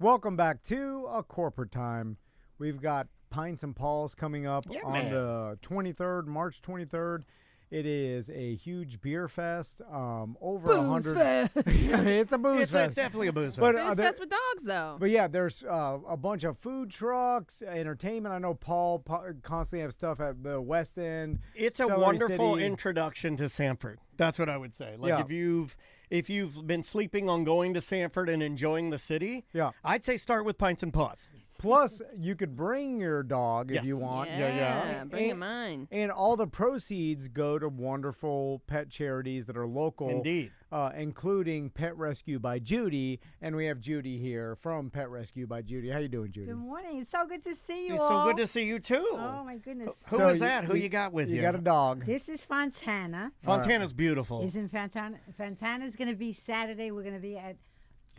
Welcome back to A Corporate Time. We've got Pints and Paws coming up on the 23rd, March 23rd. It is a huge beer fest. Over booze 100. Fest. It's a booze fest. It's definitely a booze fest. But, Booze fest with dogs, though. But yeah, there's a bunch of food trucks, entertainment. I know Paul constantly has stuff at the West End. It's a Celery wonderful City. introduction to Sanford. That's what I would say. Like Yeah. if you've been sleeping on going to Sanford and enjoying the city, I'd say start with Pints and Paws. Plus, you could bring your dog if you want. Yeah, bring him mine. And all the proceeds go to wonderful pet charities that are local. Indeed. Including Pet Rescue by Judy. And we have Judy here from Pet Rescue by Judy. How you doing, Judy? Good morning. It's so good to see you It's all. so good to see you, too. Oh, my goodness. Who is that? Who you got with you? You got a dog. This is Fontana. Fontana's beautiful. Isn't Fontana? Fontana's going to be Saturday. We're going to be at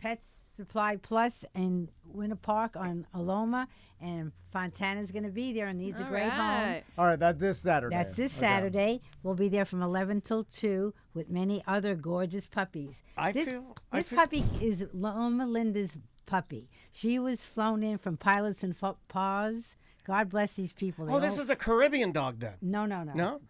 Pets Supply Plus in Winter Park on Aloma. And Fontana's going to be there and needs a great home. All right, that's this Saturday. That's this Saturday. We'll be there from 11 till 2 with many other gorgeous puppies. This puppy is Loma Linda's puppy. She was flown in from Pilots and Paws. God bless these people. This is a Caribbean dog then. No. No? No,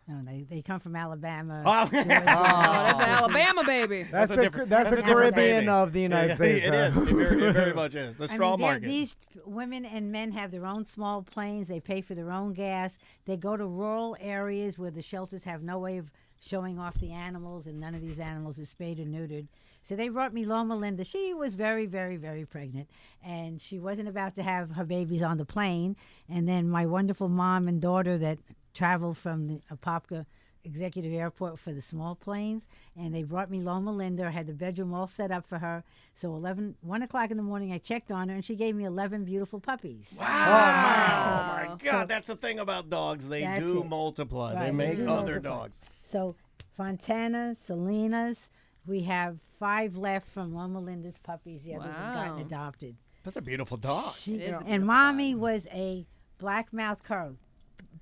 they come from Alabama. Oh, Georgia. That's an Alabama baby. That's a the different Caribbean baby. of the United States. It is. It very much is. The straw market. These women and men have their own small planes. They pay for their own gas. They go to rural areas where the shelters have no way of showing off the animals, and none of these animals are spayed or neutered. So they brought me Loma Linda. She was very, very, very pregnant, and she wasn't about to have her babies on the plane. And then my wonderful mom and daughter that traveled from the Apopka Executive Airport for the small planes, and they brought me Loma Linda. I had the bedroom all set up for her. So 1 o'clock in the morning, I checked on her, and she gave me 11 beautiful puppies. Wow. Oh, my God. That's the thing about dogs. They do multiply. Right, they make do other multiply. dogs. So Fontana, Selena's, we have 5 left from Loma Linda's puppies. The others have gotten adopted. That's a beautiful dog. And Mommy was a black mouth cur,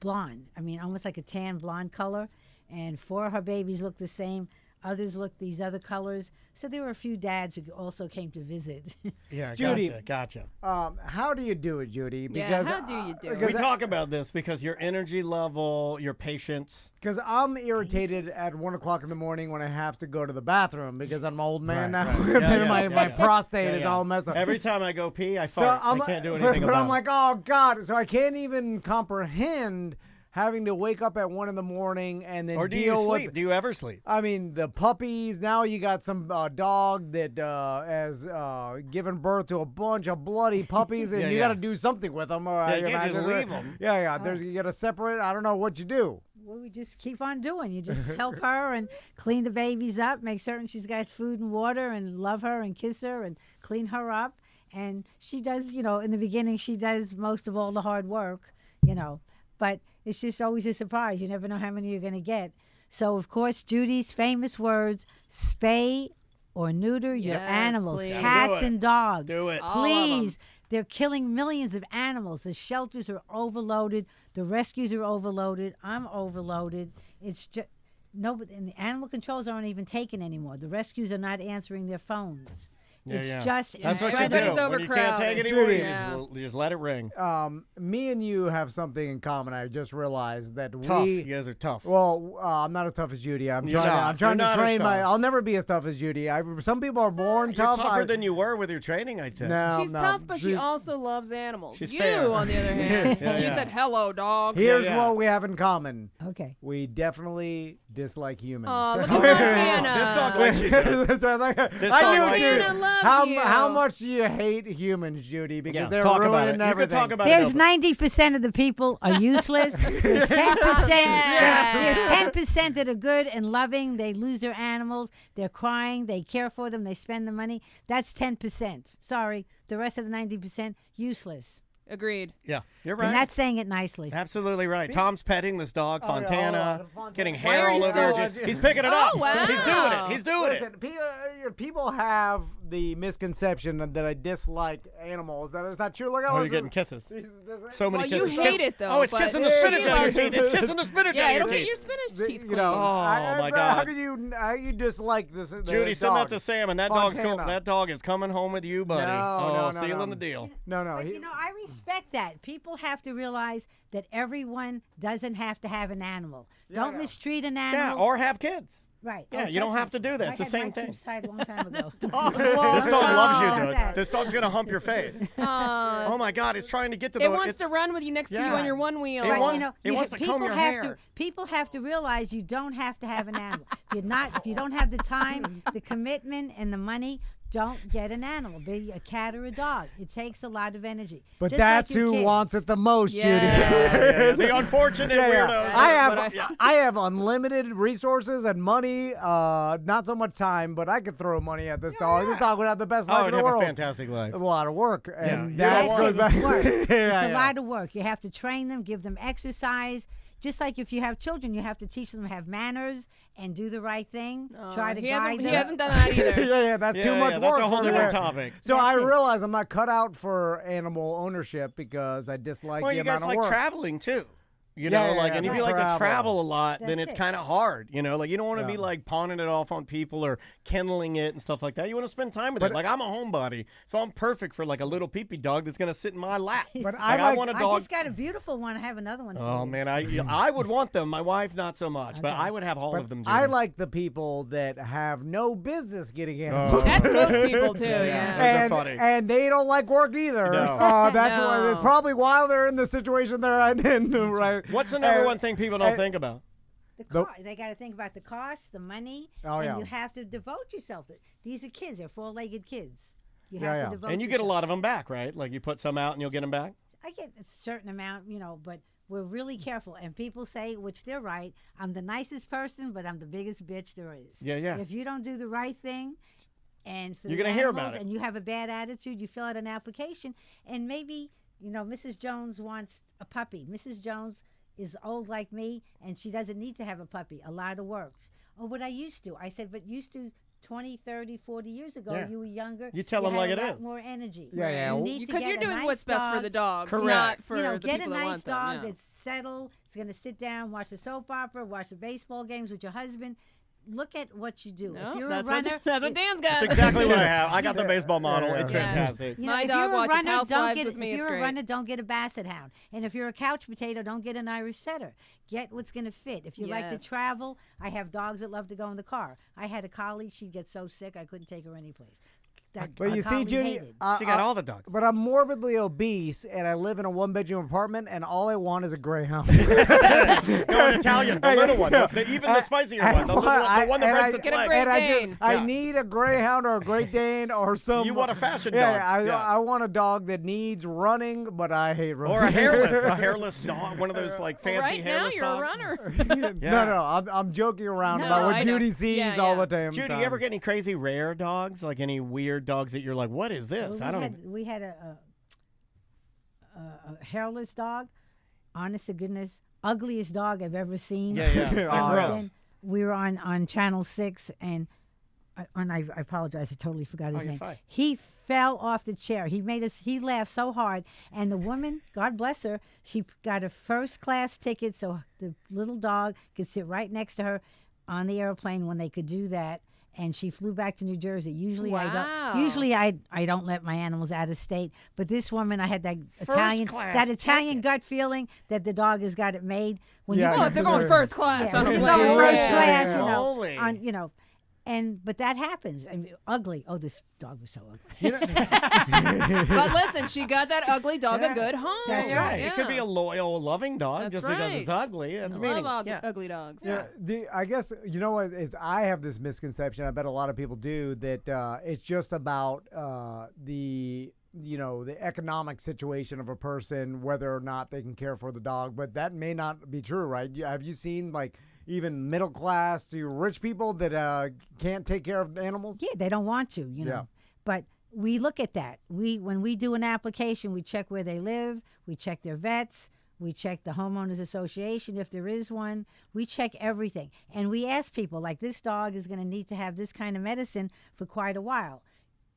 blonde. I mean, almost like a tan blonde color. And 4 of her babies look the same. Others look these other colors. So there were a few dads who also came to visit. Yeah, Judy, gotcha. How do you do it, Judy? Because how do you do it? We talk about this because your energy level, your patience. Because I'm irritated at 1 o'clock in the morning when I have to go to the bathroom because I'm an old man now. My prostate is all messed up. Every time I go pee, I fart. I can't do anything but about I'm like, oh, God. So I can't even comprehend having to wake up at 1 in the morning and then deal with. Do you ever sleep? I mean, the puppies. Now you got some dog that has given birth to a bunch of bloody puppies, and you got to do something with them. Or you can't just leave them. Yeah. You got to separate. I don't know what you do. Well, we just keep on doing. You just help her and clean the babies up, make certain she's got food and water, and love her and kiss her and clean her up. And she does, in the beginning, she does most of all the hard work, But it's just always a surprise. You never know how many you're going to get. So, of course, Judy's famous words, spay or neuter your animals, please. cats and dogs. Do it. Please. They're killing millions of animals. The shelters are overloaded. The rescues are overloaded. I'm overloaded. It's just and the animal controls aren't even taken anymore. The rescues are not answering their phones. It's just that's what you do. When you can't take it anymore, you just let it ring. Me and you have something in common. I just realized that You guys are tough. Well, I'm not as tough as Judy. I'm trying to train I'll never be as tough as Judy. Some people are born tough. You're tougher than you were with your training, I'd say. She's tough, but she also loves animals. She's you, fair. on the other hand, you said hello, dog. Here's what we have in common. Okay. We definitely dislike humans. Look at Fontana. This dog likes you. I knew Fontana loves you. How much do you hate humans, Judy? Because they're talk about ruining it. You everything. can talk about There's it. 90% of the people are useless. There's 10%. There's 10% that are good and loving. They lose their animals. They're crying. They care for them. They spend the money. That's 10%. Sorry. The rest of the 90%, useless. Agreed. Yeah, you're right. And that's saying it nicely. Absolutely right. Tom's petting this dog, Fontana, getting Why hair are all you over so- her. He's picking it up. Oh, wow. He's doing it. He's doing Listen, people have the misconception that I dislike animals. That is not true. Look, you're getting kisses. So many kisses. You hate it though. Oh, it's kissing the spinach out of your teeth. It's kissing the spinach out of your it'll teeth. get your spinach teeth clean. Oh my God! How can you dislike this? Judy, send that to Sam, and that Fontana. dog is coming home with you, buddy. No, sealing the deal. No. But I respect that. People have to realize that everyone doesn't have to have an animal. Don't mistreat an animal. Yeah, or have kids. Right. Yeah, you don't have to do that. It's the same thing. I had my tubes tied a long time ago. This dog loves you, dude. That. This dog's gonna hump your face. Oh my God, it's trying to get to the. It wants to run with you next to you on your one wheel. It wants to comb your hair. People have to realize you don't have to have an animal. If you don't have the time, the commitment, and the money, don't get an animal. Be a cat or a dog. It takes a lot of energy. But Just that's like your who kids. wants it the most, Judy. The unfortunate weirdos. I have unlimited resources and money. Not so much time, but I could throw money at this dog. This dog would have the best life in the world. A fantastic life. A lot of work, and Yeah. that goes back. It's work. It's a lot of work. You have to train them, give them exercise. Just like if you have children, you have to teach them to have manners and do the right thing. Try to guide them. He hasn't done that either. That's too much work. That's a whole for different me. topic. So I realize I'm not cut out for animal ownership because I dislike the amount of work. Well, you guys like traveling too. You know, and if you like to travel a lot, then it's kind of hard. You know, like you don't want to be like pawning it off on people or kenneling it and stuff like that. You want to spend time with it. Like I'm a homebody, so I'm perfect for like a little peepee dog that's gonna sit in my lap. But I want a dog. I just got a beautiful one. I have another one. Oh man, I would want them. My wife not so much, but I would have all of them. Judy. I like the people that have no business getting animals. That's most people too. Yeah. Those are funny. And they don't like work either. No. That's probably why they're in the situation they're in. Right. What's the number one thing people don't think about? They got to think about the cost, the money, and you have to devote yourself to. These are kids. They're four-legged kids. You have to devote. And you get a lot of them back, right? Like you put some out and you'll get them back. I get a certain amount, but we're really careful. And people say, which they're right, I'm the nicest person, but I'm the biggest bitch there is. Yeah. If you don't do the right thing, and for you're the gonna hear about it, and you have a bad attitude, you fill out an application, and maybe Mrs. Jones wants a puppy. Mrs. Jones is old like me, and she doesn't need to have a puppy. A lot of work. Oh, but I used to. I said, but used to 20, 30, 40 years ago, you were younger. You tell them like it is. More energy. Because you're doing nice what's best for the dogs, Correct. not for the get people a that nice want dog them. that's settled. It's going to sit down, watch the soap opera, watch the baseball games with your husband. Look at what you do. No, if you're that's a runner, that's what Dan's got. That's exactly what I have. I got the baseball model. It's fantastic. My dog watches Housewives with me. If you're a runner, don't get a basset hound. And if you're a couch potato, don't get an Irish setter. Get what's going to fit. If you like to travel, I have dogs that love to go in the car. I had a collie. She'd get so sick I couldn't take her anyplace. But you see, Judy, she got all the dogs. But I'm morbidly obese, and I live in a one-bedroom apartment, and all I want is a greyhound. An Italian, the little one, even the spicier one, the one that breaks its leg. Great Dane. I need a greyhound or a Great Dane or some. You want a fashion dog? I want a dog that needs running, but I hate running. Or a hairless dog, one of those like fancy hairless dogs. Right now, you're a runner. No, I'm joking around about what Judy sees all the time. Judy, you ever get any crazy rare dogs, like any weird dogs that you're like, what is this? We had a hairless dog. Honest to goodness, ugliest dog I've ever seen. We were on Channel 6, and I apologize, I totally forgot his name. Fine. He fell off the chair. He laughed so hard, and the woman, God bless her, she got a first-class ticket so the little dog could sit right next to her on the airplane when they could do that. And she flew back to New Jersey. Usually I don't let my animals out of state. But this woman, I had that Italian gut feeling that the dog has got it made. If they're going first class, I don't blame going you. first class, but that happens. I mean, ugly. Oh, this dog was so ugly. But listen, she got that ugly dog a good home. That's right. It could be a loyal, loving dog just because it's ugly. That's meaning. Ugly dogs. I guess you know what is. I have this misconception. I bet a lot of people do that. It's just about the economic situation of a person, whether or not they can care for the dog. But that may not be true, right? Have you seen even middle class to rich people that can't take care of animals? Yeah, they don't want to, But we look at that. When we do an application, we check where they live, we check their vets, we check the homeowners association if there is one. We check everything. And we ask people, like, this dog is going to need to have this kind of medicine for quite a while.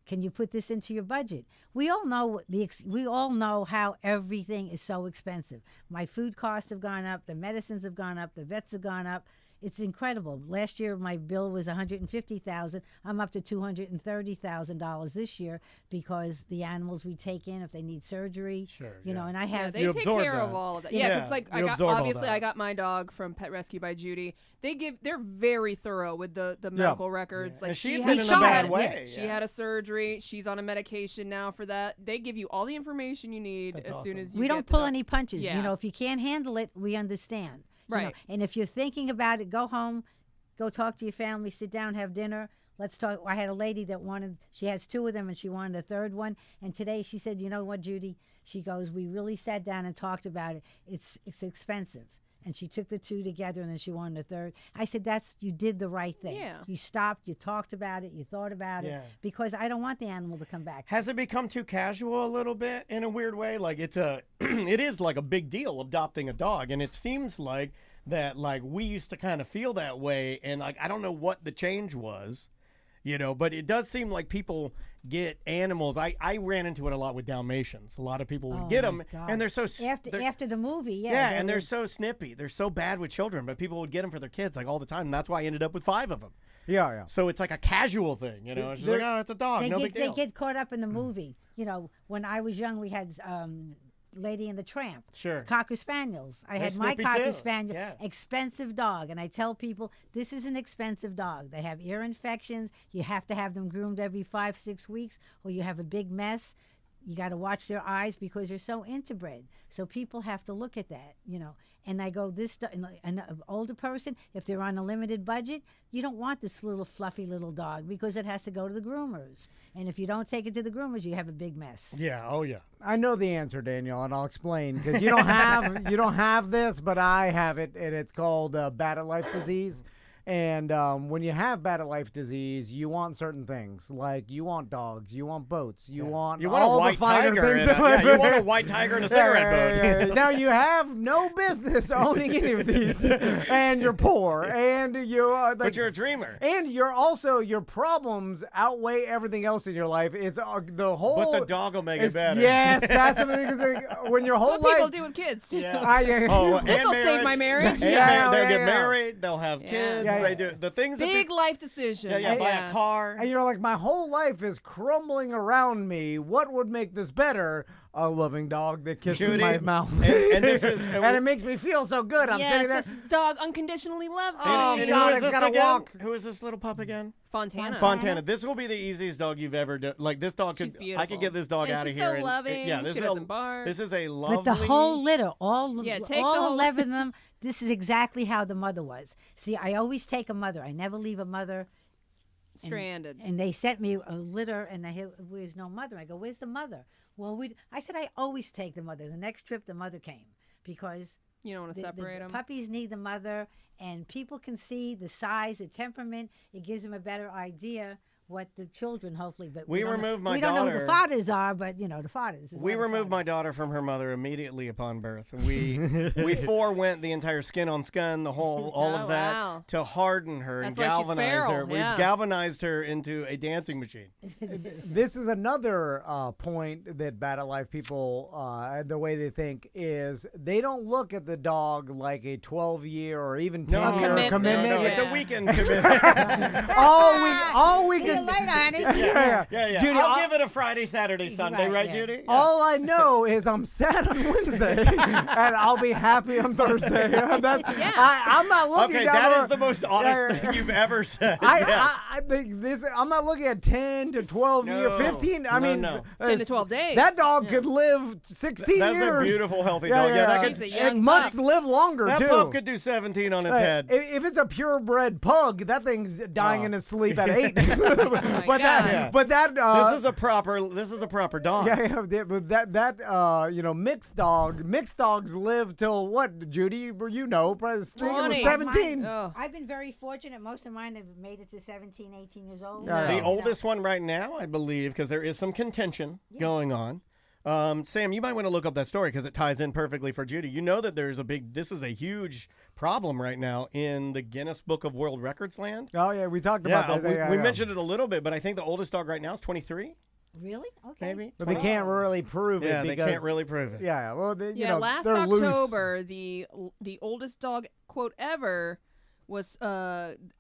Can you put this into your budget? We all know we all know how everything is so expensive. My food costs have gone up, the medicines have gone up, the vets have gone up. It's incredible. Last year my bill was $150,000. I'm up to $230,000 this year because the animals we take in, if they need surgery, you know, and I have they take care of all of that. Yeah, because like I got my dog from Pet Rescue by Judy. They're very thorough with the medical records. Like and she had in a bad way. She had a surgery. She's on a medication now for that. They give you all the information you need as soon as you. We don't pull any punches. You know, if you can't handle it, we understand. Right. You know? And if you're thinking about it, go home, go talk to your family, sit down, have dinner. Let's talk. I had a lady that she has 2 of them and she wanted a third one. And today she said, you know what, Judy? She goes, we really sat down and talked about it. It's expensive. And she took the 2 together and then she wanted a third. I said, you did the right thing. Yeah. You stopped, you talked about it, you thought about it. Because I don't want the animal to come back. Has it become too casual a little bit in a weird way? Like it is like a big deal adopting a dog. And it seems like that we used to kind of feel that way. And like, I don't know what the change was, you know, but it does seem like people get animals. I ran into it a lot with Dalmatians. A lot of people would get them, and they're so after the movie, and they're so snippy. They're so bad with children, but people would get them for their kids like all the time. And that's why I ended up with 5 of them. Yeah. So it's like a casual thing, you know. It's just like, oh, it's a dog, no big deal. They get caught up in the movie. You know, when I was young, we had Lady and the Tramp. Cocker Spaniels. I had my Cocker Spaniel. Expensive dog. And I tell people, this is an expensive dog. They have ear infections. You have to have them groomed every 5-6 weeks or you have a big mess. You got to watch their eyes because they're so interbred. So people have to look at that, you know. And I go, an older person, if they're on a limited budget, you don't want this little fluffy little dog because it has to go to the groomers. And if you don't take it to the groomers, you have a big mess. Yeah, oh yeah. I know the answer, Daniel, and I'll explain because you don't have this, but I have it, and it's called bad life disease. And when you have bad life disease, you want certain things. Like you want dogs, you want boats, you want all a white the finer tiger things. You want a white tiger in a cigarette boat. Now you have no business owning any of these, and you're poor, and you're but you're a dreamer, and you're also your problems outweigh everything else in your life. It's the whole. But the dog will make it better. Yes, that's the thing. When your whole life. People do with kids too. Yeah. This will save my marriage. They'll get married. They'll have kids. They do the things. Big life decisions. Buy a car. And you're like, my whole life is crumbling around me. What would make this better? A loving dog that kisses my mouth. And it makes me feel so good. I'm sitting there. This dog unconditionally loves me. Oh, God, it's got to walk. Who is this little pup again? Fontana. This will be the easiest dog you've ever done. Like, this dog could, I could get this dog out of she's here. So loving. She doesn't bark. This is a lovely. But the whole litter, all the 11 of them, this is exactly how the mother was. See, I always take a mother. I never leave a mother stranded. And they sent me a litter, and where's no mother? I go, where's the mother? Well, I said I always take the mother. The next trip, the mother came because you don't want to separate them. Puppies need the mother, and people can see the size, the temperament. It gives them a better idea what the children, hopefully. But we removed my daughter. We don't know who the fathers are, but you know the fathers. We removed my daughter from her mother immediately upon birth. We forewent the entire skin on skin, all of that to harden her and galvanize her. We've galvanized her into a dancing machine. This is another point that bad at life people, the way they think is they don't look at the dog like a 12-year or even 10-year commitment. No, it's a weekend commitment. all weekend. Light on it. Yeah. Judy, I'll give it a Friday, Saturday, Sunday, right, Judy? Yeah. All I know is I'm sad on Wednesday, and I'll be happy on Thursday. I'm not looking. Okay, that is the most honest thing you've ever said. I think this. I'm not looking at 10 to 12 years, 15. I mean, 10 to 12 days. That dog could live 16 years. That's a beautiful, healthy dog. That could must live longer too. That pup could do 17 on its head. If it's a purebred pug, that thing's dying in its sleep at 8. This is a proper dog. But mixed dogs live till what, Judy? Probably 17. I've been very fortunate. Most of mine have made it to 17, 18 years old. The oldest one right now, I believe, because there is some contention going on. Sam, you might want to look up that story because it ties in perfectly for Judy. You know that this is a huge problem right now in the Guinness Book of World Records land. Oh, yeah, we talked about that. We mentioned it a little bit, but I think the oldest dog right now is 23. Really? Okay. Maybe. But they can't really prove it. Yeah, because, they can't really prove it. Yeah, well, last they're October, loose. the oldest dog, quote, ever was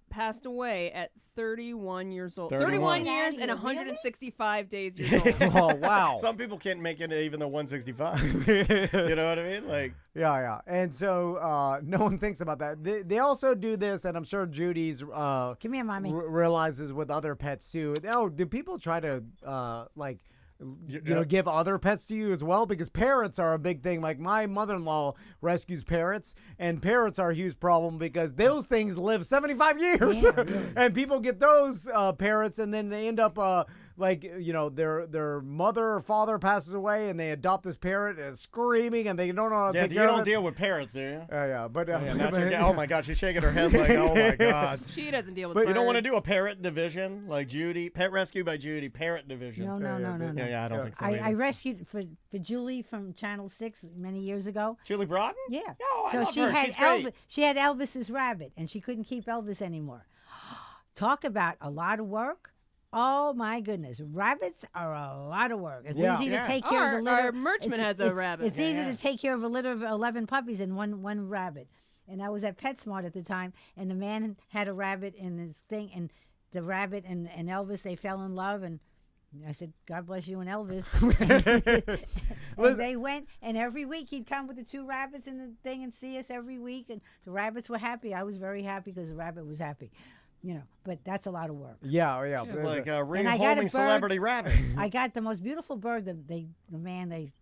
passed away at 31 years old. 31 years and 165 days years old. Oh, wow. Some people can't make it even the 165. You know what I mean? Like, yeah. And so no one thinks about that. They also do this, and I'm sure Judy's come here, mommy. Realizes with other pets too. Oh, do people try to give other pets to you as well? Because parrots are a big thing. Like my mother-in-law rescues parrots, and parrots are a huge problem because those things live 75 years. Yeah, really. And people get those parrots, and then they end up their mother or father passes away, and they adopt this parrot and it's screaming, and they don't know how to take care of it. You don't deal with parrots, do you? Yeah, but oh my God, she's shaking her head like, oh my God. She doesn't deal with. But birds. You don't want to do a parrot division like Judy, Pet Rescue by Judy, parrot division. No. Yeah, I don't think so. I rescued for Julie from Channel 6 many years ago. Julie Broughton? Yeah. Oh, so I love she her. had She's great. She had Elvis's rabbit, and she couldn't keep Elvis anymore. Talk about a lot of work. Oh my goodness, rabbits are a lot of work. It's easy to take care of the litter. Our merchman has a rabbit. It's easy to take care of a litter of 11 puppies and one rabbit. And I was at PetSmart at the time, and the man had a rabbit in this thing, and the rabbit and Elvis, they fell in love, and I said, God bless you and Elvis. And they went, and every week he'd come with the 2 rabbits in the thing and see us every week, and the rabbits were happy. I was very happy because the rabbit was happy. But that's a lot of work. Yeah. It's like rehoming celebrity rabbits. I got the most beautiful bird. They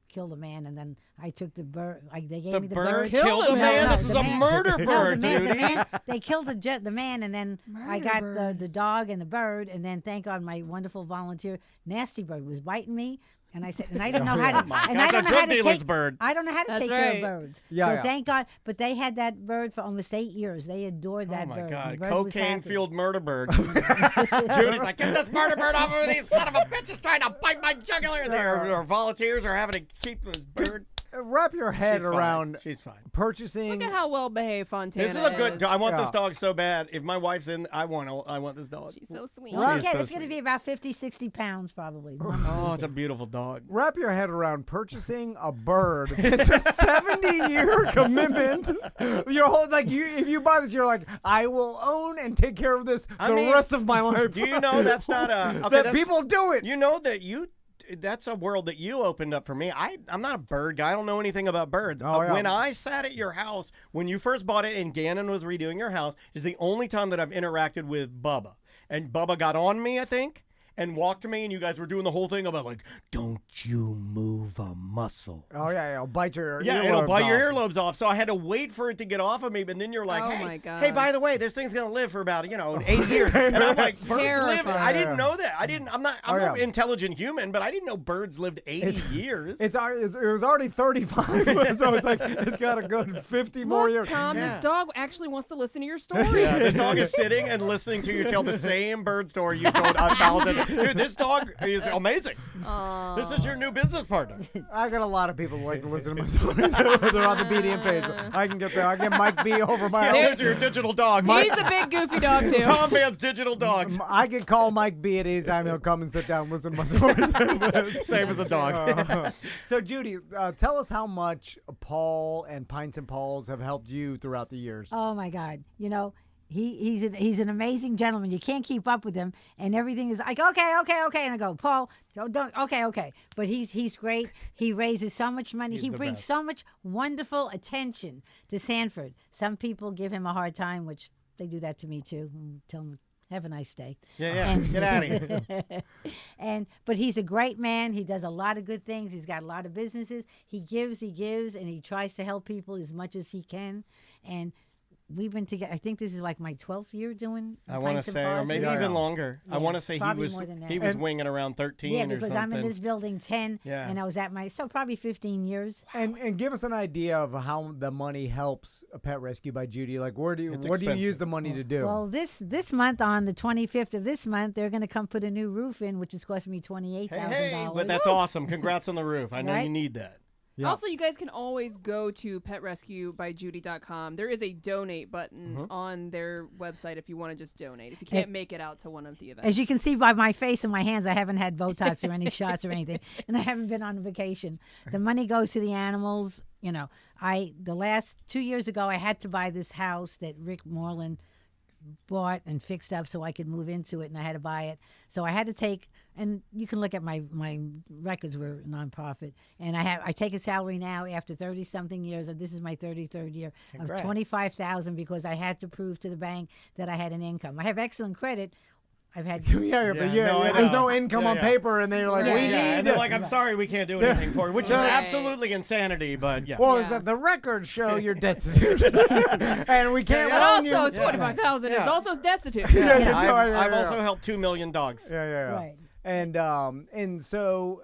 killed a man, and then I took the bird. They gave me the bird. Killed a man? This is a murder bird, Judy. They killed the man, and then I got the dog and the bird, and then thank God my wonderful volunteer, Nasty Bird, was biting me. And I said, and I didn't know how to. And I don't know how to take bird. I don't know how to take care of birds. Yeah, so thank God. But they had that bird for almost 8 years. They adored that bird. Oh my God, bird cocaine-fueled murder bird. Judy's like, get this murder bird off of me! These son of a bitches trying to bite my jugular. Our volunteers are having to keep this bird. Wrap your head around. She's fine. Purchasing. Look at how well behaved Fontana This is a good. I want Yeah. this dog so bad. If my wife's in, I want this dog. She's so sweet. Well, She's yeah, so it's going to sweet. be about 50, 60 pounds probably. Oh, it's a beautiful dog. Wrap your head around purchasing a bird. It's a 70-year commitment. Your whole if you buy this, you're like, I will own and take care of this the rest of my life. Do you know that's not a okay, that people do it? You know that that's a world that you opened up for me. I'm not a bird guy. I don't know anything about birds. Yeah. When I sat at your house when you first bought it and Gannon was redoing your house is the only time that I've interacted with Bubba. And Bubba got on me, I think, and walked to me, and you guys were doing the whole thing about like, don't you move a muscle. Oh yeah, it'll bite your it'll bite your off. earlobes off. So I had to wait for it to get off of me, but then you're like, Oh my God. hey, by the way, this thing's gonna live for about 8 years. And I'm like, birds live. I didn't know that. I'm not an intelligent human, but I didn't know birds lived 80 years. It was already 35, so it's like it's got a good 50 more years. Tom, this dog actually wants to listen to your story. Yeah, this dog is sitting and listening to you tell the same bird story you told 1,000. Dude, this dog is amazing. This is your new business partner. I got a lot of people who like to listen to my stories. They're on the BDM page. I can get there. I get Mike B over my. There's your digital dog. He's a big goofy dog too. Tom Van's digital dogs. I can call Mike B at any time. He'll come and sit down and listen to my stories. Same as a dog. So Judy, tell us how much Paul and Pints and Pauls have helped you throughout the years. Oh my God! He's an amazing gentleman. You can't keep up with him, and everything is like okay, and I go, Paul, don't okay. But he's great. He raises so much money. He brings so much wonderful attention to Sanford. Some people give him a hard time, which they do that to me too. Tell him, have a nice day. Yeah. Get out of here. But he's a great man. He does a lot of good things. He's got a lot of businesses. He gives, and he tries to help people as much as he can. And we've been together. I think this is like my 12th year doing. I want to say, or maybe even longer. Yeah, I want to say he was winging around 13 yeah, or something. because I'm in this building 10, Yeah. and I was at so probably 15 years. And give us an idea of how the money helps a pet rescue by Judy. Like, what do you use the money to do? Well, this month on the 25th of this month, they're going to come put a new roof in, which is costing me $28,000. Hey, but that's awesome. Congrats on the roof. I know Right? you need that. Yeah. Also, you guys can always go to petrescuebyjudy.com. There is a donate button on their website if you want to just donate. If you can't make it out to one of the events. As you can see by my face and my hands, I haven't had Botox or any shots or anything, and I haven't been on vacation. The money goes to the animals. You know, the last 2 years ago, I had to buy this house that Rick Moreland bought and fixed up so I could move into it, and I had to buy it. So I had to take, and you can look at my records were nonprofit, and I take a salary now after 30 something years, and this is my 33rd year of $25,000 because I had to prove to the bank that I had an income. I have excellent credit. I've had there's no income on paper, and they're like, we need. And they're like, I'm sorry, we can't do anything for you, which is absolutely insanity. But well, is that the records show you're destitute, and we can't. But also, $25,000 is also destitute. I've also helped 2 million dogs. Yeah. Right. And so,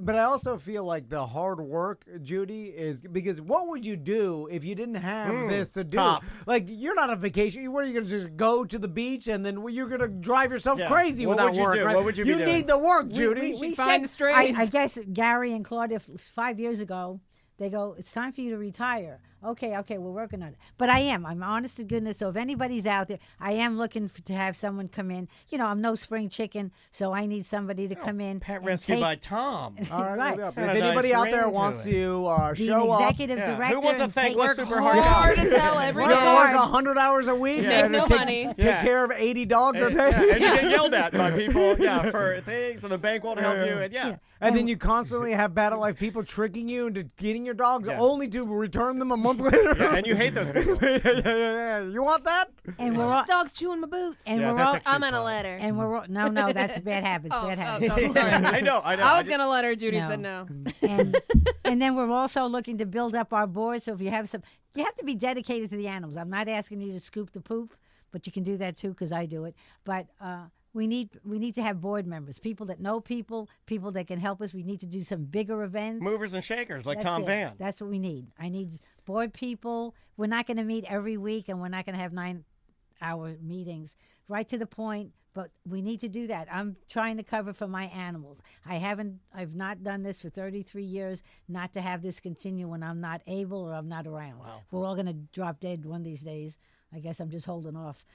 but I also feel like the hard work, Judy, is because what would you do if you didn't have this to do? Like, you're not on vacation. Where are you going to just go to the beach and then you're going to drive yourself crazy without work? Right? What would you be doing? You need the work, Judy. We find the strays. I guess Gary and Claudia 5 years ago, they go, it's time for you to retire. Okay, we're working on it. But I'm honest to goodness. So if anybody's out there, I am looking to have someone come in. You know, I'm no spring chicken, so I need somebody to come in. Pet rescue by Tom. All right. Right. If anybody out there wants to show up. Executive director. Who wants a thankless super hard hard job? as hell every We're day. going to work 100 hours a week Make and no money. take care of 80 dogs a day. And you get yelled at by people, for things, and the bank won't help you. And then you constantly have Battle Life people tricking you into getting your dogs only to return them a month later. Yeah, and you hate those people. You want that? And This dog's chewing my boots. And I'm on a letter. And no, that's bad habits. Bad habits. Oh, sorry. I know. I was going to let her. Judy said no. And then we're also looking to build up our board. So if you have you have to be dedicated to the animals. I'm not asking you to scoop the poop, but you can do that too because I do it. But we need to have board members, people that know people that can help us. We need to do some bigger events. Movers and shakers like That's Tom it. Van. That's what we need. I need board people. We're not going to meet every week, and we're not going to have 9-hour meetings. Right to the point, but we need to do that. I'm trying to cover for my animals. I've not done this for 33 years, not to have this continue when I'm not able or I'm not around. Wow. We're all going to drop dead one of these days. I guess I'm just holding off.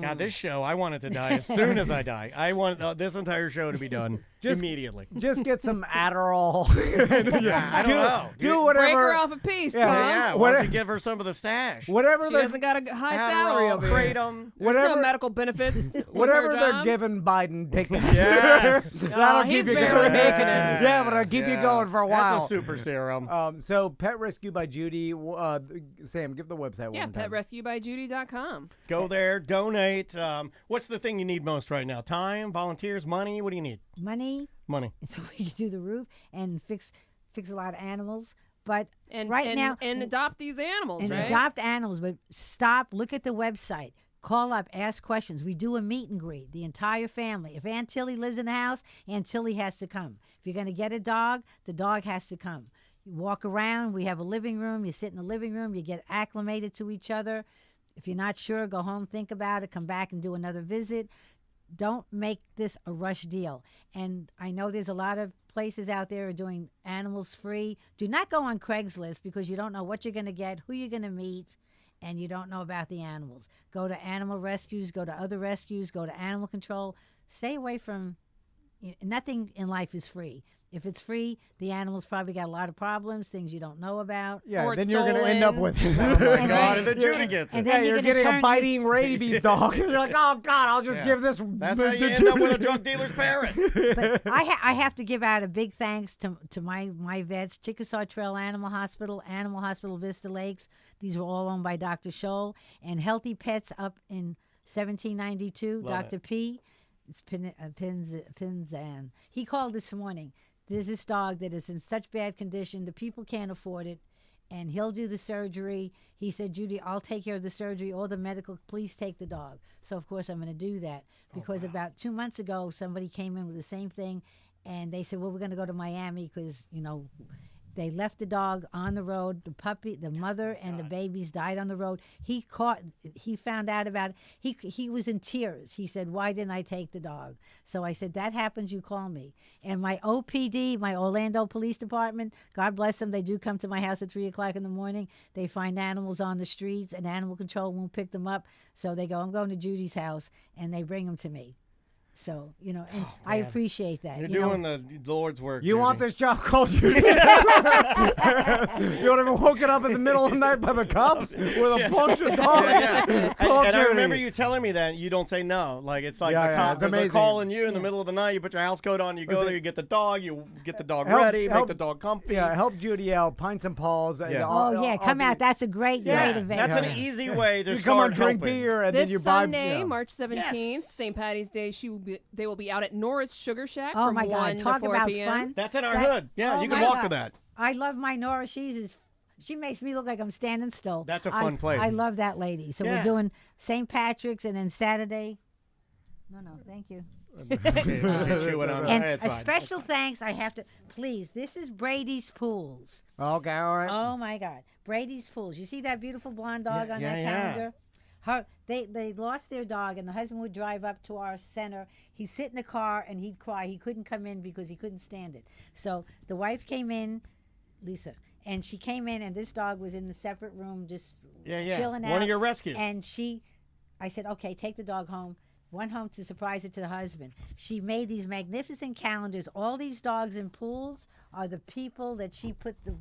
God, this show, I want it to die as soon as I die. I want this entire show to be done immediately. Just get some Adderall. I don't know. Do whatever. Break her off a piece, Tom. Yeah, why don't you give her some of the stash? Whatever She doesn't got a high salary over here. There's Whatever- no medical benefits. with Whatever her they're job. giving Biden, take that. Yes. That'll keep he's you barely going. making it. Yeah, but I'll keep you going for a while. That's a super serum. So Pet Rescue by Judy. Sam, give the website one Yeah, more time. petrescuebyjudy.com. Go there, donate. What's the thing you need most right now? Time, volunteers, money? What do you need? Money, Money. so we can do the roof and fix a lot of animals. But And now, and adopt these animals, and right? adopt animals. But stop, look at the website. Call up, ask questions. We do a meet and greet, the entire family. If Aunt Tilly lives in the house, Aunt Tilly has to come. If you're going to get a dog, the dog has to come. You walk around. We have a living room. You sit in the living room. You get acclimated to each other. If you're not sure, go home, think about it, come back and do another visit. Don't make this a rush deal. And I know there's a lot of places out there are doing animals free. Do not go on Craigslist because you don't know what you're going to get, who you're going to meet, and you don't know about the animals. Go to animal rescues, go to other rescues, go to animal control. Stay away from, nothing in life is free. If it's free, the animals probably got a lot of problems, things you don't know about. Yeah, Or then it's you're going to end up stolen. with it. Oh my And God, then- and then Judy gets it. and Yeah, then you're gonna getting a turn biting rabies dog. And you're like, oh, God, I'll just give this. That's how you end up with a drug dealer's parrot. But I have to give out a big thanks to my vets, Chickasaw Trail Animal Hospital Vista Lakes. These were all owned by Dr. Scholl. And Healthy Pets up in 1792, Love Dr. P. It's Pinzan. He called this morning. There's this dog that is in such bad condition, the people can't afford it, and he'll do the surgery. He said, Judy, I'll take care of the surgery, all the medical, please take the dog. So, of course, I'm going to do that because about 2 months ago, somebody came in with the same thing, and they said, well, we're going to go to Miami because, you know, they left the dog on the road. The puppy, the mother and the babies died on the road. He found out about it. He was in tears. He said, why didn't I take the dog? So I said, that happens, you call me. And my OPD, my Orlando Police Department, God bless them, they do come to my house at 3 o'clock in the morning. They find animals on the streets and animal control won't pick them up. So they go, I'm going to Judy's house, and they bring them to me. So, you know, and I appreciate that. You're doing the Lord's work. You want Judy. this job called you? You would have been woken up in the middle of the night by the cops with a bunch of dogs. And I remember you telling me that you don't say no. Like it's like the cops are calling you in the middle of the night. You put your house coat on. You go there. You get the dog. You get the dog ready. Make the dog comfy. Yeah, help Judy out. Pints and paws. Yeah. Come out. That's a great event. That's an easy way to you start come and drink helping. beer and this then you buy. Sunday, March 17th, St. Patty's Day. They will be out at Norris Sugar Shack Oh from my 1 God! Talk to 4 about p.m. fun. That's in our hood. Yeah, you can walk to that. I love my Nora. She makes me look like I'm standing still. That's a fun place. I love that lady. So we're doing St. Patrick's and then Saturday. No, thank you. And a special thanks I have to, please, this is Brady's Pools. Okay, all right. Oh my God, Brady's Pools. You see that beautiful blonde dog on that calendar? They lost their dog, and the husband would drive up to our center. He'd sit in the car and he'd cry. He couldn't come in because he couldn't stand it. So the wife came in, Lisa, and she came in, and this dog was in the separate room just chilling out. One of your rescues. And I said, okay, take the dog home. Went home to surprise it to the husband. She made these magnificent calendars. All these dogs in pools are the people that she put the...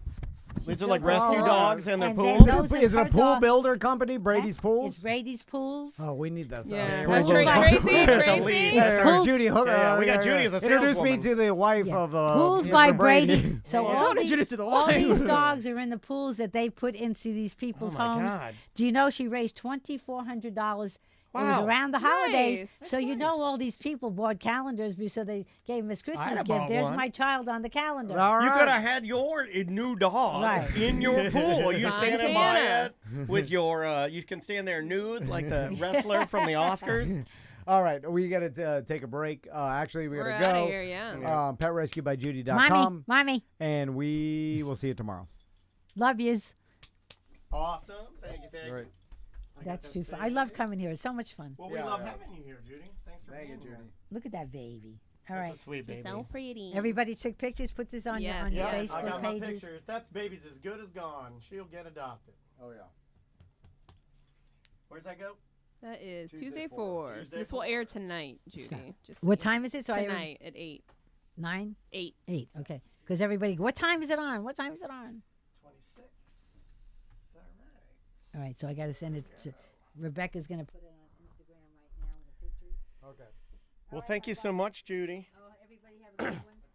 These are like rescue dogs and their then pools? Is it a pool builder company, Brady's Pools? It's Brady's Pools. Oh, we need that. Yeah. Tracy. Judy, we got Judy as a Introduce saleswoman. me to the wife of Pools by Brady. Brady. So all these dogs are in the pools that they put into these people's homes. God. Do you know she raised $2,400? Wow. It was around the holidays. Nice. So you know all these people bought calendars so they gave him his Christmas gift. bought There's one. my child on the calendar. All You right. could have had your new dog in your pool. You standing by it with your, you can stand there nude like the wrestler from the Oscars. All right, we got to take a break. Actually, we got to We're go. out of here, PetRescueByJudy.com. Mommy. And we will see you tomorrow. Love yous. Awesome. Thank you. Right. That's too fun. I love coming here. It's so much fun. Well, we love having you here, Judy. Thanks for being here. Look at that baby. All right. That's a sweet baby. So pretty. Everybody took pictures. Put this on your Yes. on your I Facebook got my pages. pictures. That's baby's as good as gone. She'll get adopted. Oh, yeah. Where's that go? That is Tuesday Tuesday 4. Tuesday This will 4. air tonight, Judy. Just What time is it? So tonight at 8. 9? 8. 8. Okay. Because everybody, what time is it on? What time is it on? 26. All right. So I got to send it to Rebecca's going to put it on Instagram right now with the pictures. Okay. Well, thank you so much, Judy. Oh, everybody have a good one.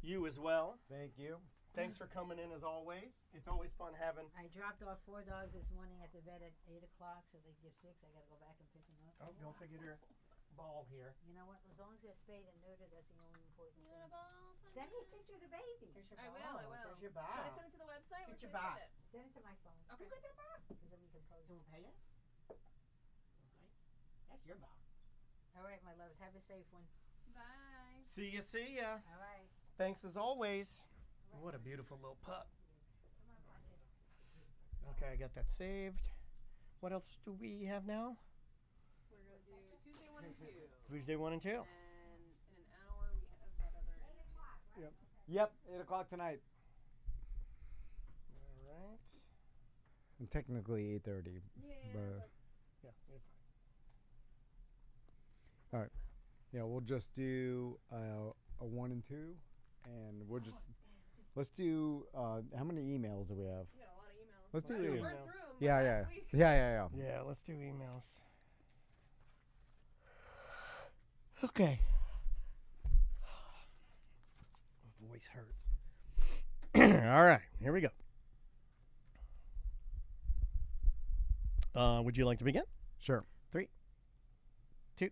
You as well. Thank you. Thanks for coming in as always. It's always fun having. I dropped off 4 dogs this morning at the vet at 8 o'clock so they get fixed. I got to go back and pick them up. Oh, don't forget your ball here. You know what? As long as they're spayed and neutered, that's the only important thing. Send me a picture of the baby. I will. There's your Should ball. I send it to the website? Get or your should I ball. send it? Send it to my phone. Okay. Because then we can post it. Pay it? That's your ball. All right, my loves. Have a safe one. Bye. See ya. All right. Thanks as always. What a beautiful little pup. Okay, I got that saved. What else do we have now? We're going to do Tuesday 1 and 2. Tuesday 1 and 2. And in an hour, we have that other. Yep, 8 o'clock tonight. All right. And technically 8:30. Yeah. But Yeah. all right. Yeah, we'll just do a 1 and 2, and we'll just let's do. How many emails do we have? We got a lot of emails. Let's do We emails. worked through 'em Yeah. last week. Yeah. Yeah, let's do emails. Okay. My voice hurts. All right, here we go. Would you like to begin? Sure. 3, 2.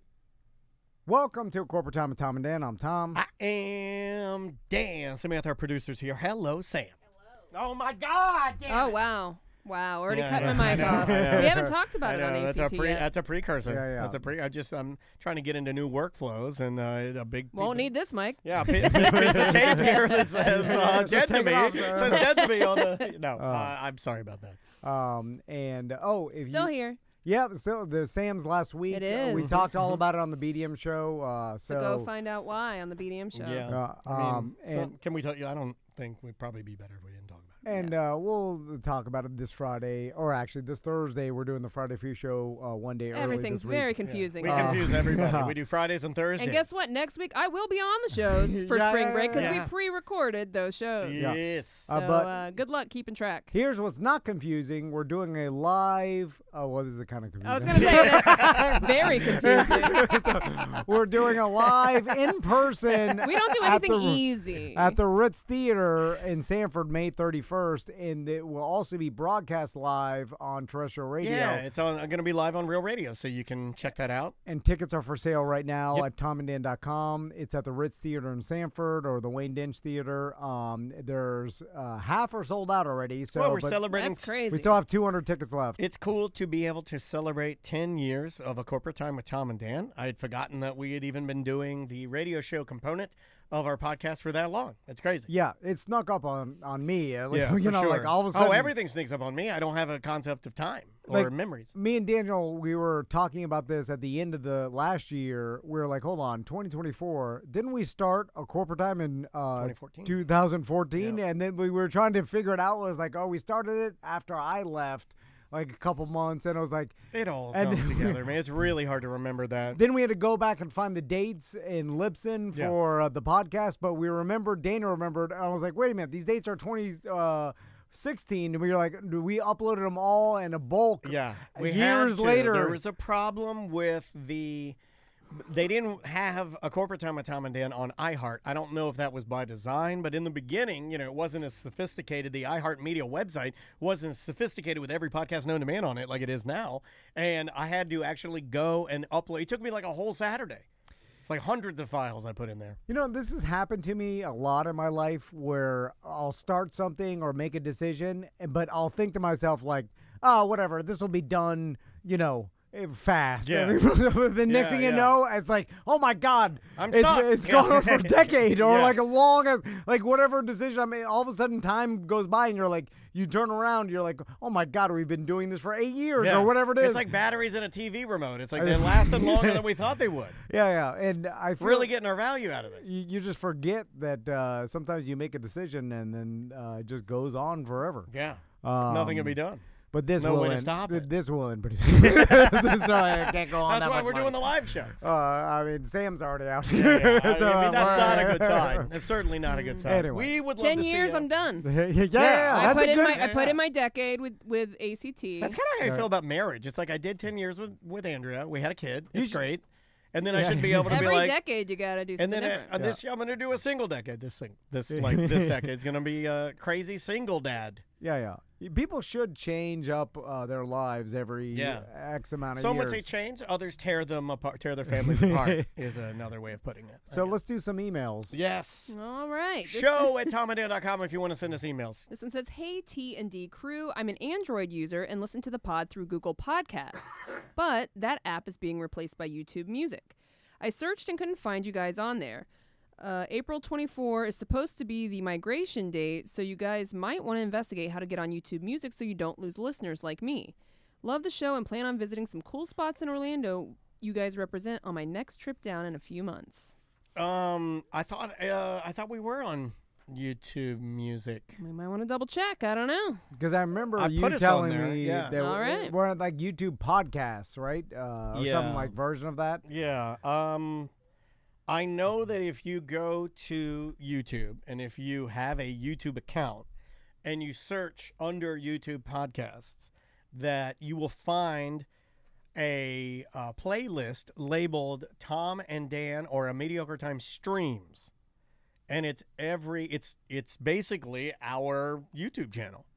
Welcome to Corporate Time with Tom and Dan. I'm Tom. I am Dan. Somebody out there, producers here. Hello, Sam. Hello. Oh my God! Oh wow. Wow, already Yeah, cut I my mic know, off. I know. We haven't talked about it on know, ACT yet. that's a precursor. Yeah. I'm trying to get into new workflows and a big. Won't need this mic. Yeah, piece of tape here that says dead to take me. it off, Says dead to me on the. No, I'm sorry about that. If Still here. Yeah, so the Sam's last week. It is. We talked all about it on the BDM show. So go find out why on the BDM show. Yeah. And can we tell you? I don't think we'd probably be better if we didn't talk about it. And we'll talk about it this Friday, or actually this Thursday. We're doing the Friday Free Show one day early. Everything's this week. very confusing. We confuse everybody. We do Fridays and Thursdays. And guess what? Next week I will be on the shows for spring break because we pre-recorded those shows. Yes. So but good luck keeping track. Here's what's not confusing. We're doing a live. Oh, well, this is kind of confusing. I was going to say that's very confusing. We're doing a live in person. We don't do anything easy. At the Ritz Theater in Sanford, May 31st, and it will also be broadcast live on terrestrial radio. Yeah, it's going to be live on Real Radio, so you can check that out. And tickets are for sale right now at TOMANDDAN20. It's at the Ritz Theater in Sanford or the Wayne Dench Theater. There's half are sold out already. So well, we're celebrating. That's crazy. We still have 200 tickets left. It's cool to be able to celebrate 10 years of A Corporate Time with Tom and Dan. I had forgotten that we had even been doing the radio show component of our podcast for that long. It's crazy. Yeah, it snuck up on me. Yeah, you know, sure. like all of a sudden. Oh, everything sneaks up on me. I don't have a concept of time or memories. Me and Daniel, we were talking about this at the end of the last year. We were like, hold on, 2024. Didn't we start A Corporate Time in 2014? Yeah. And then we were trying to figure it out. It was like, oh, we started it after I left. Like a couple months, and I was like, it all comes together, man. It's really hard to remember that. Then we had to go back and find the dates in Lipson for the podcast, but Daniel remembered, and I was like, wait a minute, these dates are 2016, and we were like, we uploaded them all in a bulk. Yeah, years later. There was a problem with they didn't have A Corporate Time with Tom and Dan on iHeart. I don't know if that was by design, but in the beginning, it wasn't as sophisticated. The iHeart Media website wasn't as sophisticated with every podcast known to man on it like it is now. And I had to actually go and upload. It took me like a whole Saturday. It's like hundreds of files I put in there. You know, this has happened to me a lot in my life where I'll start something or make a decision, but I'll think to myself like, oh, whatever, this will be done, fast. Yeah. The next thing you know, it's like, oh my God, I'm stuck. It's gone on for a decade or like a long, like whatever decision I made. All of a sudden, time goes by and you're like, you turn around, you're like, oh my God, we've been doing this for 8 years or whatever it is. It's like batteries in a TV remote. It's like they lasted longer than we thought they would. Yeah, and I feel really getting our value out of this. You just forget that sometimes you make a decision and then it just goes on forever. Yeah, nothing can be done. But this no will way end. to stop it. This will end pretty soon. I can't go on. That's why we're doing the live show. I mean, Sam's already out. Yeah. That's not a good sign. It's certainly not a good sign. Anyway. We would love 10 to years, see I'm done. Yeah, I put in my decade with ACT. That's kind of how I feel about marriage. It's like I did 10 years with Andrea. We had a kid. It's great. And then I should be able to be every like decade you gotta do something different. This year I'm gonna do a single decade. This decade's gonna be a crazy single dad. Yeah. People should change up their lives every X amount of years. Some would say change, others tear them apart, tear their families apart is another way of putting it. So let's do some emails. Yes. All right. Show at TOMANDDAN.com if you want to send us emails. This one says, hey, T&D crew, I'm an Android user and listen to the pod through Google Podcasts, but that app is being replaced by YouTube Music. I searched and couldn't find you guys on there. April 24 is supposed to be the migration date, so you guys might want to investigate how to get on YouTube Music so you don't lose listeners like me. Love the show and plan on visiting some cool spots in Orlando you guys represent on my next trip down in a few months. I thought we were on YouTube Music. We might want to double check. I don't know. Because I remember you put us telling on there, me that All right. we're on like YouTube podcasts, right? Or something like version of that. Yeah. I know that if you go to YouTube and if you have a YouTube account and you search under YouTube podcasts, that you will find a playlist labeled Tom and Dan or A Mediocre Time Streams. And it's basically our YouTube channel.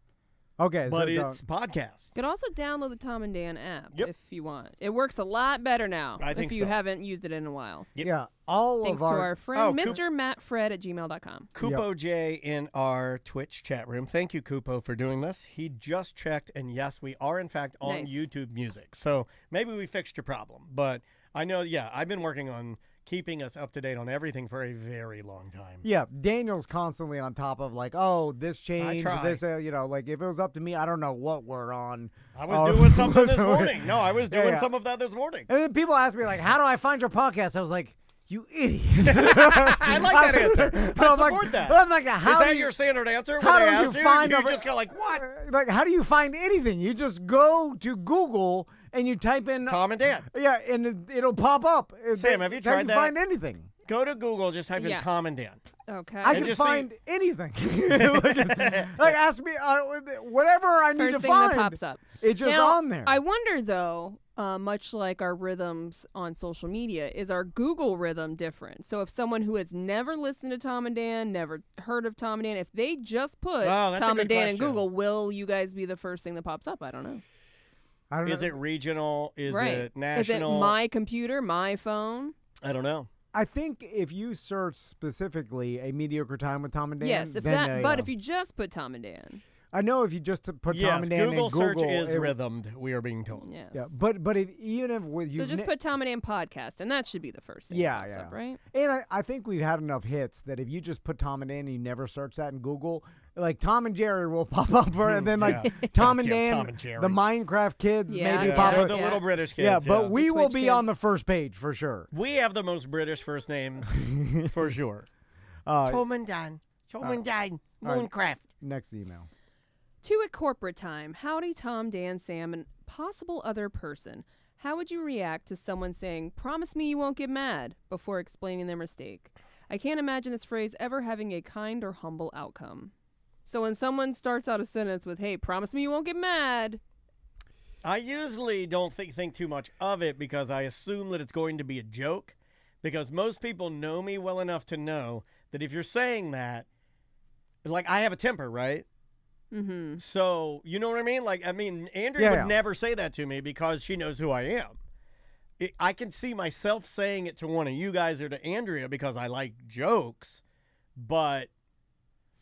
Okay, but so it's podcast. You could also download the Tom and Dan app Yep. if you want. It works a lot better now I think if you so. haven't used it in a while. Yep. Yeah, all Thanks of to our our friend, Oh, Mr. MattFred@gmail.com. Kupo J in our Twitch chat room. Thank you, Kupo, for doing this. He just checked, and yes, we are in fact on Nice. YouTube Music. So maybe we fixed your problem. But I know, I've been working on keeping us up to date on everything for a very long time. Yeah, Daniel's constantly on top of like, oh, this changed, try. this, like if it was up to me, I don't know what we're on. I was doing something this so- morning. No, I was doing yeah. some of that this morning. And then people ask me like, how do I find your podcast? I was like, you idiot. I like that answer. I I'm like, support that. I'm like, how Is do that you, your standard answer when how they do you ask you? find You a- just go like, what? like, how do you find anything? You just go to Google and you type in Tom and Dan. Yeah, and it'll pop up. Sam, have you How tried you that? find anything? Go to Google, just type in Yeah. Tom and Dan. Okay. I can just see- find anything. like ask me whatever I need First to thing find. that pops up. It's just Now, on there. I wonder, though, much like our rhythms on social media, is our Google rhythm different? So if someone who has never listened to Tom and Dan, never heard of Tom and Dan, if they just put Oh, that's a Tom good and Dan in question. Google, will you guys be the first thing that pops up? I don't know. I don't know. Is it regional? Is right. it national? Is it my computer, my phone? I don't know. I think if you search specifically a mediocre time with Tom and Dan, Yes, if then that. there But you if you just put Tom and Dan, I know if you just put Yes, Tom and Dan Google in search Google, is it- rhythmed, we are being told. yes. Yeah, but if even if with you So just put Tom and Dan podcast, and that should be the first thing Yeah, that pops yeah. up, right? And I think we've had enough hits that if you just put Tom and Dan and you never search that in Google, like Tom and Jerry will pop up, and then like Yeah. Tom and Goddamn Dan, Tom and Jerry. the Minecraft kids Yeah, maybe yeah, pop They're up. the Yeah. little British kids. Yeah, but we The will Twitch be on kids. the first page for sure. we have the most British first names for sure. Tomandan, right. Mooncraft. Next email. To a corporate time, howdy Tom, Dan, Sam, and possible other person. How would you react to someone saying, "Promise me you won't get mad," before explaining their mistake? I can't imagine this phrase ever having a kind or humble outcome. So when someone starts out a sentence with, "Hey, promise me you won't get mad," I usually don't think too much of it because I assume that it's going to be a joke, because most people know me well enough to know that if you're saying that, like, I have a temper, right? mm-hmm. So, you know what I mean? Like, I mean, Andrea Yeah, would yeah. never say that to me because she knows who I am. I can see myself saying it to one of you guys or to Andrea because I like jokes, but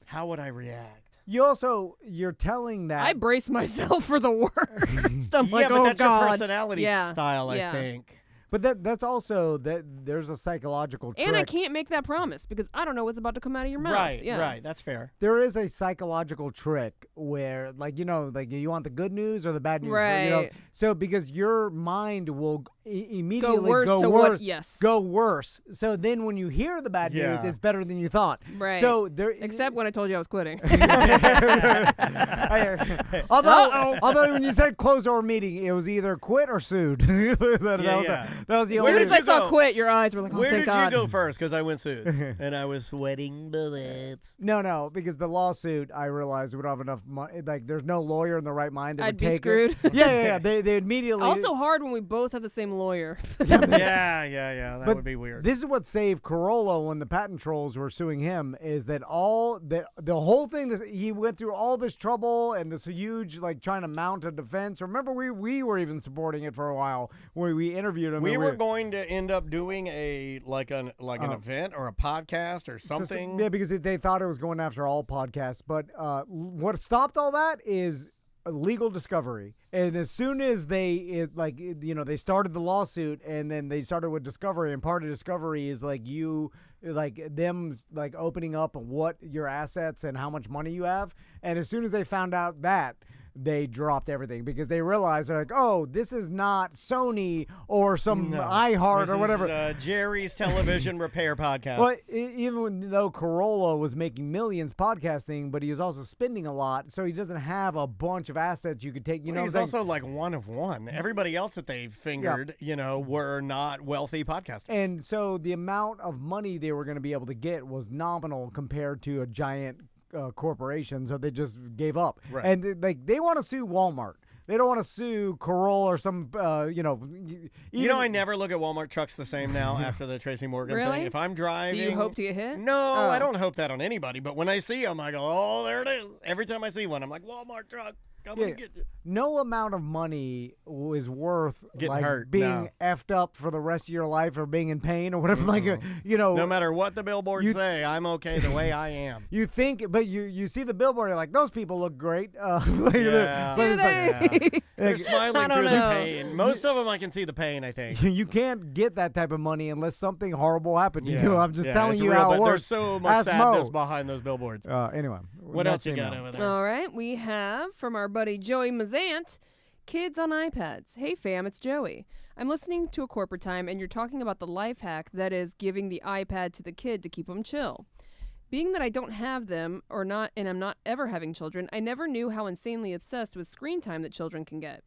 how would I react? You're telling that I brace myself for the worst. I'm Yeah, like, but oh that's God. your personality Yeah, style, yeah. I think. But that's also that there's a psychological trick. And I can't make that promise because I don't know what's about to come out of your mouth. Right, yeah. right. That's fair. There is a psychological trick where, like, like you want the good news or the bad news. Right. So because your mind will immediately worse go to worse, what- yes. go worse. So then when you hear the bad news, Yeah. it's better than you thought. Right. So there, Except when I told you I was quitting. although when you said close door meeting, it was either quit or sued. that was the As only. soon as I you saw go? quit, your eyes were like, oh, Where thank did God. you go first? Because I went sued. And I was sweating bullets. No, because the lawsuit, I realized we don't have enough money. Like, there's no lawyer in the right mind that I'd would be take screwed. it. Yeah. They immediately. Also hard when we both have the same lawyer. Yeah. That But would be weird. This is what saved Corolla when the patent trolls were suing him. Is that the whole thing? He went through all this trouble and this huge, like, trying to mount a defense. Remember, we were even supporting it for a while when we interviewed him. We and were going to end up doing an event or a podcast or something. Yeah, because they thought it was going after all podcasts. But what stopped all that is legal discovery. And as soon as they started the lawsuit, and then they started with discovery, and part of discovery is them opening up what your assets and how much money you have. And as soon as they found out that, they dropped everything because they realized they're like, oh, this is not Sony or some iHeart This or whatever. is, Jerry's television repair podcast. Well, even though Corolla was making millions podcasting, but he was also spending a lot, so he doesn't have a bunch of assets you could take. He's also like one of one. Everybody else that they fingered, were not wealthy podcasters. And so the amount of money they were going to be able to get was nominal compared to a giant corporation, so they just gave up. Right. And they want to sue Walmart. They don't want to sue Corolla or some, I never look at Walmart trucks the same now after the Tracy Morgan Really? thing. If I'm driving, Do you hope to get hit? No, Oh. I don't hope that on anybody. But when I see them, I go, "Oh, there it is." Every time I see one, I'm like, "Walmart truck." I'm gonna get you. No amount of money is worth Getting hurt, being effed up for the rest of your life or being in pain or whatever. No matter what the billboards say, I'm okay the way I am. You think, but you see the billboard, you're like, those people look great. Yeah. Do They're smiling I through don't the know. pain. Most of them, I can see the pain, I think. You can't get that type of money unless something horrible happened to Yeah. you. I'm just telling it's you real, how it but works. There's so much Ask sadness Mo. behind those billboards. Anyway, What else you got over there? All right, we have from our buddy Joey Mazant, kids on iPads. Hey fam, it's Joey. I'm listening to a corporate time and you're talking about the life hack that is giving the iPad to the kid to keep them chill. Being that I don't have them and I'm not ever having children, I never knew how insanely obsessed with screen time that children can get.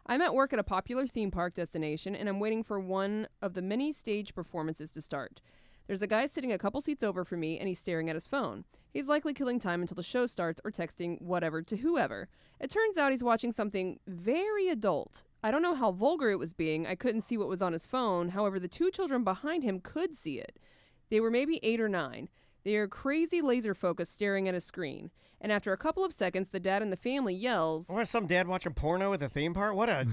I'm at work at a popular theme park destination and I'm waiting for one of the many stage performances to start. There's a guy sitting a couple seats over from me and he's staring at his phone. He's likely killing time until the show starts or texting whatever to whoever. It turns out he's watching something very adult. I don't know how vulgar it was being. I couldn't see what was on his phone. However, the two children behind him could see it. They were maybe 8 or 9. They are crazy laser focused staring at a screen. And after a couple of seconds, the dad in the family yells. Or some dad watching porno at the theme park? What a...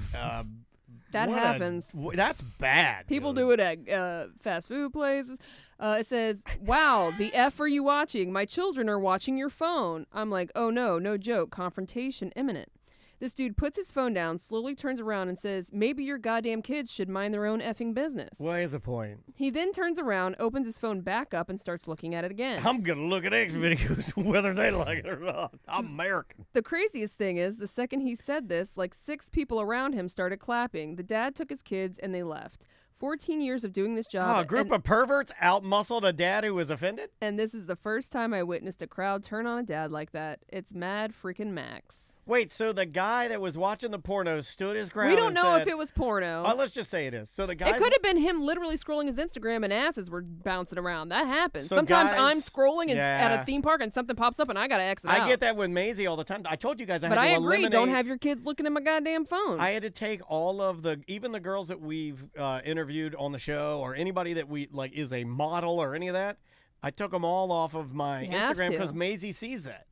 That happens. That's bad. People dude. do it at fast food places. It says, wow, the F are you watching? My children are watching your phone. I'm like, oh no, no joke. Confrontation imminent. This dude puts his phone down, slowly turns around and says, maybe your goddamn kids should mind their own effing business. What is the point? He then turns around, opens his phone back up, and starts looking at it again. I'm going to look at X videos whether they like it or not. I'm American. The craziest thing is, the second he said this, like 6 people around him started clapping. The dad took his kids and they left. 14 years of doing this job. A group of perverts out-muscled a dad who was offended? And this is the first time I witnessed a crowd turn on a dad like that. It's mad freaking Max. Wait, so the guy that was watching the porno stood his ground We don't and know said, if it was porno. let's just say it is. So the guy. It could have been him literally scrolling his Instagram and asses were bouncing around. That happens. So Sometimes guys- I'm scrolling at Yeah. a theme park and something pops up and I got to exit out. I get that with Maisie all the time. I told you guys I But had I to agree. eliminate. Don't have your kids looking at my goddamn phone. I had to take all of even the girls that we've interviewed on the show or anybody that we like is a model or any of that. I took them all off of my You have Instagram to. because Maisie sees that.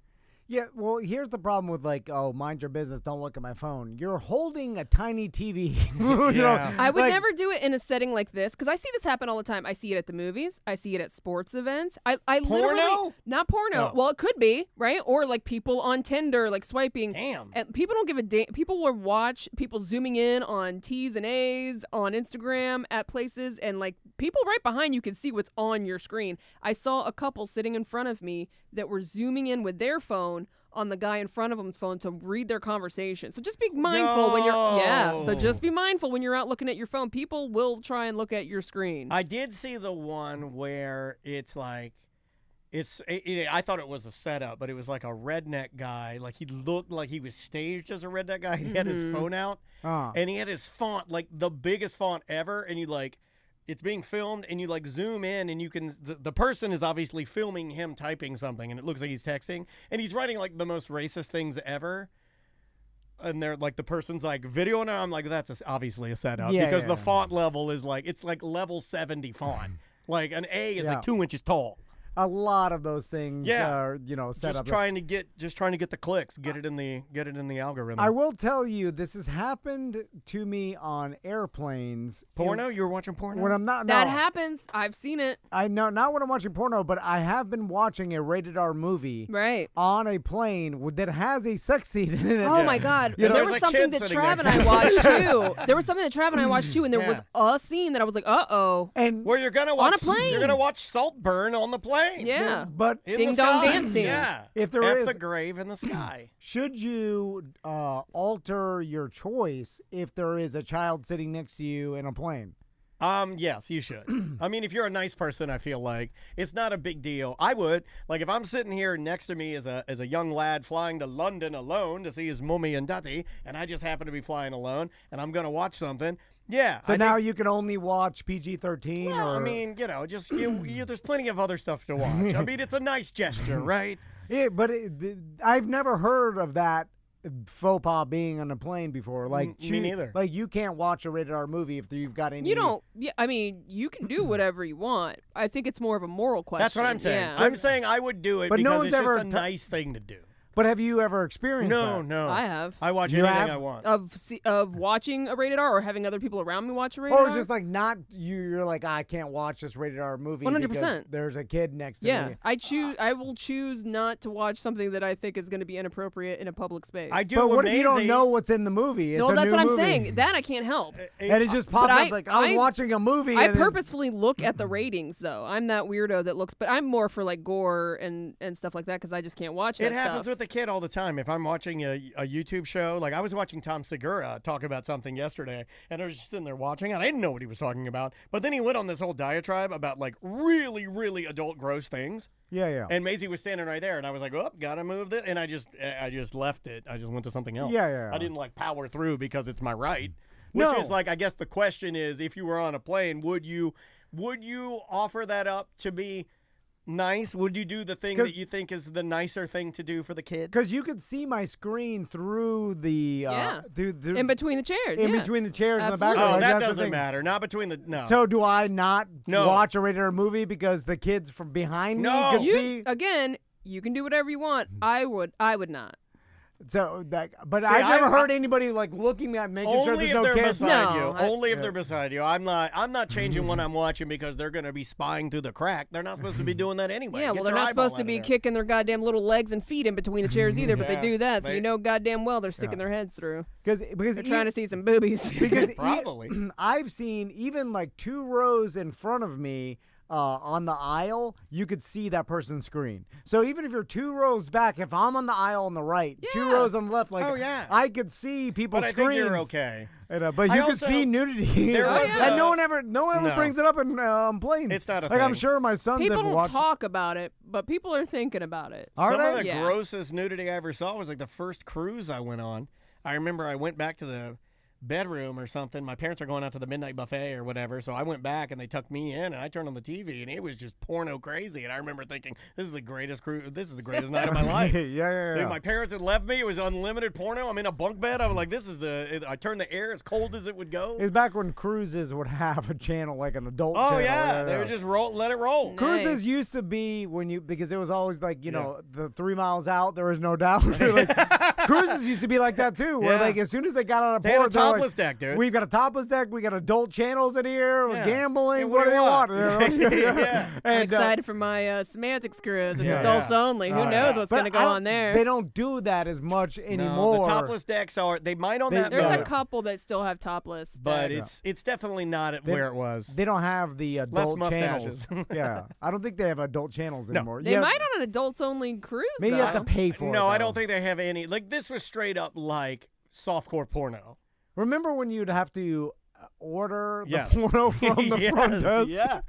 Yeah, well, here's the problem with mind your business, don't look at my phone. You're holding a tiny TV. Yeah. I would like- never do it in a setting like this because I see this happen all the time. I see it at the movies. I see it at sports events. I literally Porno? not porno. Oh. Well, it could be right or like people on Tinder like swiping. Damn. And people don't give a damn. People will watch people zooming in on T's and A's on Instagram at places and like people right behind you can see what's on your screen. I saw a couple sitting in front of me that were zooming in with their phone on the guy in front of them's phone to read their conversation. So just be mindful when you're So just be mindful when you're out looking at your phone. People will try and look at your screen. I did see the one where it's like I thought it was a setup, but it was like a redneck guy. Like he looked like he was staged as a redneck guy. He had his phone out and he had his font, like the biggest font ever. And you like, it's being filmed and you like zoom in and you can, the person is obviously filming him typing something and it looks like he's texting and he's writing like the most racist things ever. And they're like, the person's like video now. I'm like, that's obviously a setup because the font level is like, it's like level 70 font. Like an A is like 2 inches tall. A lot of those things are, set just up. trying to get the clicks, get it in the algorithm. I will tell you, this has happened to me on airplanes. Porno? You were watching porno? When I'm not. That no. happens. I've seen it. I know, not when I'm watching porno, but I have been watching a rated R movie Right. on a plane that has a sex scene in it. Oh my God! You know, there there's was a something kid that sitting Trav and next I to watched too. There was something that Trav and I watched too, and there was a scene that I was like, "Uh oh." And Where you're gonna watch a plane. You're gonna watch Saltburn on the plane. Yeah. but In Ding the dong sky. dancing. Yeah. If there F is- the grave in the sky. should you alter your choice if there is a child sitting next to you in a plane? Yes, you should. I mean, if you're a nice person, I feel like it's not a big deal. I would. Like if I'm sitting here next to me as a young lad flying to London alone to see his mummy and daddy, and I just happen to be flying alone, and I'm gonna watch something. Yeah. So I now think, you can only watch PG-13 well, or I mean, just there's plenty of other stuff to watch. I mean, it's a nice gesture, right? Yeah, but I've never heard of that faux pas being on a plane before. Like Me neither. Like you can't watch a rated R movie if you've got any. You don't. Yeah, I mean, you can do whatever you want. I think it's more of a moral question. That's what I'm saying. Yeah. I'm saying I would do it But no because one's it's ever just a nice thing to do. But have you ever experienced that? No. I have. I watch You anything have? I want. Of watching a rated R or having other people around me watch a rated Or R. just like not you're like I can't watch this rated R movie 100%. because there's a kid next to yeah, me. I will choose not to watch something that I think is going to be inappropriate in a public space. I do. But what with if you don't Maisie- know what's in the movie? It's No, a that's new what I'm movie. saying. That I can't help. And it just popped I- up like I was watching a movie. I and then- purposefully look at the ratings though. I'm that weirdo that looks, but I'm more for like gore and stuff like that because I just can't watch that It happens stuff. with the kid all the time. If I'm watching a YouTube show, like I was watching Tom Segura talk about something yesterday, and I was just sitting there watching, and I didn't know what he was talking about. But then he went on this whole diatribe about like really, really adult gross things. Yeah. And Maisie was standing right there, and I was like, "Oh, gotta move this," and I just left it. I just went to something else. Yeah. I didn't like power through because it's my right. Which No. is like, I guess the question is, if you were on a plane, would you offer that up to be nice? Would you do the thing 'Cause- that you think is the nicer thing to do for the kid? Because you could see my screen through the through in between the chairs. in yeah. between the chairs in the Absolutely. background. Oh, Like, that that's the doesn't thing. matter. Not between the no. So do I not No. watch a rated R movie because the kids from behind me No. could You see? again, you can do whatever you want. I would not. So that, but See, I've never I- heard anybody like looking at making sure only there's if no they're kids. beside No, you. I- Only if they're beside you. I'm not changing what I'm watching because they're going to be spying through the crack. They're not supposed to be doing that anyway. Yeah, Get well, they're your not eyeball supposed to out be of there. kicking their goddamn little legs and feet in between the chairs either, but Yeah, they do that, so they- you know goddamn well they're sticking their heads through. because They're trying to see some boobies. because Probably. I've seen even like 2 rows in front of me on the aisle, you could see that person's screen. So even if you're 2 rows back, if I'm on the aisle on the right, 2 Yeah. rows on the left, like Oh, yeah. I could see people's But I screens. think you're okay. But I you could also- see nudity. there was and a- no one ever No. brings it up on planes. It's not a like I'm thing. sure my sons People have don't watched. talk about it, but people are thinking about it. Are Some of they? the Yeah. grossest nudity I ever saw was like the first cruise I went on. I remember I went back to the bedroom or something. My parents are going out to the midnight buffet or whatever, so I went back and they tucked me in and I turned on the TV and it was just porno crazy. And I remember thinking, this is the greatest cruise. This is the greatest night of my life. yeah. Dude, my parents had left me. It was unlimited porno. I'm in a bunk bed. I was like, this is I turned the air as cold as it would go. It's back when cruises would have a channel like an adult Oh channel. yeah, they would just let it roll. Nice. Cruises used to be because it was always like, you know, the 3 miles out, there was no doubt. Like, cruises used to be like that too, where Yeah. like as soon as they got on a They had a board, they're like, topless deck, dude. we've got a topless deck, we got adult channels in here, we're Yeah. gambling, Yeah, what do you want? You know? Yeah. I'm And, excited for my semantics cruise. It's yeah. adults only. Who Oh, knows yeah. what's but going to go I don't- on there? They don't do that as much No, anymore. the topless decks they might on They- that There's boat, a couple that still have topless. but decks. it's definitely not at where it was. They don't have the adult mustaches. channels. Yeah, I don't think they have adult channels No. anymore. They Yeah, might on an adults only cruise. maybe you though. have to pay for it. No, I though. don't think they have any. Like this was straight up like softcore porno. Remember when you'd have to order the Yes. porno from the Yes, front desk? yeah.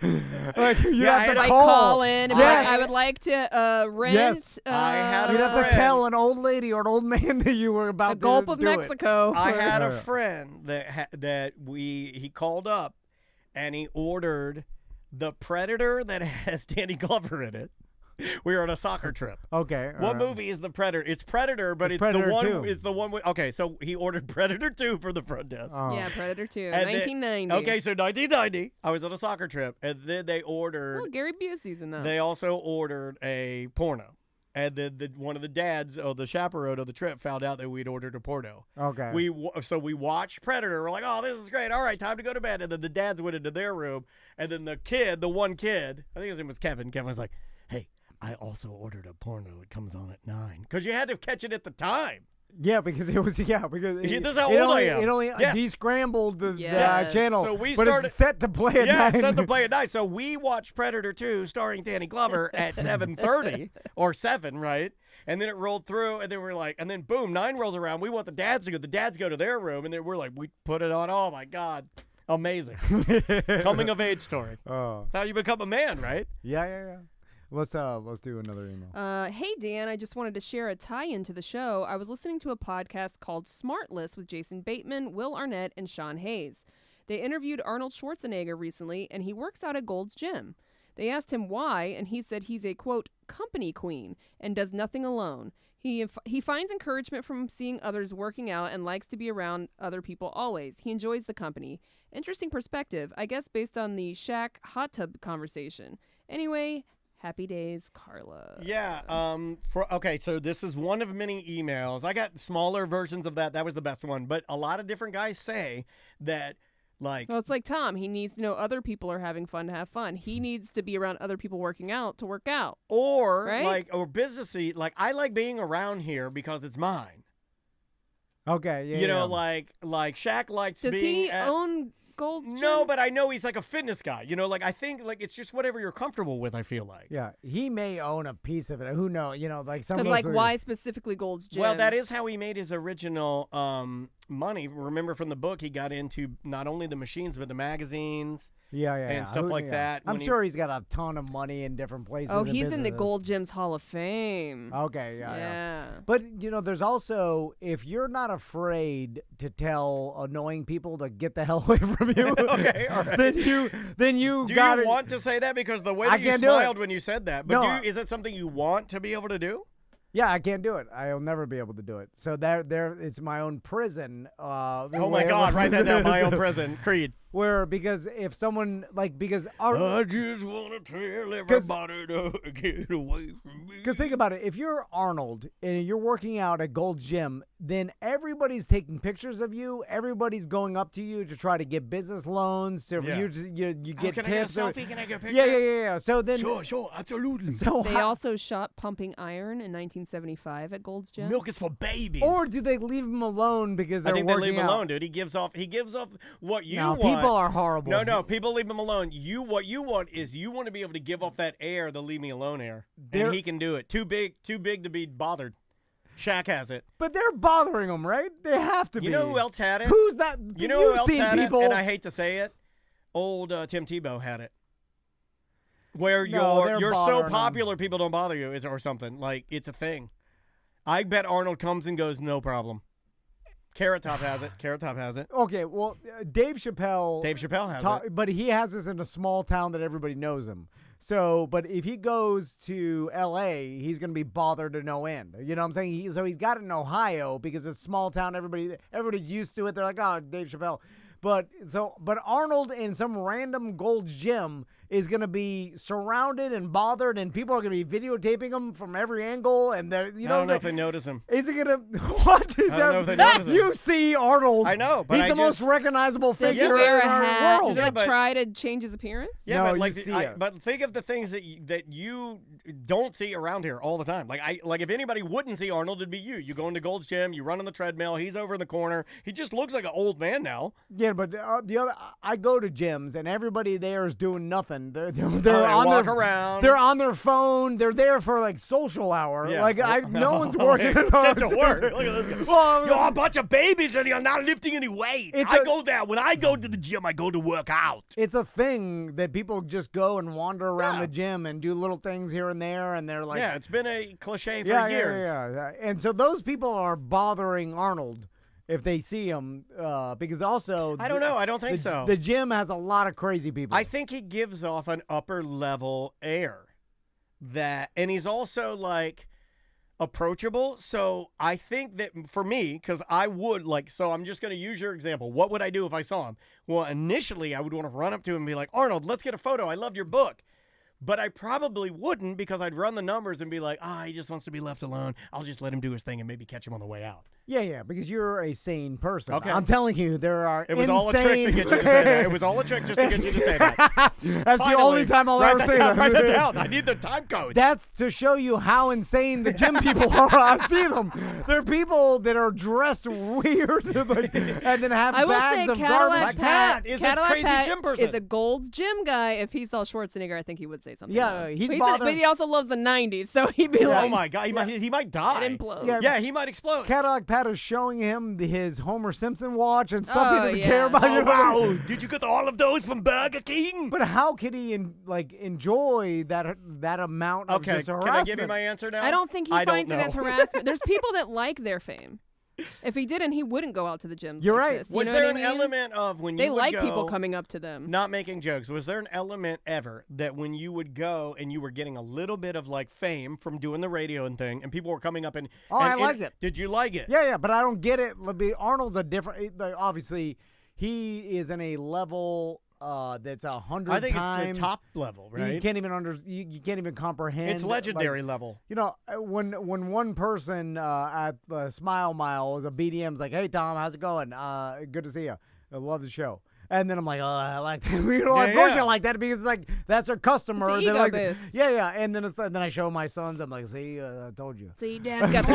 Like you Yeah, I have had to Like call. call in and be Yes. like, I would like to rent. Yes. I had You'd a have to friend. tell an old lady or an old man that you were about a to gulp of do it. Mexico. I for- had a Yeah. friend he called up and he ordered the Predator that has Danny Glover in it. We were on a soccer trip. Okay. What movie is the Predator? It's Predator, but It's it's Predator the one. 2. It's the one. Okay, so he ordered Predator 2 for the front desk. Oh. Yeah, Predator 2, And then- 1990. Okay, so 1990, I was on a soccer trip, and then they ordered. Oh, Gary Busey's in that. They also ordered a porno, and then one of the dads, the chaperone of the trip, found out that we'd ordered a porno. Okay. We watched Predator. We're like, oh, this is great. All right, time to go to bed. And then the dads went into their room, and then the one kid, I think his name was Kevin. Kevin was like, hey, I also ordered a porno. It comes on at 9 because you had to catch it at the time. Yeah, because it was because Yeah, it, this is how it old I only am. it only Yes. descrambled the Yes. channel. So we but started- it's set to play at Yeah, 9. set to play at night. So we watched Predator 2 starring Danny Glover at 7:30 or 7, right? And then it rolled through, and then we're like, and then boom, 9 rolls around. We want the dads to go. The dads go to their room, and then we're like, we put it on. Oh my God, amazing! Coming of age story. Oh. That's how you become a man, right? Yeah. Let's do another email. Hey, Dan, I just wanted to share a tie-in to the show. I was listening to a podcast called Smartless with Jason Bateman, Will Arnett, and Sean Hayes. They interviewed Arnold Schwarzenegger recently, and he works out at Gold's Gym. They asked him why, and he said he's a, quote, company queen and does nothing alone. He finds encouragement from seeing others working out and likes to be around other people always. He enjoys the company. Interesting perspective, I guess based on the Shaq hot tub conversation. Anyway, Happy days, Carla. Yeah. Okay, so this is one of many emails. I got smaller versions of that. That was the best one. But a lot of different guys say that, like... Well, it's like Tom. He needs to know other people are having fun to have fun. He needs to be around other people working out to work out. Or, right? or businessy. Like, I like being around here because it's mine. Okay, yeah. You know, like Shaq likes Does being he own Gold's Gym? No, but I know he's like a fitness guy. You know, like I think like it's just whatever you're comfortable with, I feel like. Yeah, he may own a piece of it. Who knows? You know, like some. Because like, why specifically Gold's Gym? Well, that is how he made his original money. Remember from the book, he got into not only the machines but the magazines. And stuff like that. I'm sure he's got a ton of money in different places. Oh, he's in the Gold Gym's Hall of Fame. Okay, yeah. But, you know, there's also, if you're not afraid to tell annoying people to get the hell away from you, okay, all right. then you Do you want to say that? Because the way that you smiled when you said that. But no, is it something you want to be able to do? Yeah, I can't do it. I'll never be able to do it. So there, it's my own prison. Oh my God! Write that down. My own prison. Creed. Because if someone I just want to tell everybody to get away from me. Because think about it, if you're Arnold and you're working out at Gold's Gym, then everybody's taking pictures of you. Everybody's going up to you to try to get business loans. So you get can tips. I get a selfie? Can I get a picture? Yeah. So then, sure, absolutely. So they also shot Pumping Iron in 1975 at Gold's Gym. Milk is for babies. Or do they leave him alone because they're I think working they leave him out? alone, dude. He gives off what you want. People are horrible. No, people leave him alone. What you want is you want to be able to give off that air, the leave me alone air, and he can do it. Too big to be bothered. Shaq has it. But they're bothering him, right? They have to be. You know who else had it? Who's that? You know who else seen had people? it? And I hate to say it, old Tim Tebow had it. Where you're so popular, people don't bother you, or something. Like it's a thing. I bet Arnold comes and goes, no problem. Carrot Top has it. Carrot Top has it. Okay, well, Dave Chappelle has it. But he has this in a small town that everybody knows him. So, but if he goes to L.A., he's going to be bothered to no end. You know what I'm saying? So he's got it in Ohio because it's a small town. Everybody's used to it. They're like, oh, Dave Chappelle. But Arnold in some random Gold's Gym is going to be surrounded and bothered, and people are going to be videotaping him from every angle. And I don't know if they notice him. Is it going to? What? I don't know if they notice him. You see Arnold. I know, but he's the most recognizable figure in our world. Does he try to change his appearance? Yeah, no, but think of the things that you don't see around here all the time. Like if anybody wouldn't see Arnold, it'd be you. You go into Gold's Gym, you run on the treadmill. He's over in the corner. He just looks like an old man now. Yeah, but I go to gyms and everybody there is doing nothing. They're around. They're on their phone. They're there for like social hour. Yeah. Like no one's working. Get to work. Look at this. Well, you're a bunch of babies and you're not lifting any weight. Go there. When I go to the gym, I go to work out. It's a thing that people just go and wander around the gym and do little things here and there, and they're like, yeah, it's been a cliche for years. Yeah. And so those people are bothering Arnold if they see him, because also I don't know. I don't think so. The gym has a lot of crazy people. I think he gives off an upper level air and he's also like approachable. So I think that for me, because I would so I'm just going to use your example. What would I do if I saw him? Well, initially I would want to run up to him and be like, Arnold, let's get a photo. I loved your book. But I probably wouldn't because I'd run the numbers and be like, he just wants to be left alone. I'll just let him do his thing and maybe catch him on the way out. Yeah, because you're a sane person. Okay. I'm telling you, there are It was all a trick to get you to say that. It was all a trick just to get you to say that. That's the only time I'll ever say that. Write that down. I need the time code. That's to show you how insane the gym people are. I see them. They're people that are dressed weird and then have bags of garbage. Pat is a crazy gym person. Is a Gold's Gym guy. If he saw Schwarzenegger, I think he would say something. Yeah, he's bothered. But he also loves the 90s, so he'd be like, oh my God, he might die. It'd implode. Yeah, he might explode. Cadillac Pat is showing him his Homer Simpson watch and stuff he doesn't care about. Oh, wow. Did you get all of those from Burger King? But how could he enjoy that amount of just harassment? Can I give you my answer now? I don't think he finds it as harassment. There's people that like their fame. If he didn't, he wouldn't go out to the gyms. You're like right. This. Was there an element of when they you would like go, people coming up to them? Not making jokes. Was there an element ever that when you would go and you were getting a little bit of fame from doing the radio and thing, and people were coming up and I liked it. Did you like it? Yeah, but I don't get it. Arnold's a different. Obviously, he is in a level that's 100 I think times. it's the top level, right? You can't even you can't even comprehend. It's legendary like, level. You know, when one person at the Smile Mile was a BDM's like, "Hey Tom, how's it going? Good to see you. I love the show." And then I'm like, "Oh, I like that." You know, of course you like that because like that's our customer. It's an ego like, boost. yeah. And then I show my sons. I'm like, "See, I told you." See, Dad's got the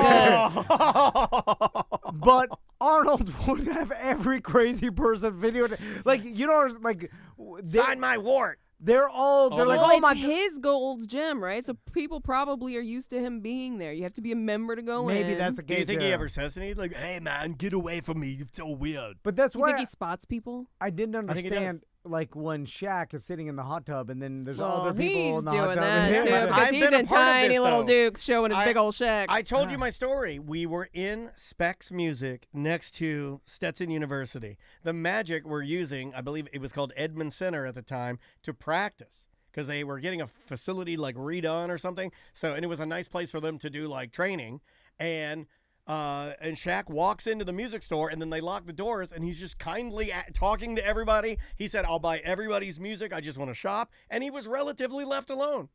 goods. But Arnold would have every crazy person video. Like, you know, like Sign my wart. they're like, Well, "Oh my it's god." his Gold's Gym, right? So people probably are used to him being there. You have to be a member to go in. Maybe that's the Do case. you think he yeah. ever says anything like, "Hey man, get away from me. You're so weird"? But that's You why think he spots people? I didn't I think he understand, like when Shaq is sitting in the hot tub and then there's Well, other people he's in the doing hot tub. that Yeah. too, because I've he's been a in part of tiny this, little though. Dukes showing his big old shack. I told you my story. We were in Specs Music next to Stetson University. The Magic were using, I believe it was called Edmond Center at the time, to practice because they were getting a facility like redone or something. So, and it was a nice place for them to do like training. And Shaq walks into the music store and then they lock the doors and he's just kindly talking to everybody. He said, "I'll buy everybody's music. I just want to shop." And he was relatively left alone.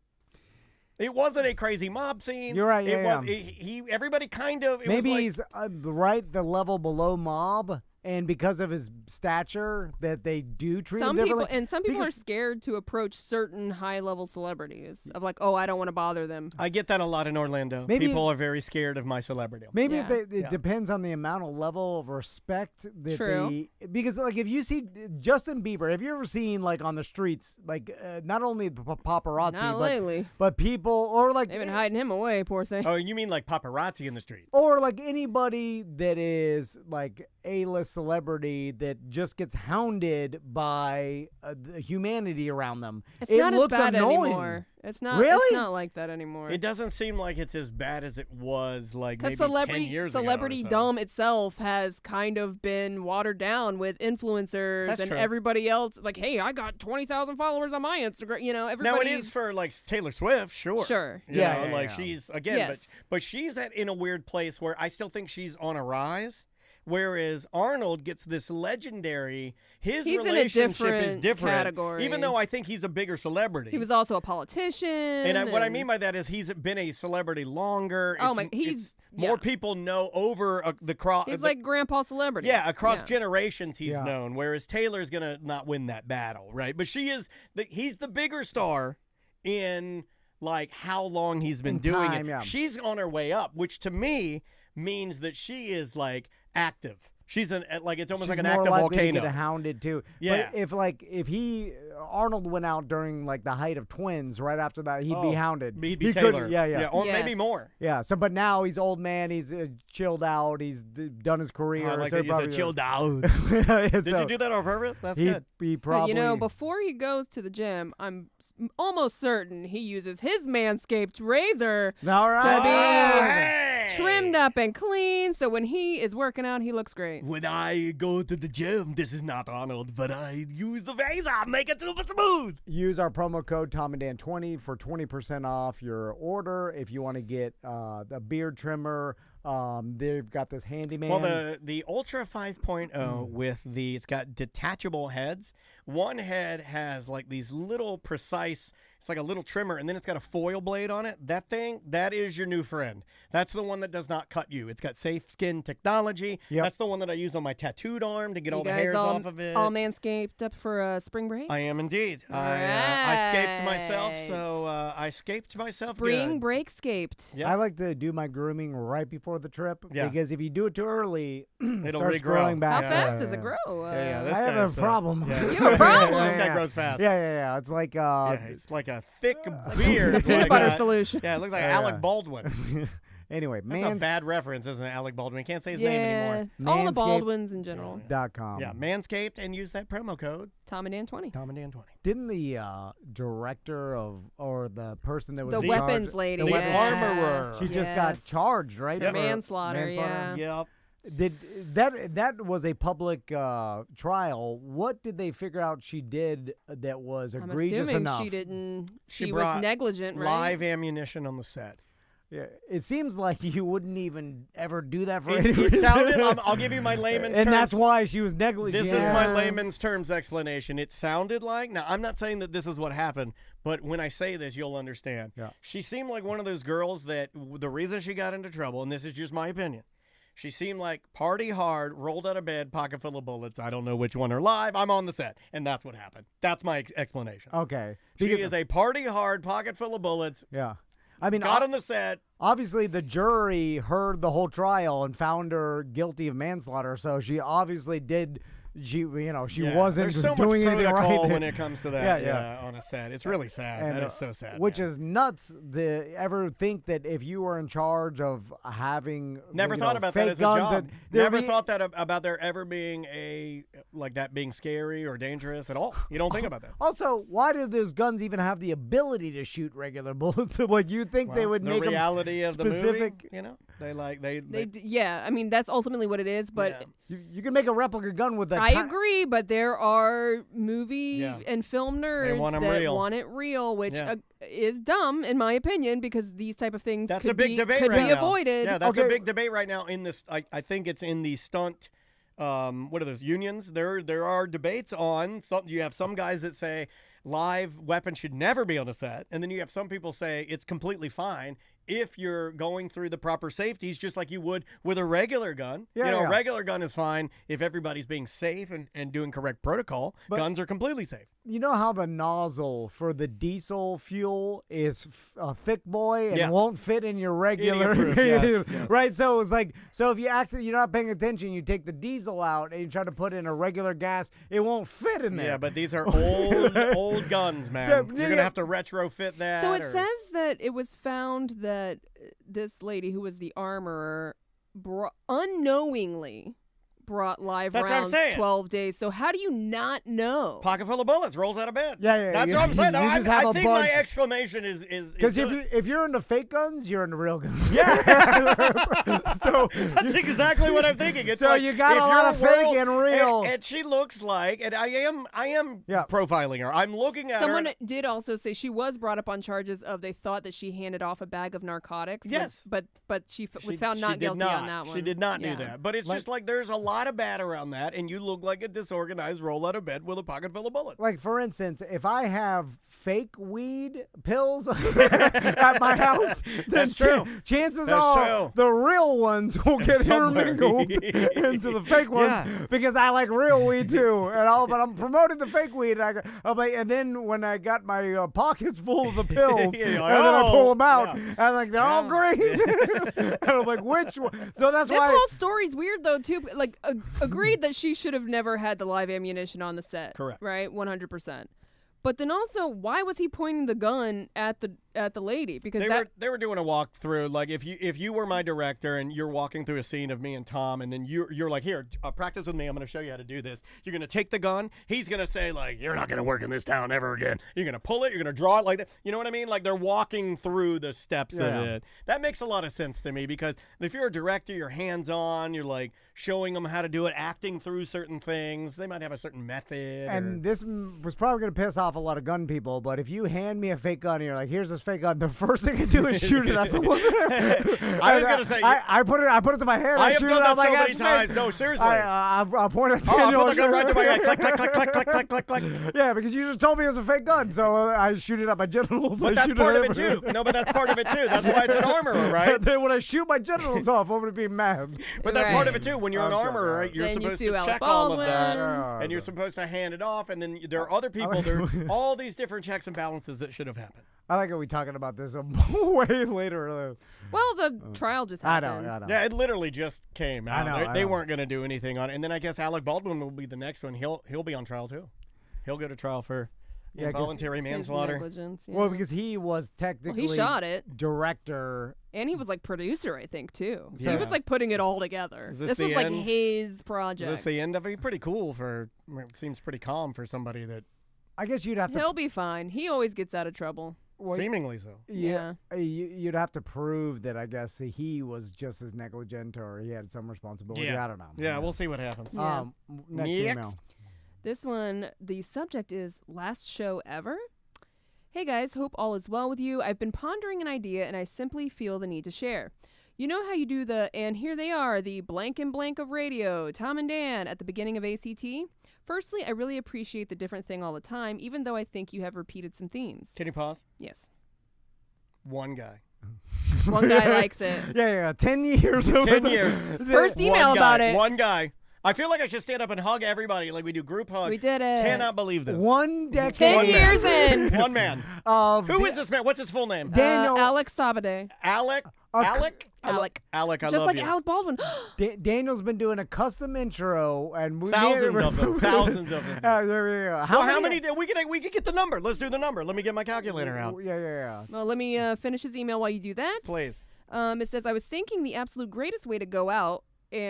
It wasn't a crazy mob scene. You're right, It yeah, was. Everybody kind of. It Maybe was like, he's the level below mob, and because of his stature, that they do treat him Some people differently. some people are Because- scared to approach certain high-level celebrities of like, oh, I don't want to bother them. I get that a lot in Orlando. Maybe- People are very scared of my celebrity. Maybe Yeah. it depends on the amount of level of respect that True. because like if you see Justin Bieber, have you ever seen like on the streets like not only the paparazzi Not lately. but people or like They've been hiding him away, poor thing. Oh, you mean like paparazzi in the streets? or like anybody that is like A-list celebrity that just gets hounded by the humanity around them. It's it not looks as bad annoying. anymore. It's not. Really? It's not like that anymore. It doesn't seem like it's as bad as it was like maybe Because 10 years ago or celebrity so. dom itself has kind of been watered down with influencers That's and true. everybody else. Like, hey, I got 20,000 followers on my Instagram. You know, Now everybody. it is for like Taylor Swift, sure. Sure. You Yeah, know, like yeah. she's again, Yes. but she's in a weird place where I still think she's on a rise. Whereas Arnold gets this legendary, his He's in a relationship is different different. category. Even though I think he's a bigger celebrity. He was also a politician. And what I mean by that is he's been a celebrity longer. Oh, It's- he's- it's more yeah. people know over the cross. He's like grandpa celebrity. Yeah, across Yeah. generations he's Yeah. known. Whereas Taylor's gonna not win that battle, right? But he's the bigger star in like how long he's been In doing time, it. yeah. She's on her way up, which to me means that she is like active. She's like it's almost She's like an more active likely volcano. to get hounded too. Yeah. But if Arnold went out during like the height of Twins, right after that, he'd be hounded. He'd be He Taylor. couldn't- Yeah. or Yes. maybe more. Yeah. So, but now he's old man. He's chilled out. He's done his career. I like so that you probably- said chilled out. Did Did you do that on purpose? That's good. He But probably. you know, before he goes to the gym, I'm almost certain he uses his Manscaped razor All right. to be Hey! trimmed up and clean. So when he is working out, he looks great. When I go to the gym, this is not Arnold, but I use the razor, make it super smooth. Use our promo code TOMANDDAN20 for 20% off your order. If you want to get the beard trimmer, they've got this handyman. Well, the Ultra 5.0 with it's got detachable heads. One head has like these little precise, it's like a little trimmer, and then it's got a foil blade on it. That is your new friend. That's the one that does not cut you. It's got safe skin technology. Yep. That's the one that I use on my tattooed arm to get You all the guys hairs all, off of it. all Manscaped up for spring break? I am indeed. I scaped myself, so I scaped myself Spring good. break scaped. Yep. I like to do my grooming right before the trip Yeah. because if you do it too early, it It'll starts regrow. growing How back. fast does it grow? Yeah, I this have guy's, a problem. Yeah, You have a problem? This guy grows fast. Yeah. It's like Yeah, it's like a thick beard. Peanut like butter a- solution. Yeah, it looks like Yeah. Alec Baldwin. anyway, That's a bad reference, isn't it? Alec Baldwin. You can't say his name anymore. All the Manscaped. Baldwins in general. .com. Yeah, Manscaped, and use that promo code TOMANDDAN20. TOMANDDAN20. Didn't the director or the person that was The in weapons charge, lady. the The weapons- armorer. she just got Yes. charged, right? For for manslaughter, yeah. Yep. Did that was a public trial? What did they figure out she did that was I'm egregious assuming enough? she didn't. She She was brought negligent, right? Live ammunition on the set. Yeah, it seems like you wouldn't even ever do that for It any sounded, I'll give you my layman's terms. And that's why she was negligent. This is my layman's terms explanation. It sounded like, now I'm not saying that this is what happened, but when I say this, you'll understand. Yeah. She seemed like one of those girls that the reason she got into trouble, and this is just my opinion, she seemed like party hard, rolled out of bed, pocket full of bullets. I don't know which one are live. I'm on the set. And that's what happened. That's my explanation. Okay. She is a party hard, pocket full of bullets. Yeah. I mean, got on the set. Obviously, the jury heard the whole trial and found her guilty of manslaughter. So she obviously did. She wasn't There's so doing much anything protocol right. when it comes to that. Yeah. On a set, it's really sad. And, that is so sad. Which man. is nuts. Ever think that if you were in charge of having never thought about fake that as a guns job. and Never thought that about there ever being that being scary or dangerous at all. You don't think about that. Also, why do those guns even have the ability to shoot regular bullets? Like you think they would make the reality them of specific? the movie. They Yeah, I mean that's ultimately what it is. But You can make a replica gun with that. I agree, but there are movie and film nerds want 'em that real. want it real, which is dumb in my opinion because these type of things That's could a big be, debate could right be now. avoided. Yeah, that's a big debate right now in this. I think it's in the stunt. What are those unions? There are debates on some. You have some guys that say live weapons should never be on a set, and then you have some people say it's completely fine if you're going through the proper safeties, just like you would with a regular gun. A regular gun is fine if everybody's being safe and doing correct protocol. But guns are completely safe. You know how the nozzle for the diesel fuel is a thick boy and won't fit in your regular, yes. right? So it was like, so if you're not paying attention, you take the diesel out and you try to put in a regular gas, it won't fit in there. Yeah, but these are old guns, man. You're gonna have to retrofit that. So it says that it was found that this lady who was the armorer unknowingly brought live rounds 12 days. So how do you not know? Pocket full of bullets, rolls out of bed. Yeah. That's what I'm saying. I think my exclamation is because if you're into fake guns, you're into real guns. Yeah. So that's exactly what I'm thinking. It's so like, you got a lot of fake and real. And she looks like, and I am profiling her. I'm looking at Someone her. did also say she was brought up on charges of they thought that she handed off a bag of narcotics. Yes. But she was found not guilty on that one. She did not do that. But it's just like there's a lot of bad around that, and you look like a disorganized roll out of bed with a pocket full of bullets. Like, for instance, if I have fake weed pills at my house, that's true. Chances are the real ones will get intermingled into the fake ones because I like real weed too. But I'm promoting the fake weed. And then when I got my pockets full of the pills, and then I pull them out, and like they're all green. And I'm like, which one? So that's this why whole story's weird though too. Like, agreed that she should have never had the live ammunition on the set. Correct. Right, 100%. But then also, why was he pointing the gun at the lady? Because they were doing a walkthrough. Like if you were my director and you're walking through a scene of me and Tom, and then you're like, here, practice with me. I'm going to show you how to do this. You're going to take the gun. He's going to say like, you're not going to work in this town ever again. You're going to pull it. You're going to draw it like that. You know what I mean? Like they're walking through the steps of it. That makes a lot of sense to me because if you're a director, you're hands-on. You're like showing them how to do it, acting through certain things. They might have a certain method. And this was probably going to piss off a lot of gun people, but if you hand me a fake gun and you're like, here's this fake gun, the first thing I do is shoot it at someone. I was going to say, I put it to my head. I have shoot done it that out like so many times. fake. No, seriously. I point at I put the gun right to my head. Click, click, click, click, click, click, click, click. Yeah, because you just told me it was a fake gun, so I shoot it at my genitals. But that's part of it too. No, but that's part of it too. That's why it's an armorer, right? Then when I shoot my genitals off, I'm going to be mad. But that's part of it too. When you're an armorer, right, you're then supposed you to sue check Alec all of that, Baldwin. and you're supposed to hand it off, and then there are other people. There are all these different checks and balances that should have happened. I like how we talking about this way later. Well, the trial just happened. I know. Yeah, it literally just came out. I know. They weren't going to do anything on it, and then I guess Alec Baldwin will be the next one. He'll be on trial too. He'll go to trial for involuntary manslaughter. Negligence, Well, because he was technically he shot it. Director. And he was like producer, I think, too. So Yeah. he was like putting it all together. Is this was the like end? his project. Is this the end of it? Pretty cool seems pretty calm for somebody that I guess you'd have to. He'll be fine. He always gets out of trouble. seemingly so. Yeah. You'd have to prove that I guess he was just as negligent or he had some responsibility. Yeah. I don't know. Yeah, we'll see what happens. Yeah. Next Next. email. This one, the subject is last show ever. Hey guys, hope all is well with you. I've been pondering an idea and I simply feel the need to share. You know how you do the, and here they are, the blank and blank of radio, Tom and Dan, at the beginning of ACT? Firstly, I really appreciate the different thing all the time, even though I think you have repeated some themes. Can you pause? Yes. One guy. One guy likes it. Yeah. 10 years. 10 years. First email about it. One guy. I feel like I should stand up and hug everybody like we do group hugs. We did it. Cannot believe this. 1 decade. 10 years in. One man. Who is this man? What's his full name? Daniel. Alex Sabade. Alec? Alec. Alec, I Just love like you. Alec Baldwin. Daniel's been doing a custom intro, and Thousands of them. Thousands of them. How many did we could get the number? Let's do the number. Let me get my calculator out. Yeah. Well, let me finish his email while you do that. Please. It says, I was thinking the absolute greatest way to go out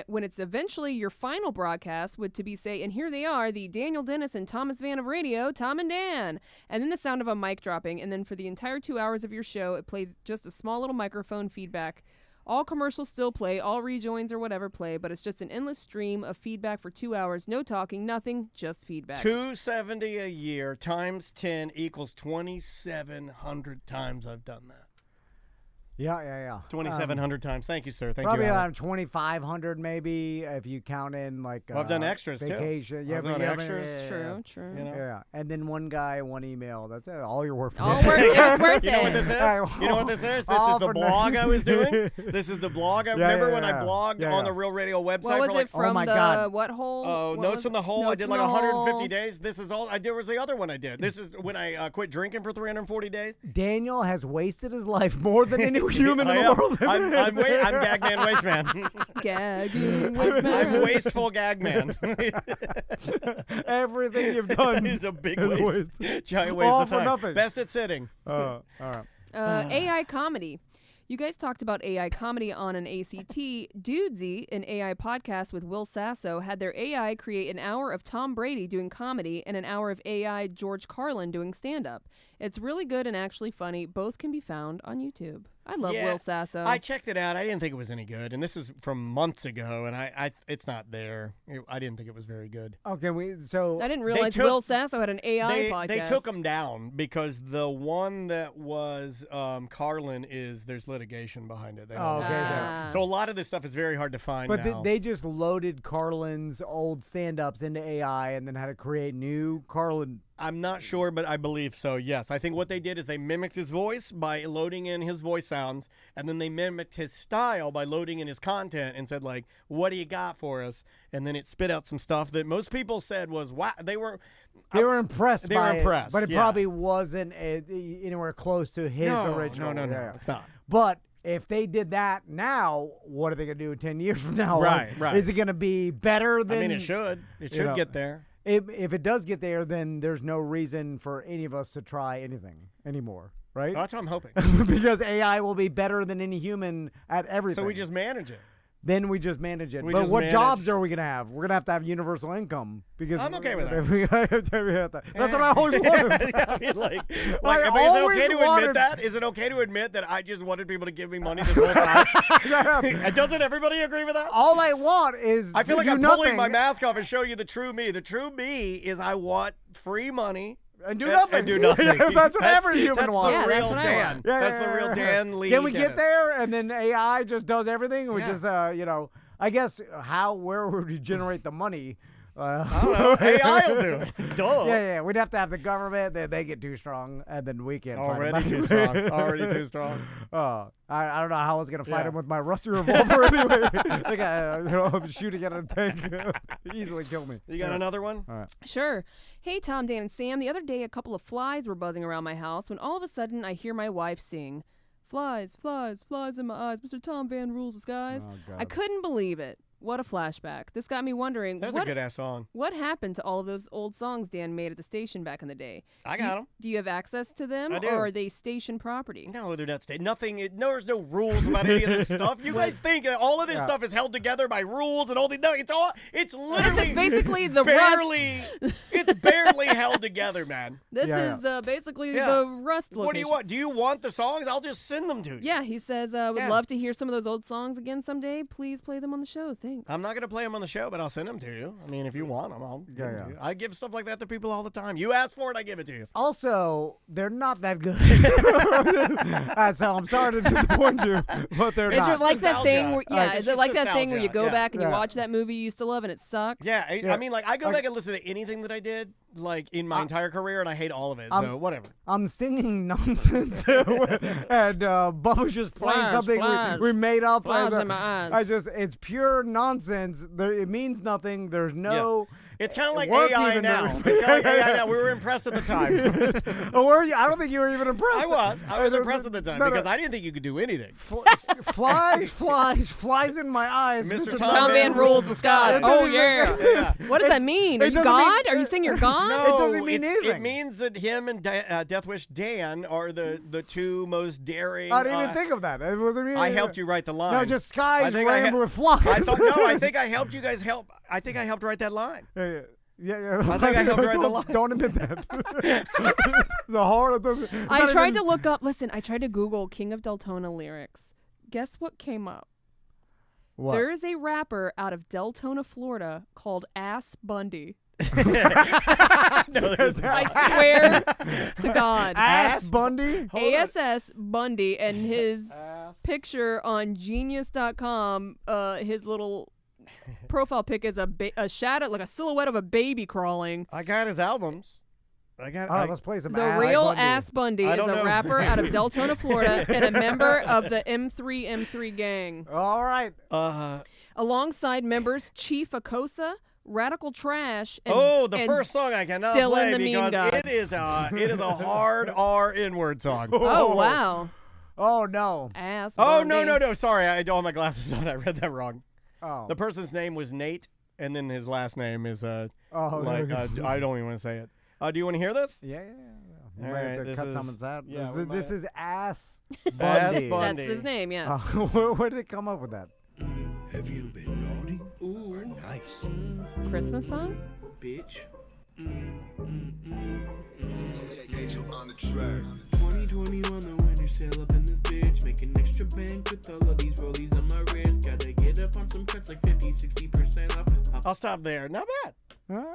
when it's eventually your final broadcast would to be say, and here they are, the Daniel Dennis and Thomas Van of radio, Tom and Dan. And then the sound of a mic dropping. And then for the entire 2 hours of your show, it plays just a small little microphone feedback. All commercials still play, all rejoins or whatever play, but it's just an endless stream of feedback for 2 hours. No talking, nothing, just feedback. $270 a year times 10 equals 2,700 times I've done that. Yeah. 2,700 times. Thank you, sir. Thank Probably you. around 2,500 maybe if you count in like I've done extras vacation. too. Yeah, I've done extras. True. You know? Yeah, and then one guy, one email. That's it. All your work for All worth it. It was worth You know what this it. is? You know what this is? This All is the for blog nothing. I was doing. This is the blog. I remember when I blogged on the Real Radio website What was for like it from my the God. what hole? Oh, What Notes was from it? the Hole. I Notes did from like the 150 Hole. days. This is all. There was the other one I did. This is when I quit drinking for 340 days. Daniel has wasted his life more than any human in the world. I'm gag man, waste man. Gagging waste man. I'm wasteful gag man. Everything you've done is a big is waste. Giant waste All of for time. nothing. Best at sitting. All right. AI comedy. You guys talked about AI comedy on an ACT. Dudesy, an AI podcast with Will Sasso, had their AI create an hour of Tom Brady doing comedy and an hour of AI George Carlin doing stand-up. It's really good and actually funny. Both can be found on YouTube. I love Will Sasso. I checked it out. I didn't think it was any good, and this is from months ago, and it's not there. I didn't think it was very good. Okay, I didn't realize Will Sasso had an AI podcast. They took him down because the one that was Carlin there's litigation behind it. They don't okay. know. So a lot of this stuff is very hard to find But now. they just loaded Carlin's old stand-ups into AI and then had to create new Carlin. I'm not sure, but I believe so, yes. I think what they did is they mimicked his voice by loading in his voice sounds, and then they mimicked his style by loading in his content and said, like, what do you got for us? And then it spit out some stuff that most people said was, wow, they were impressed They by were impressed, it, but it yeah. probably wasn't anywhere close to his original. No, it's not. But if they did that now, what are they going to do 10 years from now? Right. Is it going to be better than... I mean, it should. It should get there. If it does get there, then there's no reason for any of us to try anything anymore, right? That's what I'm hoping. Because AI will be better than any human at everything. So we just manage it. Then we just manage it. We But just what manage. jobs are we going to have? We're going to have universal income. Because I'm okay with that. That's what I always wanted. I mean, like, I is it always okay to wanted- admit that? Is it okay to admit that I just wanted people to give me money this whole time? And doesn't everybody agree with that? All I want is I feel to like do I'm nothing pulling my mask off and show you the true me. The true me is I want free money. and do nothing. And do nothing. That's what every human that's wants. The Yeah, real that's what I Dan. want. That's the real Dan Lee. Can we get Dennis. there? And then AI just does everything? And we Yeah. just, I guess, where would we generate the money? I don't know. AI will do it. Duh. Yeah. We'd have to have the government. Then they get too strong, and then we can't fight Already them. too strong. Already too strong. I don't know how I was gonna fight Yeah. him with my rusty revolver anyway. Like I'm shooting at a tank, easily kill me. You got another one? All right. Sure. Hey, Tom, Dan, and Sam. The other day, a couple of flies were buzzing around my house when all of a sudden I hear my wife sing, "Flies, flies, flies in my eyes. Mr. Tom Van rules the skies." Oh, God. I couldn't believe it. What a flashback. This got me wondering, That's a good ass song. what happened to all of those old songs Dan made at the station back in the day? I got them. Do you have access to them, I do. or are they station property? No, they're not state. Nothing. There's no rules about any of this stuff. You guys think that all of this stuff is held together by rules and all these? No, it's all. It's literally. This is basically the barely. Rust. It's barely held together, man. This Yeah, is basically Yeah. the Rust location. What do you want? Do you want the songs? I'll just send them to you. Yeah, he says, would Yeah. love to hear some of those old songs again someday. Please play them on the show. Thanks. Thanks. I'm not gonna play them on the show, but I'll send them to you. I mean, if you want them, I'll give them Yeah. to you. I give stuff like that to people all the time. You ask for it, I give it to you. Also, they're not that good. So I'm sorry to disappoint you, but they're Is not. it like that thing where, It's is it just like that thing where you nostalgia. go back and you Yeah. watch that movie you used to love and it sucks? Yeah, I mean, like I go Okay. back and listen to anything that I did, like in my entire career, and I hate all of it. So whatever. I'm singing nonsense, and Bubba's just playing Flies, something flies. we made up. Flies and, in my eyes. it's pure nonsense. It means nothing. There's no. It's kind of like work AI even now. though- It's kind of like AI now. We were impressed at the time. Oh, were you? I don't think you were even impressed. I was impressed at the time No, no. because I didn't think you could do anything. Flies in my eyes. Mr. Tom Van rules the skies. It Oh, doesn't yeah. Yeah. What does that mean? Are it you doesn't mean- God? Are you saying you're God? No, It doesn't mean It anything. means that him and Death Wish Dan are the two most daring. I didn't even think of that. It wasn't me. I helped you write the line. No, just skies I think I rammed ha- with flies. I think I helped you guys help. I think I helped write that line. Yeah. I think I helped write the line. Don't admit that. It's a hard. I tried to look up, listen, I tried to Google King of Deltona lyrics. Guess what came up? What? There is a rapper out of Deltona, Florida called Ass Bundy. No, there's not. I swear to God. Ass Bundy? ASS Bundy, and his picture on genius.com, his little profile pic is a shadow, like a silhouette of a baby crawling. I got his albums. I got. All right, let's play some The Ass real Bundy. Ass Bundy I is don't a know. rapper out of Deltona, Florida, and a member of the M3 gang. All right. Alongside members Chief Akosa, Radical Trash, and the first song I cannot Dylan play the Mean because God. it is a hard R N-word song. Oh, wow. Oh, no. Ass Oh Bundy. no! Sorry, I don't have my glasses on. I read that wrong. Oh. The person's name was Nate, and then his last name is Oh, like I don't even want to say it. Do you want to hear this? Yeah. We All might have right, to this cut is- some of that. yeah, we this might- is Ass Ass Bundy. Bundy. That's his name, yes. Where did it come up with that? Have you been naughty or nice, Christmas song? bitch? 2021, the winter sale up in this bitch. Making extra bank with all of these rollies on my wrist. Gotta get up on some cuts like 50-60% off. I'll stop there. Not bad.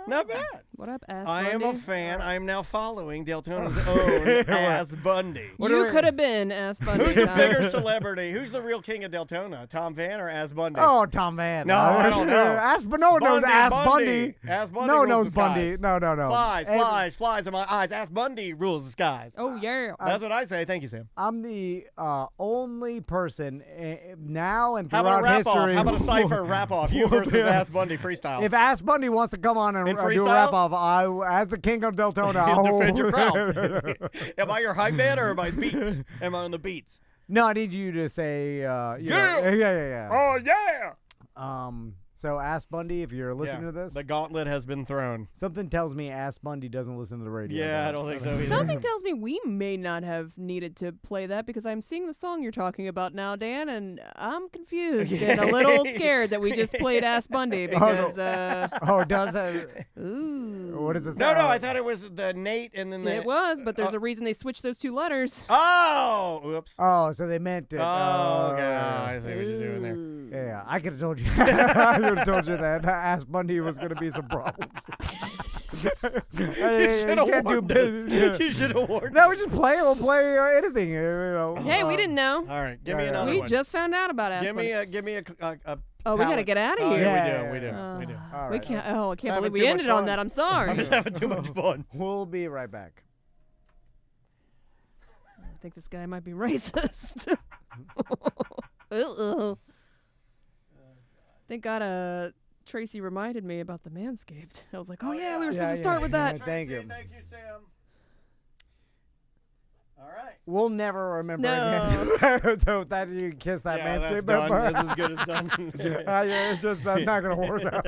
Not bad. What up, Ass I am Bundy? a fan. I am now following Deltona's own Ass Bundy. You could have been Ass Bundy. Who's the Tom. bigger celebrity? Who's the real king of Deltona? Tom Van or Ass Bundy? Oh, Tom Van. No, I don't know. Ass, but no one knows Ass Bundy. Ass Bundy No one rules knows the Bundy. skies. No. Flies in my eyes. Ass Bundy rules the skies. Oh, yeah. That's what I say. Thank you, Sam. I'm the only person now and How throughout about a rap history. off? How about a cipher rap off? You versus Ass Bundy freestyle. If Ass Bundy wants to come on and In do a freestyle? rap off, as the king of Deltona, He'll I'll defend your crown. Am I your hype man or am I beats? Am I on the beats? No, I need you to say, Yeah. yeah. Oh yeah. So Ass Bundy, if you're listening to this, The gauntlet has been thrown. something tells me Ass Bundy doesn't listen to the radio. Yeah, I don't think so either. Something tells me we may not have needed to play that because I'm seeing the song you're talking about now, Dan, and I'm confused and a little scared that we just played Ass Bundy because, Oh, does it? ooh. What does it say? No, I thought it was the Nate and then the. It was, but there's a reason they switched those two letters. Oh, oops. Oh, so they meant it. Oh, okay. I see what you're doing there. Yeah, I could have told you. I could have told you that Ass Bundy was going to be some problems. You can't do business. You should have warned. No, we just play. We'll play anything. You know. Hey, we didn't know. All right, give me Yeah, another We one. just found out about Ass give Bundy. me a Oh, we gotta palette. get out of Oh, here. yeah, we do. Yeah. We do. All We right. can't. Oh, I can't having believe we too much ended on fun. that. I'm I'm sorry. just having too much fun. We'll be right back. I think this guy might be racist. Uh-oh. Thank God, Tracy reminded me about the Manscaped. I was like, oh yeah, we were supposed to start with that. Thank you. Thank you, Sam. All right. We'll never remember No. again. So that you kiss that Yeah, Manscaped. that's done. That's as good as done. Yeah, it's just that's not gonna work out.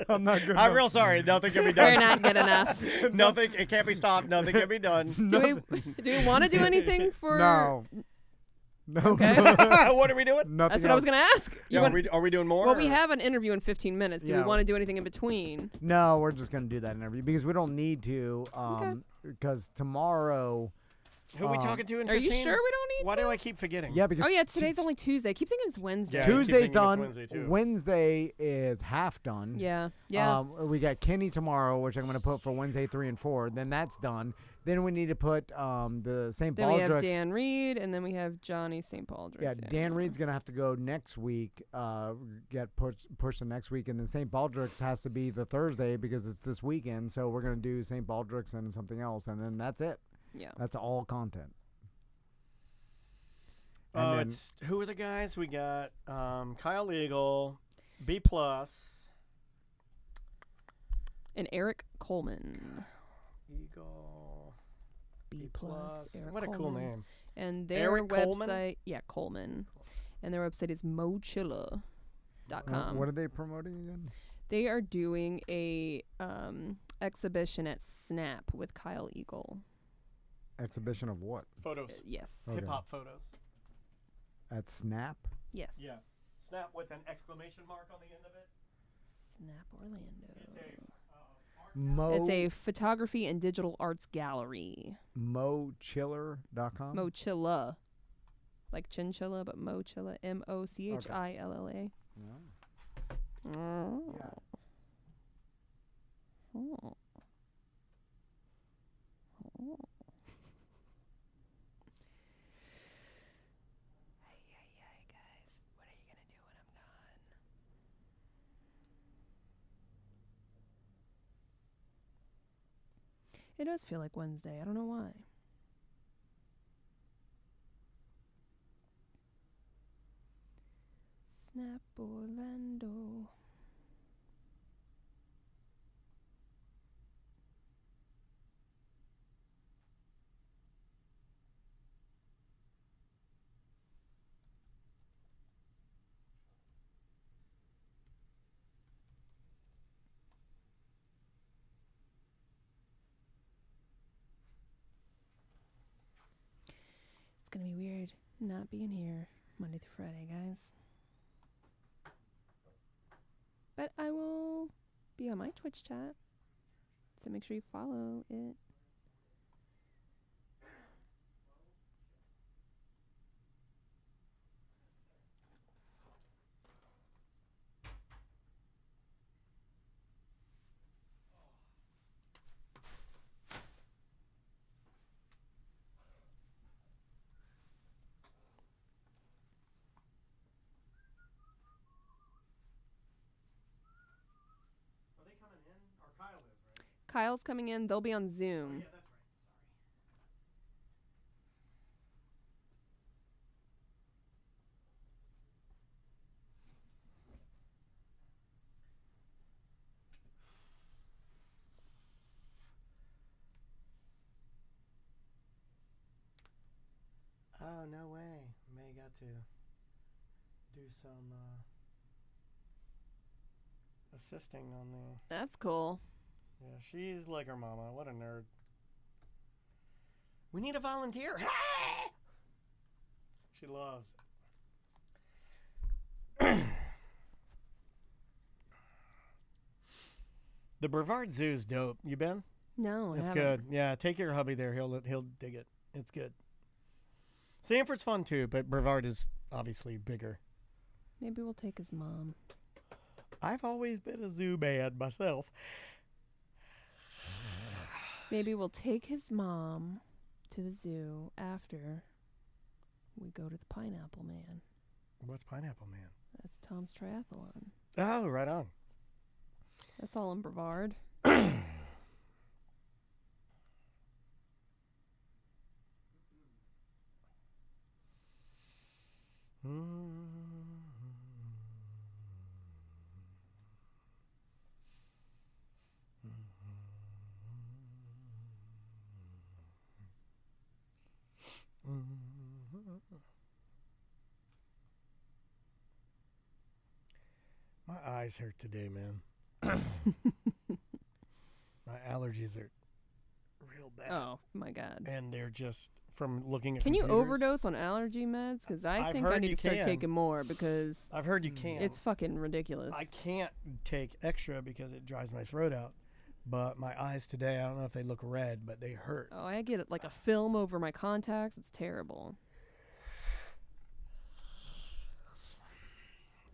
I'm not good. I'm enough. real sorry. Nothing can be We're done. not good enough. Nothing. It can't be stopped. Nothing can be done. Do we want to do anything for? No. No. Okay. What are we doing? Nothing That's what I was else. gonna ask. You Yeah, want- are we doing more? well, we or- have an interview in 15 minutes. Do we Yeah. want to do anything in between? No, we're just gonna do that interview because we don't need to. Okay. Because tomorrow, Who are we talking to in 15? Are you sure we don't need Why to? do I keep forgetting? Yeah, because Oh, yeah, today's only Tuesday. I keep thinking it's Wednesday. Yeah, you keep Tuesday's thinking it's done. Wednesday, too. Wednesday is half done. Yeah. Yeah. We got Kenny tomorrow, which I'm going to put for Wednesday 3 and 4. Then that's done. Then we need to put the St. Then we have Baldrick's. Dan Reed, and then we have Johnny St. Baldrick's. Yeah, Dan Reed's going to have to go next week, get pushed to next week. And then St. Baldrick's has to be the Thursday because it's this weekend. So we're going to do St. Baldrick's and something else. And then that's it. Yeah. That's all content. And then, Who are the guys? We got Kyle Eagle, B+. And Eric Coleman. Eagle. B+. Eric What a cool Coleman. name. And their Eric website, Coleman? yeah, Coleman. And their website is mochilla.com. what are they promoting again? They are doing a exhibition at Snap with Kyle Eagle. Exhibition of what? Photos. Yes. Okay. Hip-hop photos. At Snap? Yes. Yeah. Snap with an exclamation mark on the end of it. Snap Orlando. Mo It's a photography and digital arts gallery. Mochiller.com? Mochilla. Like chinchilla, but Mochilla. Mochilla. Yeah. Oh. Yeah. Oh. Oh. Hey, guys. What are you going to do when I'm gone? It does feel like Wednesday. I don't know why. Snap Orlando. It's gonna be weird not being here Monday through Friday, guys. But I will be on my Twitch chat, so make sure you follow it. Are they coming in? Or Kyle is, right? Kyle's coming in. They'll be on Zoom. Yeah, that's right. Oh, no way. May got to do some assisting on the... That's cool. Yeah, she's like her mama. What a nerd. We need a volunteer. She loves it. The Brevard Zoo's dope. You been? No, I It's haven't. good. Yeah, take your hubby there. He'll dig it. It's good. Sanford's fun too, but Brevard is obviously bigger. Maybe we'll take his mom. I've always been a zoo man myself. Maybe we'll take his mom to the zoo after we go to the Pineapple Man. What's Pineapple Man? That's Tom's Triathlon. Oh, right on. That's all in Brevard. My eyes hurt today, man. My allergies are real bad. Oh, my God. And they're just from looking at Can you computers. overdose on allergy meds? Because I I've think I heard need you to start can. taking more because I've heard you can. it's fucking ridiculous. I can't take extra because it dries my throat out. But my eyes today, I don't know if they look red, but they hurt. Oh, I get like a film over my contacts. It's terrible.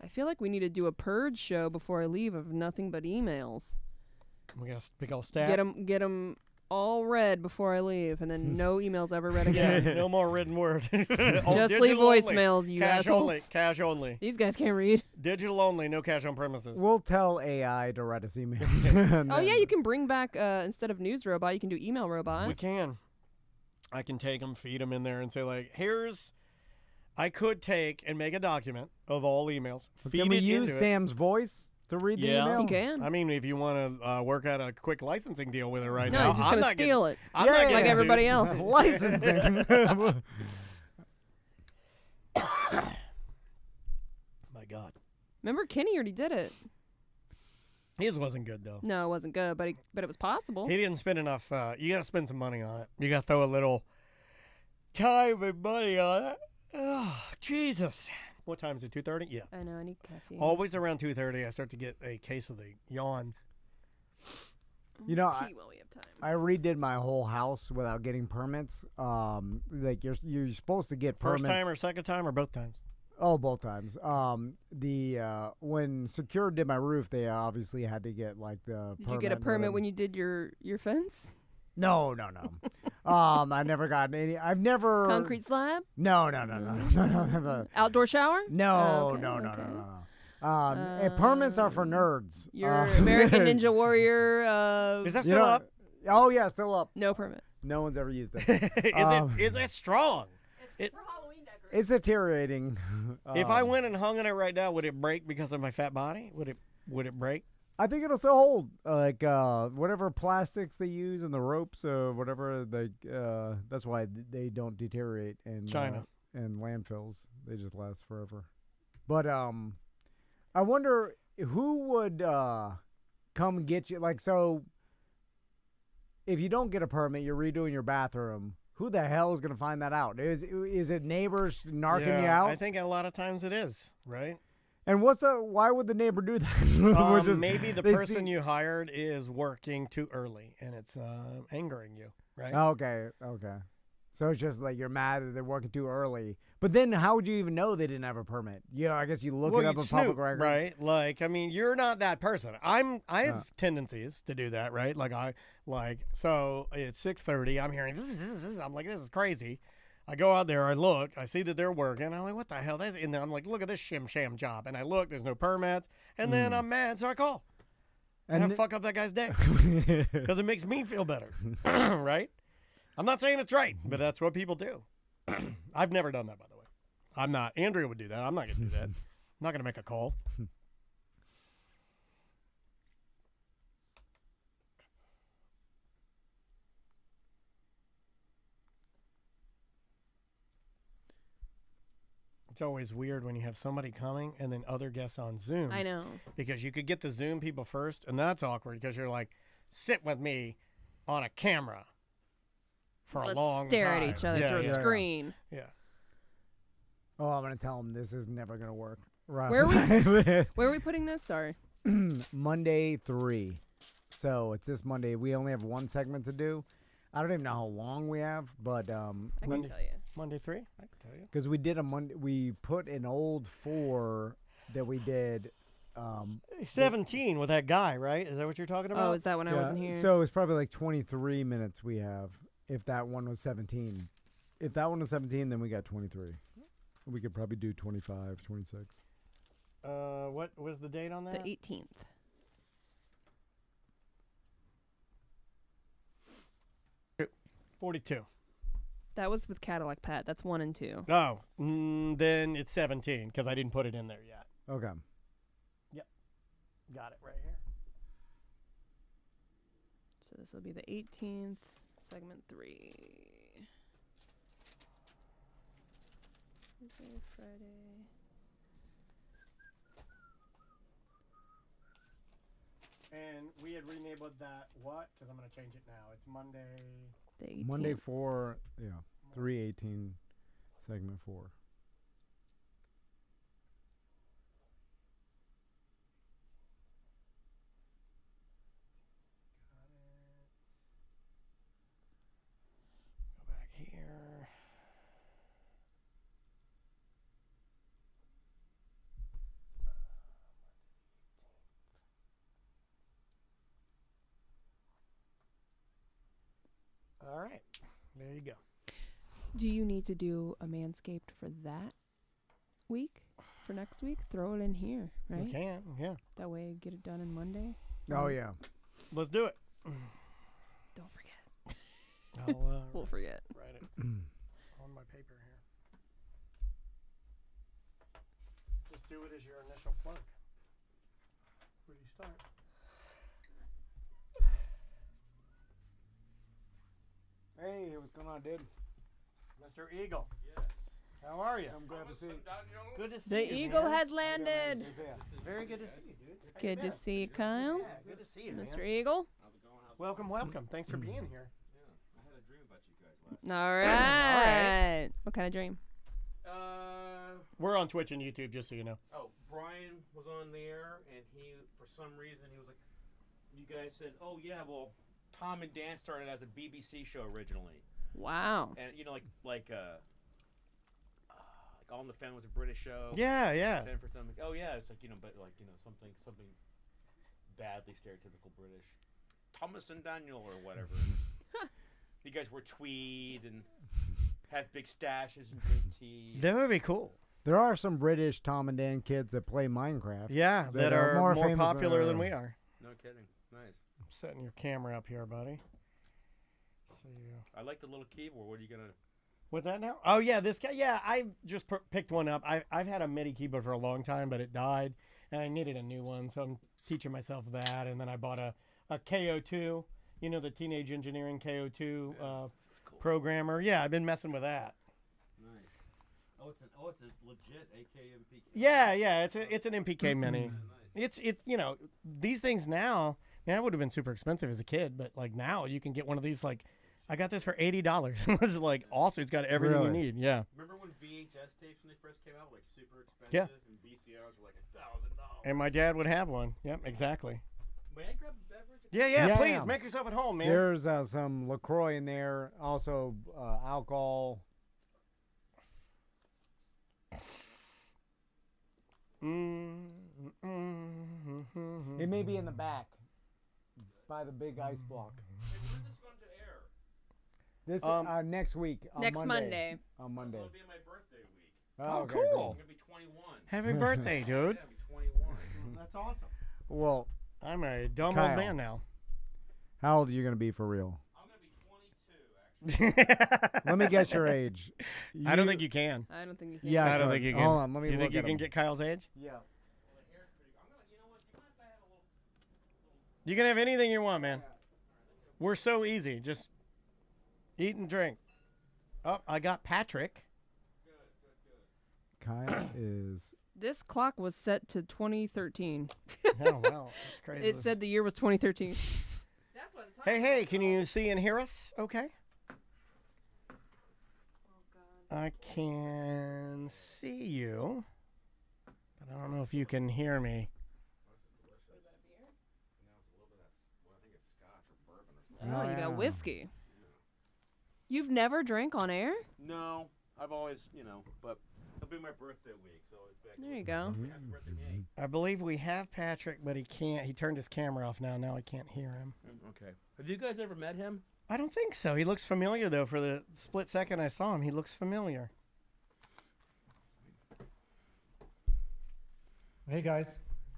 I feel like we need to do a purge show before I leave of nothing but emails. We got a big old stack. Get them all read before I leave, and then no emails ever read again. Yeah, no more written word. Just leave voicemails, you cash assholes. only. Cash only. These guys can't read. Digital only. No cash on premises. We'll tell AI to write us emails. Oh yeah, you can bring back instead of news robot, you can do email robot. We can. I can take them, feed them in there, and say like, here's. I could take and make a document of all emails. Feed Can we it use into Sam's voice to read the Yeah. email? You can. I mean, if you want to work out a quick licensing deal with it right No, now, he's just I'm gonna not steal getting, it. I'm not Yeah, getting like sued. everybody else. Licensing. My God, Remember, Kenny already did it. his wasn't good though. No, it wasn't good, but it was possible. He didn't spend enough. You got to spend some money on it. You got to throw a little time and money on it. Oh, Jesus. What time is it? 2:30? Yeah. I know, I need caffeine. Always around 2:30, I start to get a case of the yawns. You know, Pee while we have time. I redid my whole house without getting permits. Like you're supposed to get permits. First time or second time or both times? Oh, both times. When Secure did my roof, they obviously had to get like the. Did you get a permit when you did your fence? No. I never got any. I've never. Concrete slab? No. Outdoor shower? No. Permits are for nerds. Your American Ninja Warrior. Is that You still know- up? Oh yeah, still up. No permit. No one's ever used it. Is it strong? It, It's deteriorating. if I went and hung on it right now, would it break because of my fat body? Would it break? I think it'll still hold. Like whatever plastics they use in the ropes or whatever. That's why they don't deteriorate in China and landfills. They just last forever. But I wonder who would come get you. Like so, if you don't get a permit, you're redoing your bathroom. Who the hell is going to find that out? Is it neighbors narking you out? I think a lot of times it is, right? And why would the neighbor do that? Maybe the they person you hired is working too early and it's angering you, right? Okay. So it's just like you're mad that they're working too early. But then how would you even know they didn't have a permit? Yeah, I guess you look it up you'd in public snoop, record. right? Like, I mean, you're not that person. I have tendencies to do that, right? So it's 6:30. I'm hearing I'm like, this is crazy. I go out there, I look, I see that they're working. I'm like, what the hell? And then I'm like, look at this sham job. And I look, there's no permits. And then I'm mad, so I call. And I fuck up that guy's day because it makes me feel better, right? I'm not saying it's right, but that's what people do. I've never done that, by the way. I'm not. Andrea would do that. I'm not going to do that. I'm not going to make a call. It's always weird when you have somebody coming and then other guests on Zoom. I know. Because you could get the Zoom people first, and that's awkward because you're like, sit with me on a camera for Let's a long time. stare at each other through a yeah. screen. Yeah. Oh, I'm going to tell them this is never going to work. Right. Where are we putting this? Sorry. Monday 3. So it's this Monday. We only have one segment to do. I don't even know how long we have, but I can tell you. Monday 3? I can tell you. because we did a Monday, we put an old 4 that we did. 17 with that guy, right? Is that what you're talking about? Oh, is that when I wasn't here? So it's probably like 23 minutes we have. If that one was 17, then we got 23. We could probably do 25, 26. What was the date on the that? 18th. $42. That was with Cadillac Pat. That's 1 and 2. Oh, then it's 17 because I didn't put it in there yet. Okay. Got it right here. So this will be the 18th, segment 3. Thursday, Friday. And we had renamed that what? Because I'm going to change it now. It's Monday. The 18th. Monday 4, 3/18, segment 4. All right. There you go. Do you need to do a Manscaped for that week? For next week? Throw it in here, right? You can, yeah. That way get it done on Monday. Oh, yeah. Let's do it. Don't forget. I'll We'll forget. write it on my paper here. Just do it as your initial plug. Where do you start? Hey, what's going on, dude? Mr. Eagle. Yes. How are you? I'm glad to see you. Good to see The you. eagle man. has landed. Very good to see you, dude. It's good to see you, Kyle. Yeah, good to see you, Mr. man. Eagle. How's it going? Welcome, welcome. Thanks for being here. Yeah, I had a dream about you guys last All right. What kind of dream? We're on Twitch and YouTube, just so you know. Oh, Brian was on there, and he, for some reason, he was like, you guys said, oh, yeah, well, Tom and Dan started as a BBC show originally. Wow. And, you know, like All in the Family was a British show. Yeah, yeah. Stand for something. Oh, yeah, it's like, but something badly stereotypical British. Thomas and Daniel or whatever. You guys wear tweed and have big stashes and drink tea. That would be cool. There are some British Tom and Dan kids that play Minecraft. Yeah, that are more famous popular than we are. No kidding. Nice. I'm setting your camera up here, buddy. So I like the little keyboard. What are you going to... What's that now? Oh, yeah, this guy. Yeah, I just picked one up. I've had a MIDI keyboard for a long time, but it died, and I needed a new one, so I'm teaching myself that. And then I bought a KO2, the Teenage Engineering KO2 cool. programmer. Yeah, I've been messing with that. Nice. Oh, it's a legit AKMP. Yeah, it's an MPK Mini. It's these things now. Man, that would have been super expensive as a kid, but like now you can get one of these. Like, I got this for $80. It was like awesome. It's got everything you need. Yeah. Remember when VHS tapes when they first came out, like super expensive, Yeah. and VCRs were like $1,000. And my dad would have one. Yep, exactly. May I grab a beverage? Yeah, please Yeah. make yourself at home, man. There's some LaCroix in there, also alcohol. It may be in the back by the big ice block. Hey, when is this going to air? This next week. On Next Monday. Monday. On Monday. It's going to be my birthday week. Oh, okay, cool. I'm going to be 21. Happy birthday, dude. Yeah, I'll be 21. That's awesome. Well, I'm a dumb Kyle. old man now. how old are you going to be for real? I'm going to be 22, actually. Let me guess your age. I don't think you can. I don't think you can. Yeah, I don't go think you ahead. can. Hold on, let me You think look you at can him. get Kyle's age? Yeah. Well, the hair's pretty good. You know what? Do you mind if I have a little... You can have anything you want, man. We're so easy. Just eat and drink. Oh, I got Patrick. Kyle is. This clock was set to 2013. Oh, wow. That's crazy. It said the year was 2013. That's why the time. Hey, can you see and hear us? Okay. I can see you, but I don't know if you can hear me. Oh, you yeah. got whiskey. You've never drank on air? No, I've always, but it'll be my birthday week, so it's back. There you go. Happy birthday to me. I believe we have Patrick, but he can't. He turned his camera off now. Now I can't hear him. Okay. Have you guys ever met him? I don't think so. He looks familiar, though. For the split second I saw him, he looks familiar. Hey guys.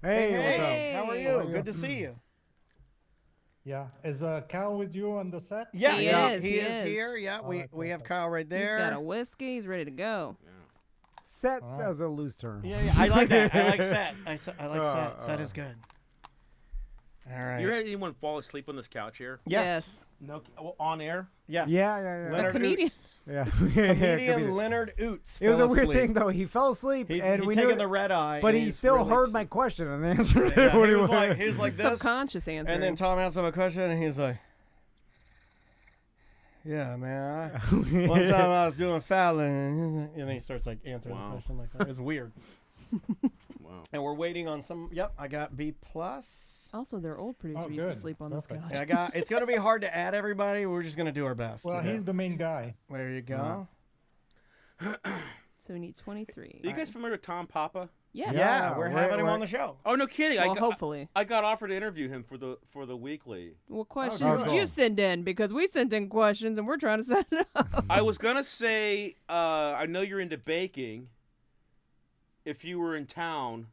Hey, what's up? Hey. How are you? How are you? Good to see you. Yeah, is Cal with you on the set? Yeah, He yeah, is, he he is is. here. Yeah, we okay, have okay. Kyle right there. He's got a whiskey. He's ready to go. Set All right. as a loose term. Yeah, I like that. I like set. I like set. Set uh. is good. All right. You ever had anyone fall asleep on this couch here? Yes. No. Well, on air? Yes. Yeah. Leonard comedian. Oots. Yeah. Comedian Leonard Oots. It was a fell weird asleep. thing, though. He fell asleep, and He we taken knew the red eye, but and he he's still really heard my question and answered Yeah, what he he was wanted. like, he's like this, Subconscious answer. and then Tom asked him a question, and he's like, "Yeah, man. One time I was doing Fallon," and then he starts like answering the question like that. It's weird. Wow. And we're waiting on some. Yep, I got B plus. Also, their old producer Oh, used to good. sleep on this Perfect. couch. I got. It's gonna be hard to add everybody. We're just gonna do our best. Well, okay? he's the main guy. There you go. So we need 23. Are you guys familiar with Tom Papa? Yes. Yeah, we're having him on the show. Oh, no kidding. Well, hopefully. I got offered to interview him for the weekly. What questions did you send in? Because we sent in questions and we're trying to set it up. I was gonna say, I know you're into baking. If you were in town,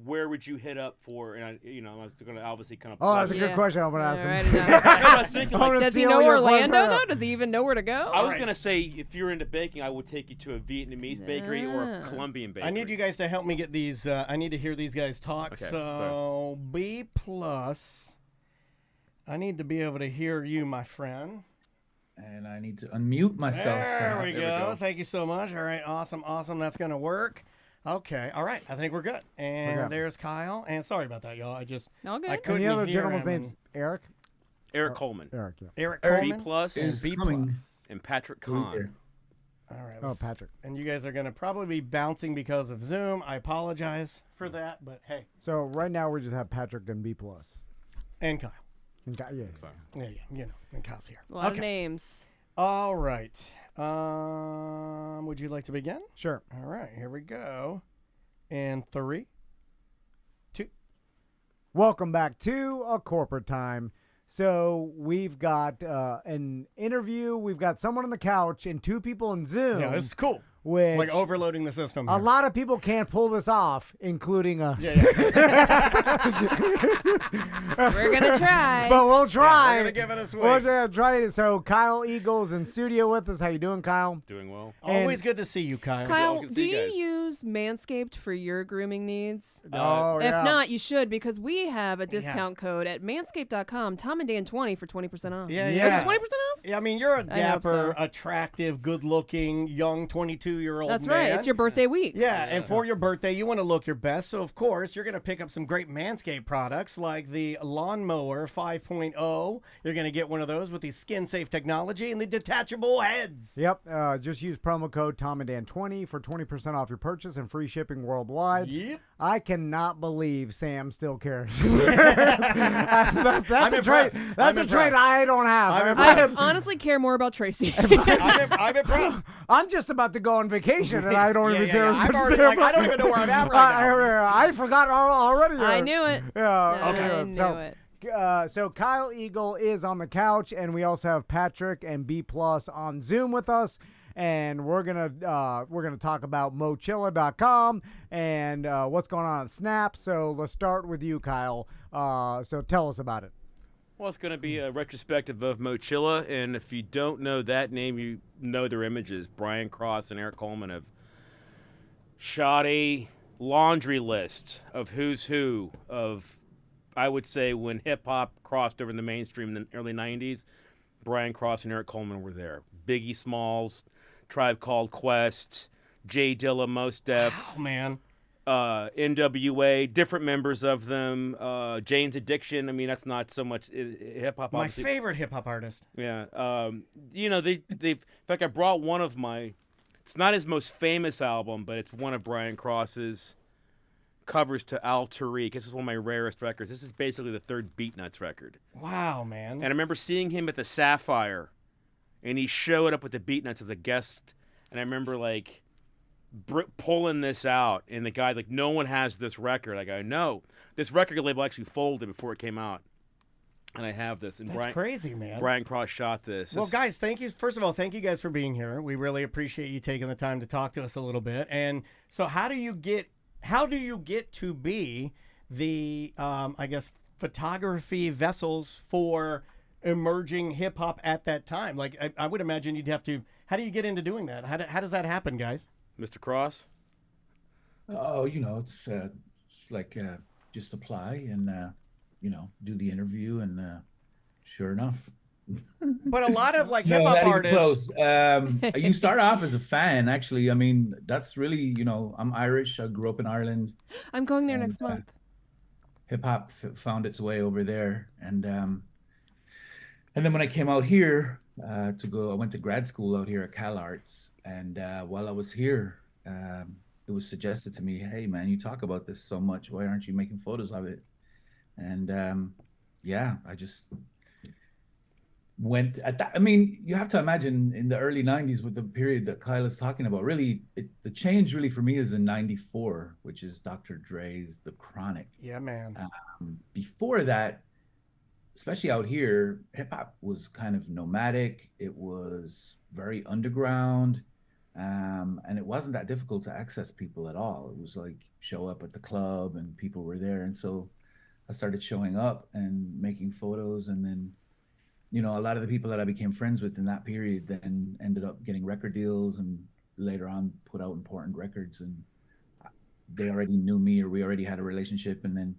where would you hit up for? And I was going to obviously kind of. Oh, that's a good question. I'm going to ask him. I was thinking, does he know Orlando though? Does he even know where to go? I was going to say, if you're into baking, I would take you to a Vietnamese bakery or a Colombian bakery. I need you guys to help me get these. I need to hear these guys talk. Okay, so B+. I need to be able to hear you, my friend. And I need to unmute myself. There we go. Thank you so much. All right, awesome. That's going to work. Okay, all right. I think we're good. And there's Kyle. And sorry about that, y'all. All good. I couldn't hear the other hear gentleman's him. name's Eric? Eric Coleman. Eric, yeah. Eric B+ Coleman. is B+. coming. and Patrick Kahn. All right. Oh, Patrick. And you guys are going to probably be bouncing because of Zoom. I apologize for that, but hey. So right now we just have Patrick and B+. And Kyle. Yeah. And Kyle's here. A lot of names. All right. Would you like to begin? Sure. All right, here we go. And 3, 2. Welcome back to A Corporate Time. So we've got an interview. We've got someone on the couch and 2 people in Zoom. Yeah, this is cool. Which like overloading the system. A lot of people can't pull this off, including us. We're going to try. But we'll try. We're going to give it a swing. We're going to try it. So Kyle Eagle's in studio with us. How you doing, Kyle? Doing well. Always good to see you, Kyle. Kyle, do you use Manscaped for your grooming needs? Oh, If not, you should, because we have a discount code at manscaped.com, TOMANDDAN20 for 20% off. Yeah. Is it 20% off? Yeah, I mean, you're a I hope dapper, so. attractive, good-looking, young 22-year-old That's man. right. It's your birthday week. Yeah, and for your birthday, you want to look your best. So, of course, you're going to pick up some great Manscaped products like the Lawnmower 5.0. You're going to get one of those with the skin-safe technology and the detachable heads. Yep. Just use promo code TOMANDDAN20 for 20% off your purchase and free shipping worldwide. Yep. I cannot believe Sam still cares. That's a trait. That's a trait I don't have. I honestly care more about Tracy. I'm impressed. I'm just about to go on vacation, and I don't even care as much as already, Sam. I don't even know where I'm at right now. I forgot already. I knew it. Yeah. I knew it. So Kyle Eagle is on the couch, and we also have Patrick and B+ on Zoom with us, and we're gonna talk about Mochilla.com and what's going on at Snap. So let's start with you, Kyle. So tell us about it. Well, it's going to be a retrospective of Mochilla, and if you don't know that name, you know their images. Brian Cross and Eric Coleman have shot a laundry list of who's who of, I would say, when hip-hop crossed over in the mainstream in the early 90s, Brian Cross and Eric Coleman were there. Biggie Smalls, Tribe Called Quest, Jay Dilla, Mos Def. Oh, man. NWA, different members of them. Jane's Addiction. I mean, that's not so much hip hop. My favorite hip hop artist. Yeah. They've. In fact, I brought one of my. It's not his most famous album, but it's one of Brian Cross's covers to Al Tariq. This is one of my rarest records. This is basically the third Beatnuts record. Wow, man. And I remember seeing him at the Sapphire, and he showed up with the Beatnuts as a guest. And I remember pulling this out, and the guy no one has this record. I go, no, this record label actually folded before it came out, and I have this. And That's crazy, man. Brian Cross shot this. Well, guys, thank you. First of all, thank you guys for being here. We really appreciate you taking the time to talk to us a little bit. And so, how do you get to be the photography vessels for emerging hip hop at that time? I would imagine you'd have to. How do you get into doing that? How does that happen, guys? Mr. Cross? Oh, it's like just apply and do the interview, and sure enough. But a lot of hip hop artists. You start off as a fan, actually. I mean, that's really I'm Irish. I grew up in Ireland. I'm going there next month. Hip hop found its way over there, and then when I came out here I went to grad school out here at Cal Arts, and while I was here, it was suggested to me, hey man, you talk about this so much, why aren't you making photos of it? And I just went at that. I mean, you have to imagine in the early 90s with the period that Kyle is talking about, really, the change really for me is in 94, which is Dr. Dre's The Chronic. Yeah, man. Before that, especially out here, hip hop was kind of nomadic. It was very underground. And it wasn't that difficult to access people at all. It was like show up at the club and people were there. And so I started showing up and making photos. And then, you know, a lot of the people that I became friends with in that period then ended up getting record deals and later on put out important records. And they already knew me or we already had a relationship. And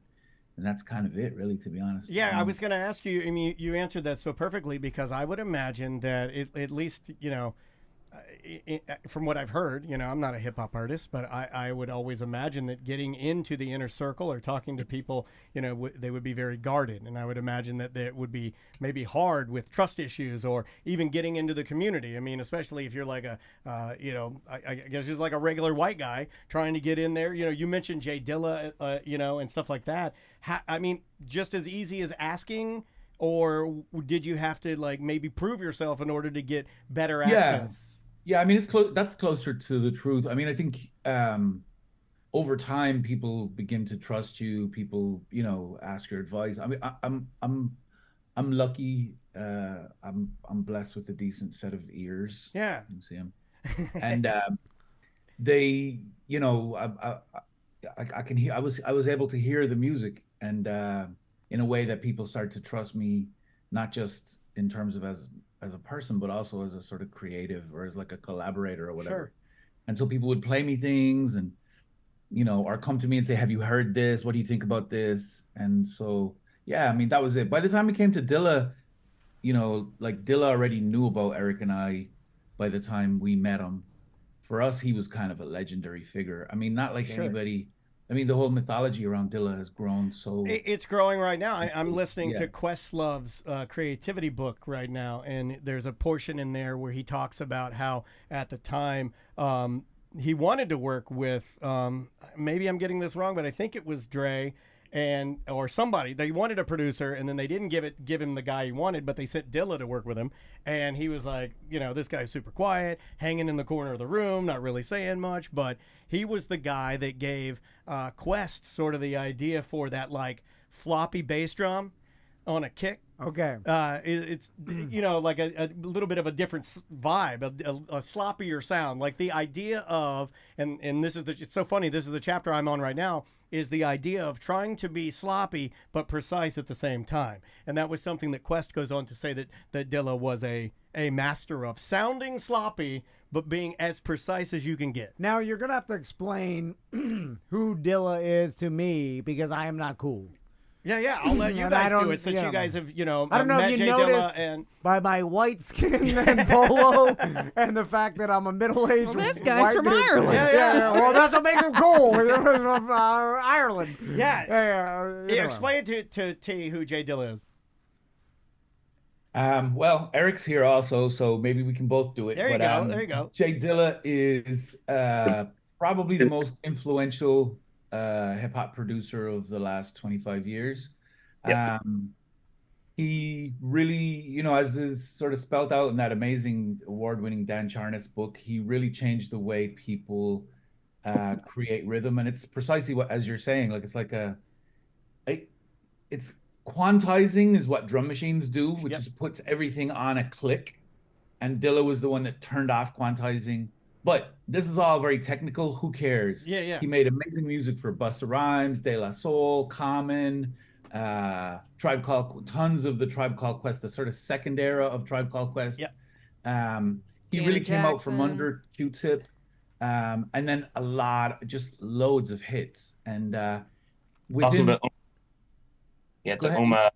that's kind of it, really, to be honest. Yeah, I was going to ask you, I mean, you answered that so perfectly because I would imagine that at least, you know, from what I've heard, you know, I'm not a hip hop artist, but I would always imagine that getting into the inner circle or talking to people, you know, they would be very guarded. And I would imagine that it would be maybe hard with trust issues or even getting into the community. I mean, especially if you're like a, you know, I guess just like a regular white guy trying to get in there. You know, you mentioned Jay Dilla, you know, and stuff like that. I mean, just as easy as asking, or did you have to like maybe prove yourself in order to get better access? Yeah, I mean, that's closer to the truth. I mean, I think over time, people begin to trust you. People, you know, ask your advice. I mean, I'm lucky. I'm blessed with a decent set of ears. Yeah, you can see them, and they, you know, I can hear. I was able to hear the music, and in a way that people start to trust me, not just in terms of as a person, but also as a sort of creative or as like a collaborator or whatever. Sure. And so people would play me things and, you know, or come to me and say, have you heard this? What do you think about this? And so, yeah, I mean, that was it. By the time we came to Dilla, you know, like Dilla already knew about Eric and I by the time we met him. For us, he was kind of a legendary figure. I mean, not like anybody. I mean, the whole mythology around Dilla has grown so... It's growing right now. I'm listening to Questlove's creativity book right now, and there's a portion in there where he talks about how at the time he wanted to work with, maybe I'm getting this wrong, but I think it was Dre or somebody. They wanted a producer, and then they didn't give him the guy he wanted, but they sent Dilla to work with him. And he was like, you know, this guy's super quiet, hanging in the corner of the room, not really saying much, but he was the guy that gave Quest sort of the idea for that like floppy bass drum on a kick. Okay. It's, you know, like a little bit of a different vibe, a sloppier sound. Like the idea of, and this is it's so funny, this is the chapter I'm on right now, is the idea of trying to be sloppy but precise at the same time. And that was something that Quest goes on to say that Dilla was a master of, sounding sloppy but being as precise as you can get. Now you're going to have to explain who Dilla is to me because I am not cool. Yeah, I'll let you guys do it since you guys have, you know, I don't know met if you Jay noticed and by my white skin and polo and the fact that I'm a middle-aged Well, this guy's from dude. Ireland. Yeah. Well, that's what makes him cool. He's from Ireland. Yeah. Explain to T who Jay Dilla is. Well, Eric's here also, so maybe we can both do it. There you go. Jay Dilla is probably the most influential hip-hop producer of the last 25 years. Yep. He really, you know, as is sort of spelled out in that amazing award-winning Dan Charnas book, he really changed the way people create rhythm. And it's precisely what, as you're saying, like, it's like it's quantizing is what drum machines do, which is puts everything on a click. And Dilla was the one that turned off quantizing. But this is all very technical. Who cares? Yeah. He made amazing music for Busta Rhymes, De La Soul, Common, tons of the Tribe Called Quest, the sort of second era of Tribe Called Quest. He really came out from under Q-Tip. And then just loads of hits. And within... Also Oma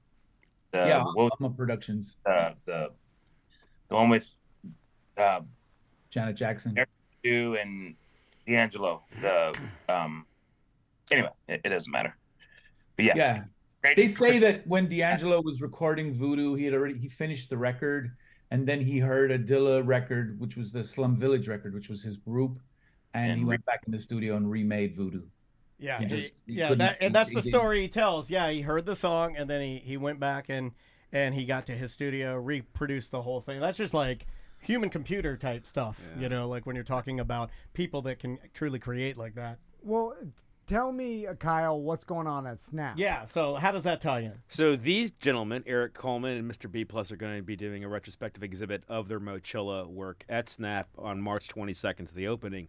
Productions. The one with Janet Jackson. And D'Angelo. Anyway, it doesn't matter. But yeah. They say that when D'Angelo was recording Voodoo, he finished the record, and then he heard a Dilla record, which was the Slum Village record, which was his group, and he went back in the studio and remade Voodoo. Yeah, that's the story he tells. Yeah, he heard the song, and then he went back and and he got to his studio, reproduced the whole thing. That's just like human computer type stuff, you know, like when you're talking about people that can truly create like that. Well, tell me, Kyle, what's going on at Snap? Yeah, so how does that tie in? So these gentlemen, Eric Coleman and Mr. B Plus, are going to be doing a retrospective exhibit of their Mochilla work at Snap on March 22nd to the opening.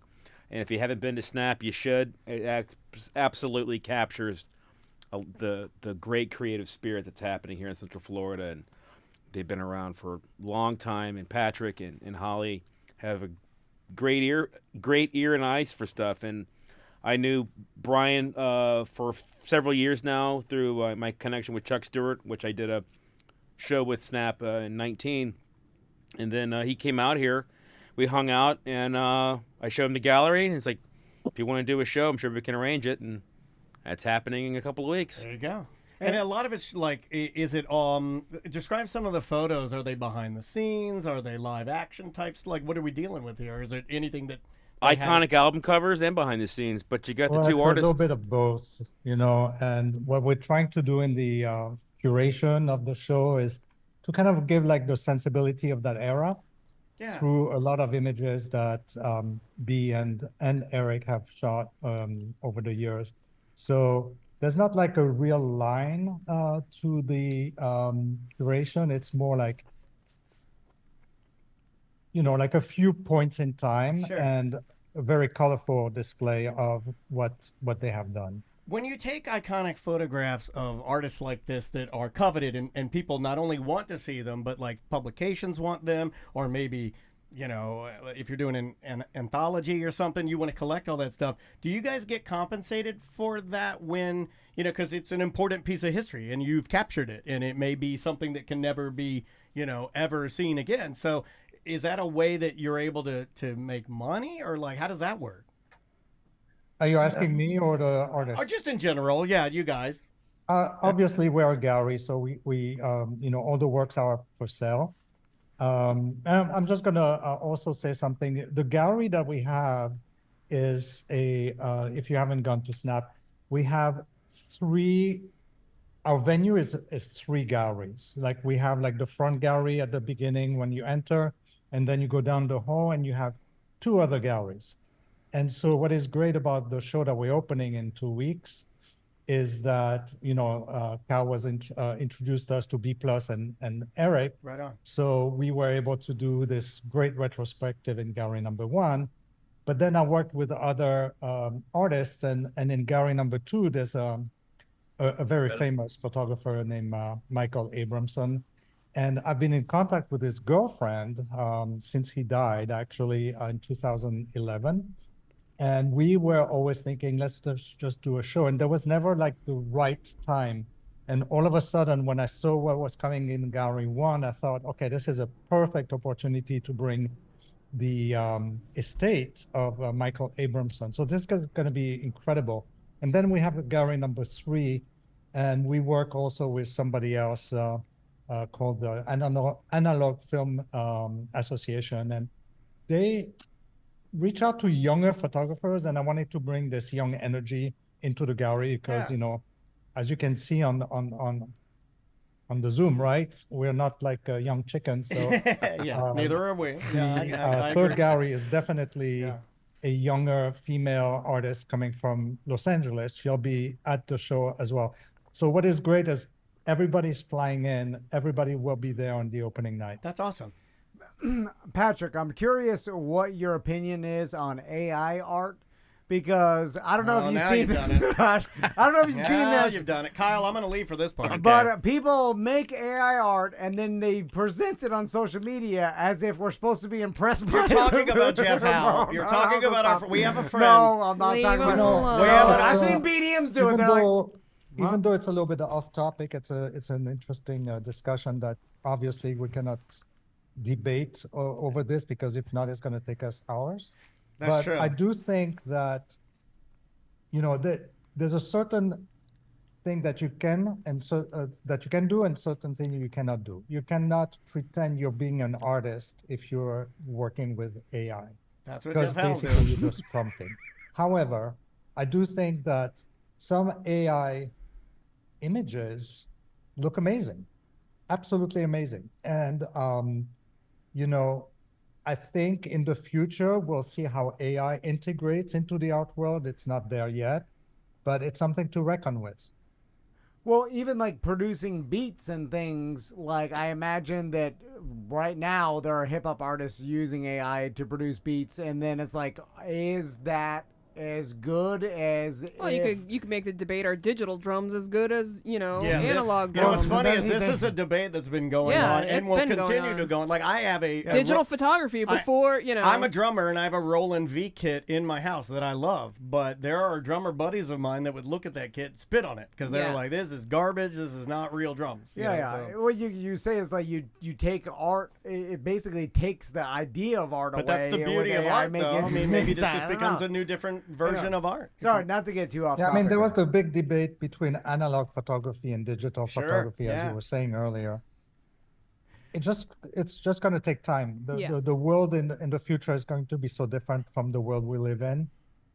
And if you haven't been to Snap, you should. It absolutely captures the great creative spirit that's happening here in Central Florida, and they've been around for a long time. And Patrick and Holly have a great ear and eyes for stuff. And I knew Brian for several years now through my connection with Chuck Stewart, which I did a show with Snap in 19. And then he came out here. We hung out, and I showed him the gallery. And it's like, if you want to do a show, I'm sure we can arrange it. And that's happening in a couple of weeks. There you go. And a lot of it's like, is it, describe some of the photos. Are they behind the scenes? Are they live action types? Like, what are we dealing with here? Is there anything that... Iconic album covers and behind the scenes, but you got the two it's artists. A little bit of both, you know, and what we're trying to do in the curation of the show is to kind of give like the sensibility of that era through a lot of images that B and Eric have shot over the years. So there's not like a real line to the curation. It's more like, you know, like a few points in time and a very colorful display of what they have done. When you take iconic photographs of artists like this that are coveted and people not only want to see them, but like publications want them, or maybe, you know, if you're doing an anthology or something, you want to collect all that stuff. Do you guys get compensated for that when, you know, because it's an important piece of history and you've captured it and it may be something that can never be, you know, ever seen again. So is that a way that you're able to make money, or like, how does that work? Are you asking me or the artist? Or just in general, yeah, you guys. Obviously, we're a gallery, so we you know, all the works are for sale. And I'm just gonna also say something. The gallery that we have is if you haven't gone to Snap, we have our venue is 3 galleries. Like we have like the front gallery at the beginning when you enter, and then you go down the hall and you have 2 other galleries. And so what is great about the show that we're opening in 2 weeks is that, you know, Cal was introduced us to B Plus and Eric. Right on. So we were able to do this great retrospective in gallery number 1. But then I worked with other artists, and in gallery number 2, there's a very famous photographer named Michael Abramson. And I've been in contact with his girlfriend since he died, actually, in 2011. And we were always thinking, let's just do a show. And there was never like the right time. And all of a sudden, when I saw what was coming in gallery 1, I thought, okay, this is a perfect opportunity to bring the estate of Michael Abramson. So this is going to be incredible. And then we have gallery number 3, and we work also with somebody else called the Analog Film Association, and they reach out to younger photographers, and I wanted to bring this young energy into the gallery because, you know, as you can see on the Zoom, right? We're not like young chickens. So neither are we. Yeah, third gallery is definitely a younger female artist coming from Los Angeles. She'll be at the show as well. So what is great is everybody's flying in. Everybody will be there on the opening night. That's awesome. Patrick, I'm curious what your opinion is on AI art, because I don't know if you've seen this. I don't know if you've seen this. You've done it. Kyle, I'm going to leave for this part. But people make AI art and then they present it on social media as if we're supposed to be impressed by it. You're talking about Jeff Howe. You're talking about we have a friend. No, I'm not talking about I've seen BDMs do it. Even though it's a little bit off topic, it's an interesting discussion that obviously we cannot debate over this, because if not, it's going to take us hours. That's true. I do think that, you know, there's a certain thing that you can do and certain thing you cannot do. You cannot pretend you're being an artist if you're working with AI. That's what Jeff Howe basically you're just prompting. However, I do think that some AI images look amazing. absolutely amazing. And, you know, I think in the future, we'll see how AI integrates into the art world. It's not there yet, but it's something to reckon with. Well, even like producing beats and things, like I imagine that right now there are hip hop artists using AI to produce beats, and then it's like, is that as good as? Well, you could make the debate: are digital drums as good as analog drums? You know what's funny is this is a debate that's been going on and will continue to go on. Like I have a digital photography before I'm a drummer and I have a Roland V kit in my house that I love, but there are drummer buddies of mine that would look at that kit, and spit on it because they were like, "This is garbage. This is not real drums." So. What you say is like you take art. It basically takes the idea of art away. But that's the beauty of art, though. I mean, maybe this just becomes a new different version of art. Sorry, not to get too off topic. I mean, there was the big debate between analog photography and digital photography, as you were saying earlier. It's just going to take time. The world in the future is going to be so different from the world we live in.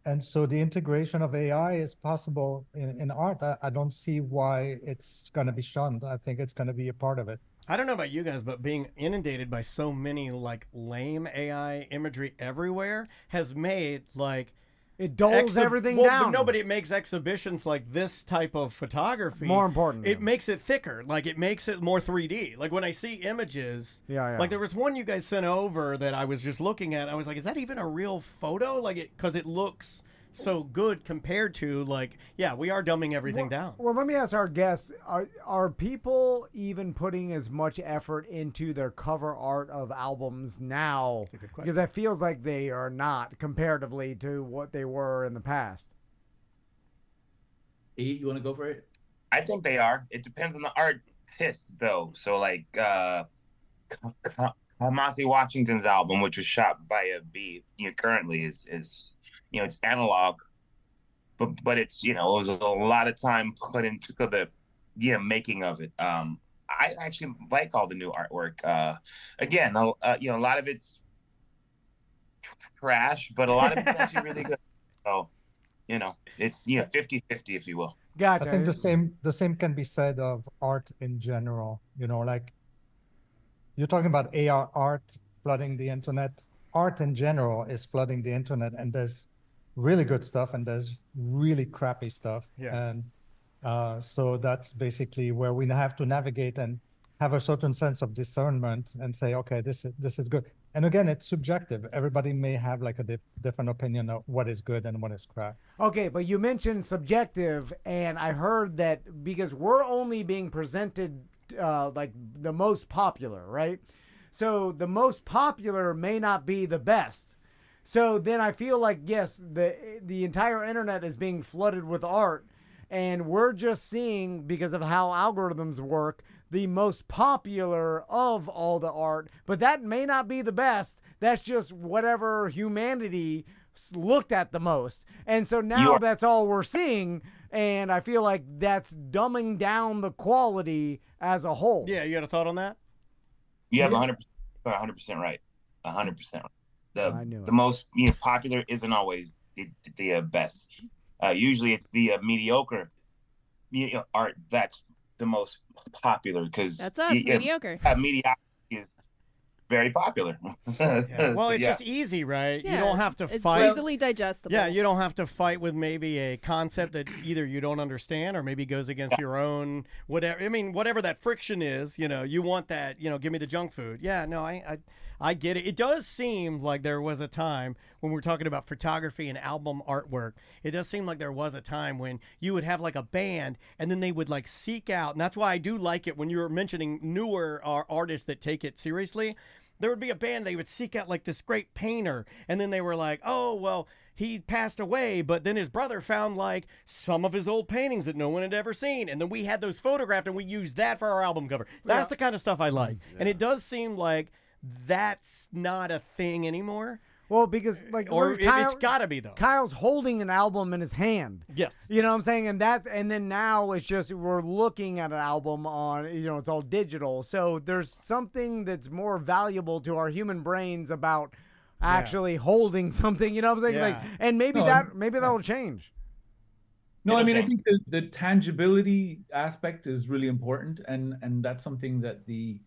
And so the integration of AI is possible in art. I don't see why it's going to be shunned. I think it's going to be a part of it. I don't know about you guys, but being inundated by so many like lame AI imagery everywhere has made like it dulls everything down. But it makes exhibitions like this type of photography more important. It makes it thicker. Like it makes it more 3D. Like when I see images, like there was one you guys sent over that I was just looking at. I was like, is that even a real photo? Like because it looks so good compared to like, we are dumbing everything down. Well, let me ask our guests, are people even putting as much effort into their cover art of albums now? That's a good question. Because it feels like they are not comparatively to what they were in the past. E, you want to go for it? I think they are. It depends on the artist, though. So, like, Kamasi Washington's album, which was shot by a beat, currently is it's analog, but it's it was a lot of time put into the making of it. I actually like all the new artwork. Again, a lot of it's trash, but a lot of it's actually really good. So, it's 50-50, if you will. Gotcha. I think the same can be said of art in general. Like you're talking about AR art flooding the internet. Art in general is flooding the internet, and there's really good stuff and there's really crappy stuff. And so that's basically where we have to navigate and have a certain sense of discernment and say, okay, this is good. And again, it's subjective. Everybody may have like a different opinion of what is good and what is crap. Okay, but you mentioned subjective, and I heard that because we're only being presented like the most popular, right? So the most popular may not be the best. So then I feel like, yes, the entire internet is being flooded with art, and we're just seeing, because of how algorithms work, the most popular of all the art, but that may not be the best. That's just whatever humanity looked at the most. And so now that's all we're seeing, and I feel like that's dumbing down the quality as a whole. Yeah, you got a thought on that? You have 100% right. 100% right. The most popular isn't always the best. Usually it's the mediocre art that's the most popular, because that's us, mediocre. Mediocrity is very popular. Well, it's just easy, right? You don't have to fight. It's easily digestible. Yeah, you don't have to fight with maybe a concept that either you don't understand or maybe goes against your own whatever. I mean, whatever that friction is, you want that, give me the junk food. Yeah, no, I get it. It does seem like there was a time when we're talking about photography and album artwork. It does seem like there was a time when you would have like a band and then they would like seek out. And that's why I do like it when you were mentioning newer artists that take it seriously. There would be a band, they would seek out like this great painter. And then they were like, oh, well, he passed away, but then his brother found like some of his old paintings that no one had ever seen. And then we had those photographed and we used that for our album cover. That's the kind of stuff I like. Yeah. And it does seem like that's not a thing anymore. Well, because like, it's got to be though. Kyle's holding an album in his hand. Yes. You know what I'm saying? And then now it's just we're looking at an album on, it's all digital. So there's something that's more valuable to our human brains about actually holding something. You know what I'm saying? Yeah. Like, and maybe that will change. No, I mean, I think the tangibility aspect is really important, and that's something that the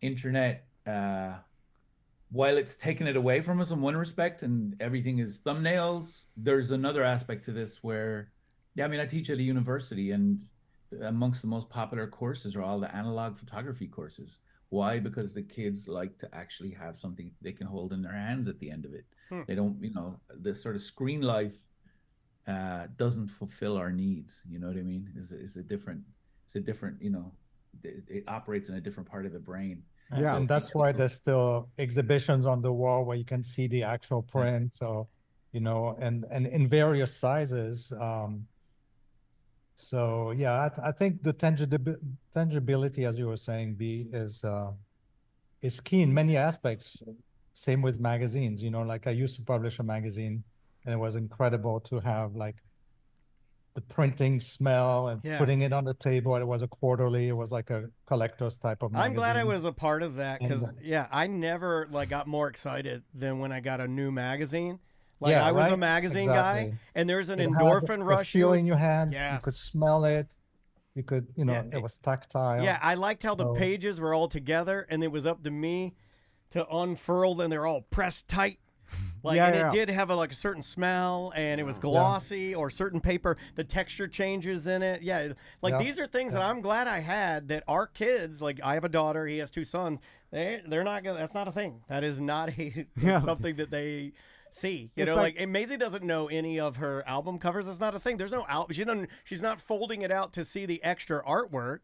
internet, while it's taken it away from us in one respect, and everything is thumbnails, there's another aspect to this where, yeah, I mean, I teach at a university, and amongst the most popular courses are all the analog photography courses. Why? Because the kids like to actually have something they can hold in their hands at the end of it. They don't, this sort of screen life doesn't fulfill our needs. You know what I mean? It's a different, it operates in a different part of the brain. Yeah, and that's why there's still exhibitions on the wall where you can see the actual print. So, and in various sizes. So yeah, I think the tangibility, as you were saying, B, is key in many aspects. Same with magazines. Like I used to publish a magazine, and it was incredible to have like the printing smell and putting it on the table. It was a quarterly. It was like a collector's type of magazine. I'm glad I was a part of that because I never got more excited than when I got a new magazine. I was a magazine guy, and there's an endorphin rush. You feel in your hands. Yes. You could smell it. You could, it was tactile. Yeah, I liked how the pages were all together, and it was up to me to unfurl them. They're all pressed tight. It did have a certain smell, and it was glossy or certain paper. The texture changes in it. Yeah, these are things that I'm glad I had. That our kids, I have a daughter. He has 2 sons. They're not gonna. That's not a thing. That is not something that they see. And Maisie doesn't know any of her album covers. That's not a thing. There's no album. She's not folding it out to see the extra artwork,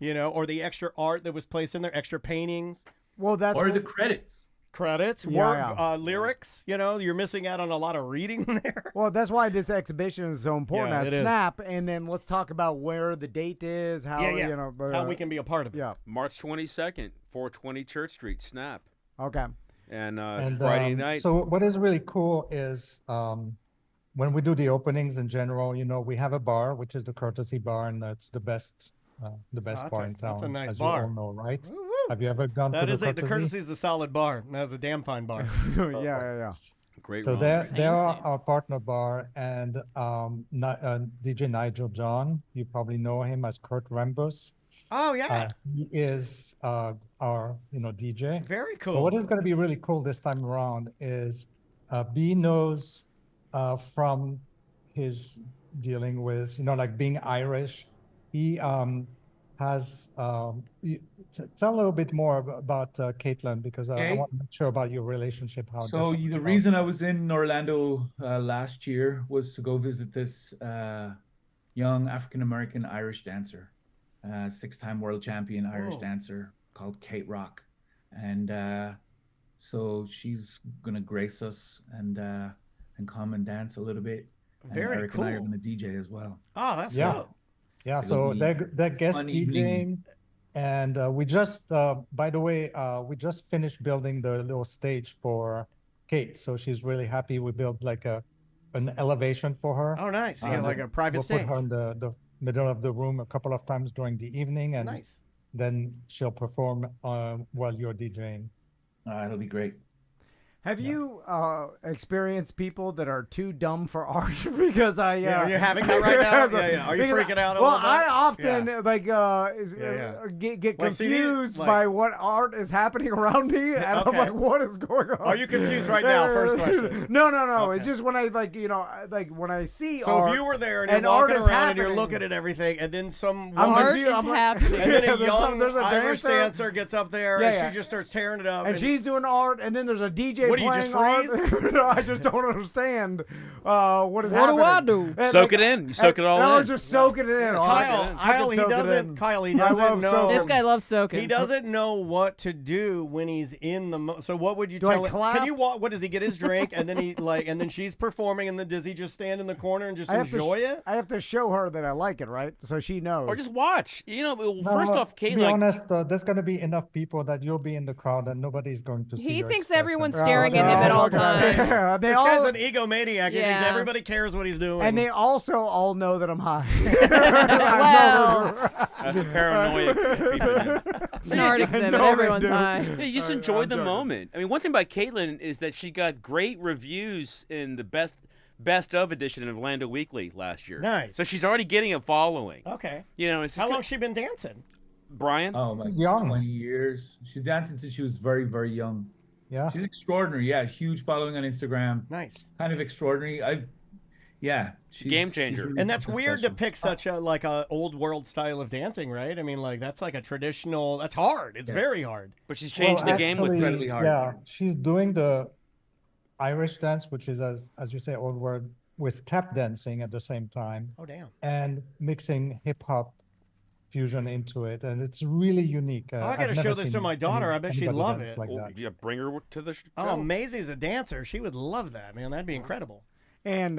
or the extra art that was placed in there, extra paintings. Well, the credits. Lyrics, you're missing out on a lot of reading there. Well, that's why this exhibition is so important at Snap. And then let's talk about where the date is, how how we can be a part of it. Yeah. March 22nd, 420 Church Street, Snap. Okay. And Friday night. So what is really cool is when we do the openings in general, we have a bar, which is the Courtesy Bar, and that's the best bar in town. That's a nice as bar. You all know, right? Have you ever gone to the Courtesy? The Courtesy is a solid bar. That's a damn fine bar. Yeah. Great. So they're our partner bar, and DJ Nigel John, you probably know him as Kurt Rambus. Oh yeah. He is our DJ. Very cool. But what is going to be really cool this time around is B knows from his dealing with being Irish. He has tell a little bit more about Caitlin, because I want to make sure about your relationship. The reason I was in Orlando last year was to go visit this young African-American Irish dancer, 6-time world champion Irish dancer called Kate Rock. And so she's going to grace us and come and dance a little bit. Very Eric cool. and I are going to DJ as well. Oh, that's dope. Yeah, so they're guest DJing, and we just, by the way, we just finished building the little stage for Kate, so she's really happy. We built an elevation for her. Oh, nice! You got a private stage. We'll put her in the middle of the room a couple of times during the evening, and then she'll perform while you're DJing. It'll be great. Have you experienced people that are too dumb for art? Because you're having that right now. Are you freaking out? Well, I often get confused by what art is happening around me, and I'm like, what is going on? Are you confused right now? First question. No. Okay. It's just when I when I see art. So if you were there and you're walking around and you're looking at everything, and then art is happening, and then a young Irish dancer gets up there and she just starts tearing it up, and she's doing art, and then there's a DJ. What do you just freeze? No, I just don't understand what is happening. What do I do? Soak it in. You soak it all in. No, just soaking it in. Kyle, he doesn't know. This guy loves soaking. He doesn't know what to do when he's in the. So what would you tell him? Can you walk? What does he get his drink and then and then she's performing, and then does he just stand in the corner and just enjoy it? I have to show her that I like it, right? So she knows. Or just watch. First off, Kate. To be honest, there's going to be enough people that you'll be in the crowd and nobody's going to see. He your thinks expression. everyone's staring at him at all times. This guy's an egomaniac. Yeah. Everybody cares what he's doing. And they also all know that I'm high. Well, that's a paranoia. It's an art exhibit. Everyone's high. Yeah, you just enjoy the moment. I mean, one thing about Caitlin is that she got great reviews in the best best of edition in Orlando Weekly last year. Nice. So she's already getting a following. Okay. You know, it's How long she been dancing? Brian? Oh my, Young. 20 years. She's dancing since she was very, very young. Yeah. She's extraordinary. Yeah, huge following on Instagram. Nice. Kind of extraordinary. She's game changer. really And that's something weird special. to pick such a like a old world style of dancing, right? I mean, like that's like a traditional. That's hard. It's very hard. But she's changed the game with incredibly hard. Yeah, she's doing the Irish dance, which is as you say, old word, with tap dancing at the same time. Oh damn! And mixing hip hop fusion into it, and it's really unique. Oh, I got to show this to my daughter. I bet she'd love it. Like Well, that. yeah, bring her to the show. Oh, Maisie's a dancer. She would love that, man. That'd be incredible. And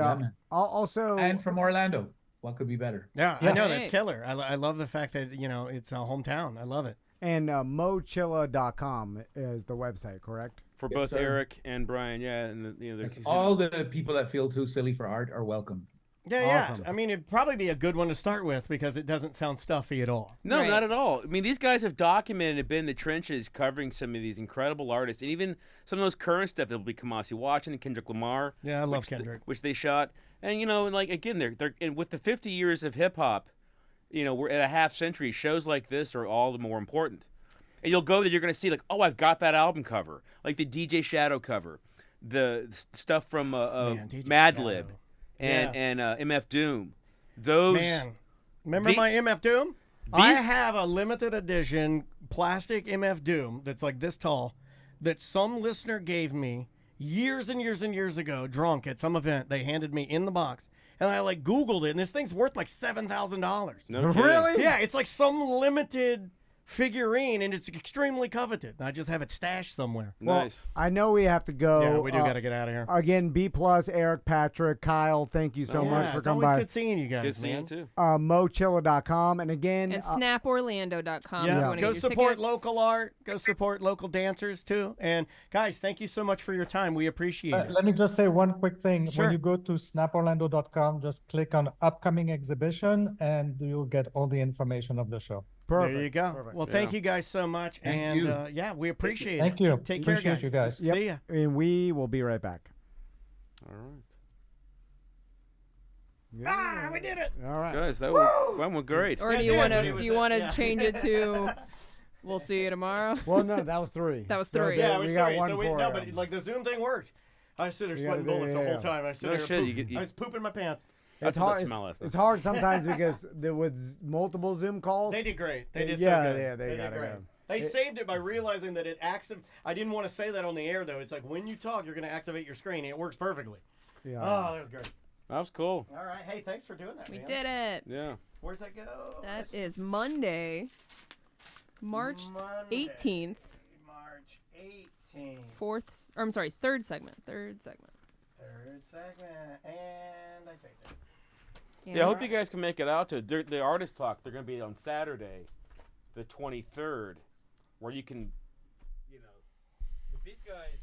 also, And from Orlando. What could be better? Yeah, Yeah. I know that's Hey. killer. I love the fact that it's a hometown. I love it. And mochilla.com is the website, correct? For Yes, both sir. Eric and Brian, yeah, and there's All the people that feel too silly for art are welcome. Yeah, Awesome. yeah. I mean, it'd probably be a good one to start with because it doesn't sound stuffy at all. No, Right. not at all. I mean, these guys have documented and been in the trenches covering some of these incredible artists, and even some of those current stuff that'll be Kamasi Washington, Kendrick Lamar. Yeah, I love which Kendrick. which they shot, and and like again, they're and with the 50 years of hip hop, we're at a half century. Shows like this are all the more important. And you'll go there, you're going to see like, oh, I've got that album cover, like the DJ Shadow cover, the stuff from Man, DJ Madlib, Shadow. and MF Doom. Those Man, remember my MF Doom? I have a limited edition plastic MF Doom that's like this tall that some listener gave me years and years and years ago, drunk at some event. They handed me in the box. And I like Googled it, and this thing's worth like $7,000. No kidding. Really? Yeah, it's like some limited figurine, and it's extremely coveted. I just have it stashed somewhere. Nice. I know we have to go. Yeah, we do got to get out of here. Again, B+, Eric, Patrick, Kyle, thank you so much for it's coming always by. good seeing you guys, Good seeing you man. too. mochilla.com. And again, And snaporlando.com. Yeah, if you wanna go get your support tickets. local art. Go support local dancers too. And guys, thank you so much for your time. We appreciate it. Let me just say one quick thing. Sure. When you go to snaporlando.com, just click on upcoming exhibition and you'll get all the information of the show. perfect. There you go. Perfect. Well, thank you guys so much. Thank and you. Yeah, we appreciate Thank it. you. Take care, Appreciate guys. you guys. Yep. See ya. And we will be right back. All right. Ah, we did it. All right. Guys, that went great. Or Yeah, do you yeah, want but to it was do you a- want to yeah. change it to we'll see you tomorrow? Well, no, that was 3. That was So 3. Yeah, it was we got three. one So we, for no, you. but like the Zoom thing worked. I was sitting there You gotta sweating do- bullets the yeah. whole time. I was No sitting there shit, pooping. I was pooping my pants. That's It's what hard. that It's, smell is. it's hard sometimes because there was multiple Zoom calls. They did great. They did Yeah, so good. yeah, they did got it, great. yeah. They saved it by realizing that it I didn't want to say that on the air though. It's like when you talk, you're going to activate your screen. It works perfectly. Yeah. Oh, that was great. That was cool. All right. Hey, thanks for doing that. We man. did it. Yeah. Where's that go? That is Monday, March Monday, 18th, March 18th. third segment. Third segment. Third segment, and I saved it. Yeah, I hope you guys can make it out to the artist talk. They're going to be on Saturday, the 23rd, where you can, because these guys.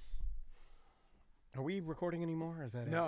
Are we recording anymore? Or is that it? No.